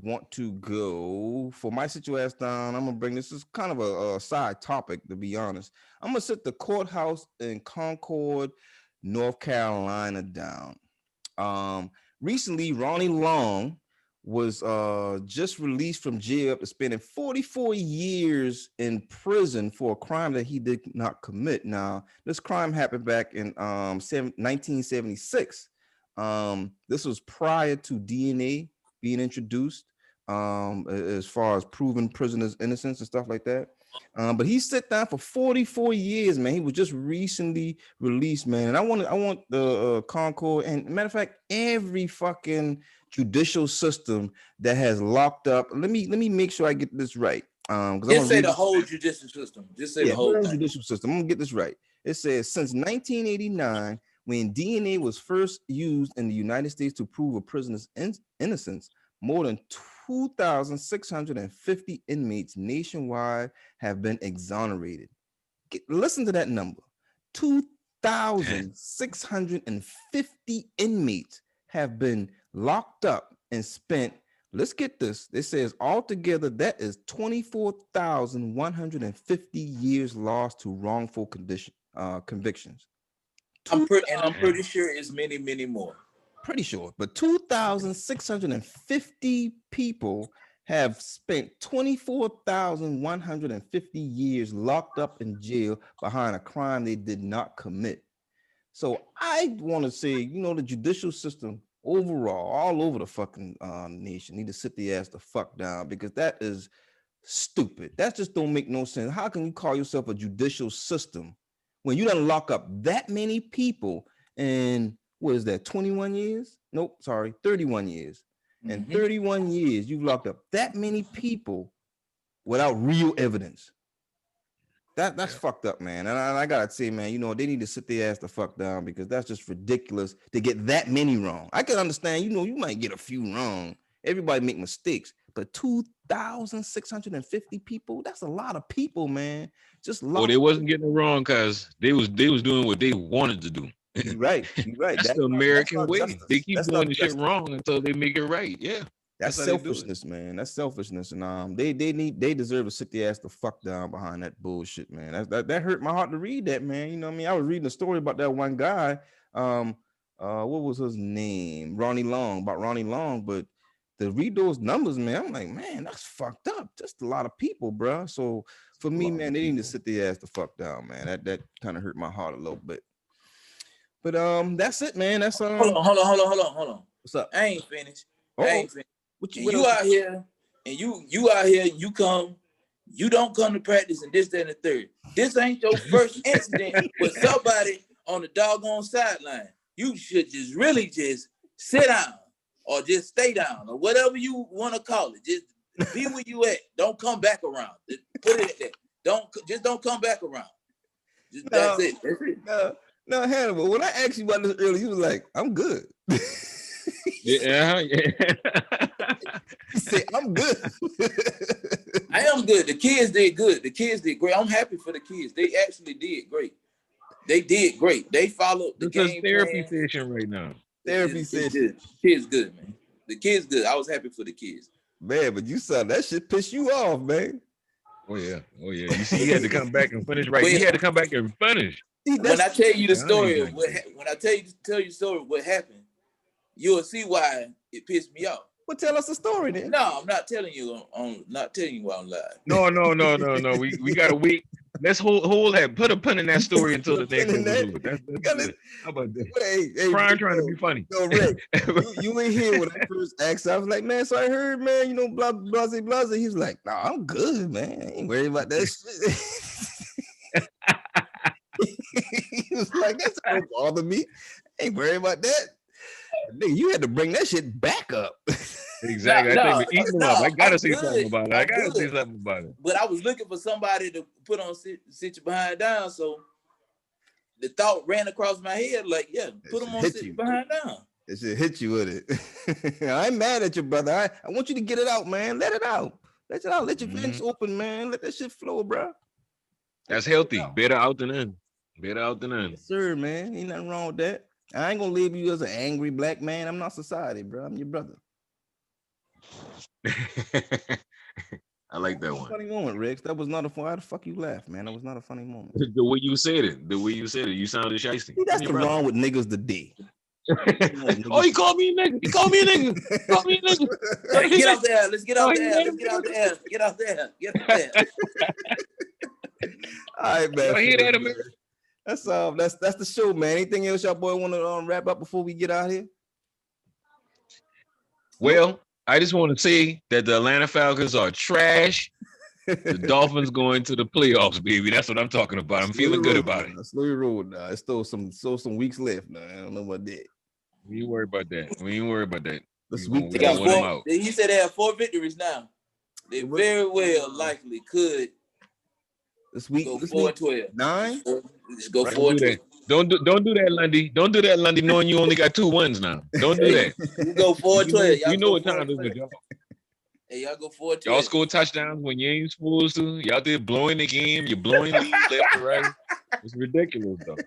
want to go for my sit your ass down. I'm gonna bring this is kind of a side topic, to be honest. I'm gonna sit the courthouse in Concord, North Carolina down. Recently, Ronnie Long was just released from jail after spending 44 years in prison for a crime that he did not commit. Now, this crime happened back in 1976. This was prior to DNA being introduced, as far as proving prisoners' innocence and stuff like that. But he sat down for 44 years, man. He was just recently released, man. And I want the Concord, and matter of fact, every fucking judicial system that has locked up. Let me make sure I get this right. Just say the whole judicial system. Just say the whole thing. Judicial system. I'm gonna get this right. It says since 1989, when DNA was first used in the United States to prove a prisoner's innocence, more than 2,650 inmates nationwide have been exonerated. Listen to that number. 2,650 inmates have been locked up and spent. Let's get this. It says altogether that is 24,150 years lost to wrongful convictions. I'm pretty sure it's many, many more. Pretty sure, but 2,650 people have spent 24,150 years locked up in jail behind a crime they did not commit. So I want to say, the judicial system overall, all over the fucking nation, need to sit the ass the fuck down, because that is stupid. That just don't make no sense. How can you call yourself a judicial system when you done lock up that many people in, what is that, 21 years? Nope, sorry, 31 years. In 31 years, you've locked up that many people without real evidence. That's fucked up, man. And I gotta say, man, they need to sit their ass the fuck down, because that's just ridiculous to get that many wrong. I can understand, you might get a few wrong. Everybody make mistakes, but 2,650 people, that's a lot of people, man. Just they wasn't getting it wrong because they was doing what they wanted to do. You're right. That's the American way. Justice. They keep That's doing not the shit justice. wrong until they make it right. Yeah. That's how they do it. selfishness, man. That's selfishness, and they deserve to sit their ass the fuck down behind that bullshit, man. That hurt my heart to read that, man. You know what I mean? I was reading a story about that one guy. What was his name? Ronnie Long, but to read those numbers, man, I'm like, man, that's fucked up. Just a lot of people, bro. So for me, man, they need to sit their ass the fuck down, man. That kind of hurt my heart a little bit. But that's it, man. That's Hold on. What's up? I ain't finished. Uh-oh. I ain't finished. What You out here, and you out here, you come, You don't come to practice and this, that, and the third. This ain't your first incident with somebody on the doggone sideline. You should just really just sit down or just stay down or whatever you want to call it. Just be where you at. Don't come back around. Just put it at that. Don't come back around. That's it. That's it. No, Hannibal, when I asked you about this earlier, you was like, I'm good. Yeah. He said, I'm good. I am good. The kids did good. The kids did great. I'm happy for the kids. They actually did great. They did great. They followed the This is game therapy plan. session right now. Therapy It's session. good. Kids good, man. The kids good. I was happy for the kids. Man, but you saw that shit piss you off, man. Oh yeah. You see, he had to come back and finish right. Well, He had to come back and finish. See, When I tell you the Yeah, I story, ain't of when I tell you the story of what happened, you'll see why it pissed me off. well, tell us the story then. No, I'm not telling you not telling you while I'm live. No. We got to wait. Let's hold that. Put a pin in that story until the Put a next pin in that. episode. That's good. How about that? Hey, Trying to be funny. No, Rick, you ain't here when I first asked. I was like, man, so I heard, man, you know, blah, blah, blah, blah. He was like, no, I'm good, man. I ain't worried about that shit. He was like, that's don't bother me. I ain't worried about that. Nigga, you had to bring that shit back up. Exactly. No, I think we're eating them up. I gotta I'm say good. something about it. I'm I gotta say good. something about it. But I was looking for somebody to put on sit your behind down. So the thought ran across my head, like, yeah, put them on hit sit you. your behind down. It should hit you with it. I ain't mad at you, brother. I want you to get it out, man. Let it out. Let it out. Let your vents open, man. Let that shit flow, bro. That's healthy. Better out than in. Better out than in. Yes, sir, man. Ain't nothing wrong with that. I ain't gonna label you as an angry black man. I'm not society, bro. I'm your brother. I like that one. Funny moment, Rex. That was not a fun. Why the fuck you laugh, man? That was not a funny moment. The way you said it. You sounded shiesty. See, that's the wrong with niggas today. Oh, he called me a nigga. He called me a nigga. He called me a nigga. Get out there. Let's get out there. Let's get out there. Get out there. Get out there. All right, man. Y'all hear that, America? That's the show, man. Anything else y'all boy want to wrap up before we get out here? Well, I just want to say that the Atlanta Falcons are trash. The Dolphins going to the playoffs, baby. That's what I'm talking about. I'm feeling good about it. Slowly roll now. It's still some weeks left now. I don't know about that. We ain't worried about that. This We week, They gonna got win them four, out. he said they have 4 victories now. They very well likely could this week, go 4-12. 9. Just go Right. 4-12. Don't do that, Lundy. Don't do that, Lundy. Knowing you only got 2 wins now. Don't do that. You go 4-12. You know what time it is, y'all. Hey, y'all go 4-12. Y'all score touchdowns when you ain't supposed to. Y'all there blowing the game. You're blowing leads left and right. It's ridiculous, though.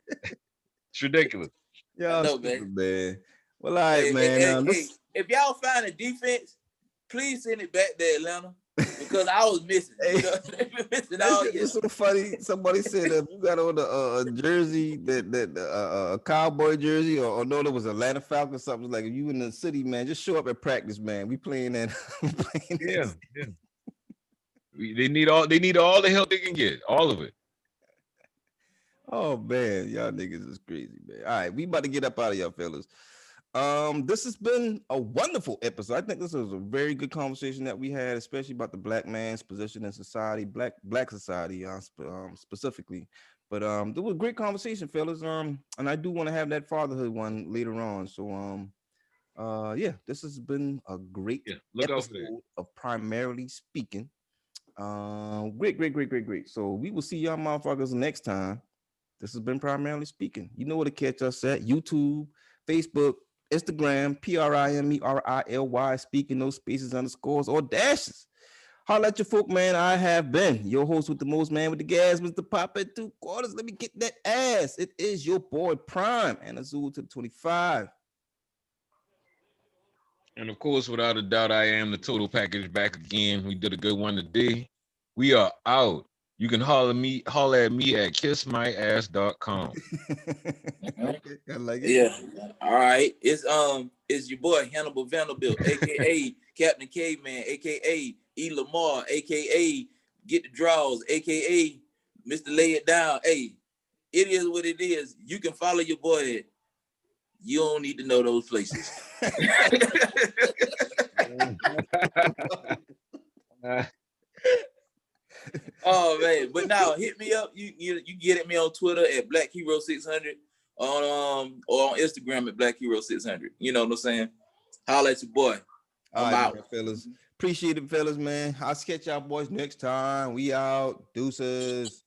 It's ridiculous. Yeah, know, man. Well, all right, man. Hey, if y'all find a defense, please send it back to Atlanta because I was missing. You know, they been missing all year. It's so funny. Somebody said if you got on a jersey that a cowboy jersey or no, there was Atlanta Falcons something like if you in the city, man, just show up at practice, man. We playing that. Yeah. They need all the help they can get. All of it. Oh man, y'all niggas is crazy, man. All right, we about to get up out of y'all fellas. This has been a wonderful episode. I think this was a very good conversation that we had, especially about the black man's position in society, black society, specifically. But it was a great conversation, fellas. And I do want to have that fatherhood one later on. So yeah, this has been a great look out episode for that. of Primarily Speaking. Great. So we will see y'all motherfuckers next time. This has been Primarily Speaking. You know where to catch us at: YouTube, Facebook, Instagram, PRIMERILY, speaking, no spaces, underscores, or dashes. Holla at your folk, man. I have been your host with the most, man with the gas, Mr. Pop at 2 quarters. Let me get that ass. It is your boy Prime and Azul to the 25. And of course, without a doubt, I am the total package back again. We did a good one today. We are out. You can holler at me at kissmyass.com. Okay, I like it. Yeah. All right. It's your boy Hannibal Vanderbilt, aka Captain Caveman, aka E. Lamar, aka Get the Draws, aka Mr. Lay It Down. Hey, it is what it is. You can follow your boy. You don't need to know those places. Oh man, but now hit me up. You get at me on Twitter at Black Hero 600 on or on Instagram at Black Hero 600. You know what I'm saying? Holla at your boy. All I'm right, out. man, fellas. Appreciate it, fellas, man. I'll catch y'all boys next time. We out. Deuces.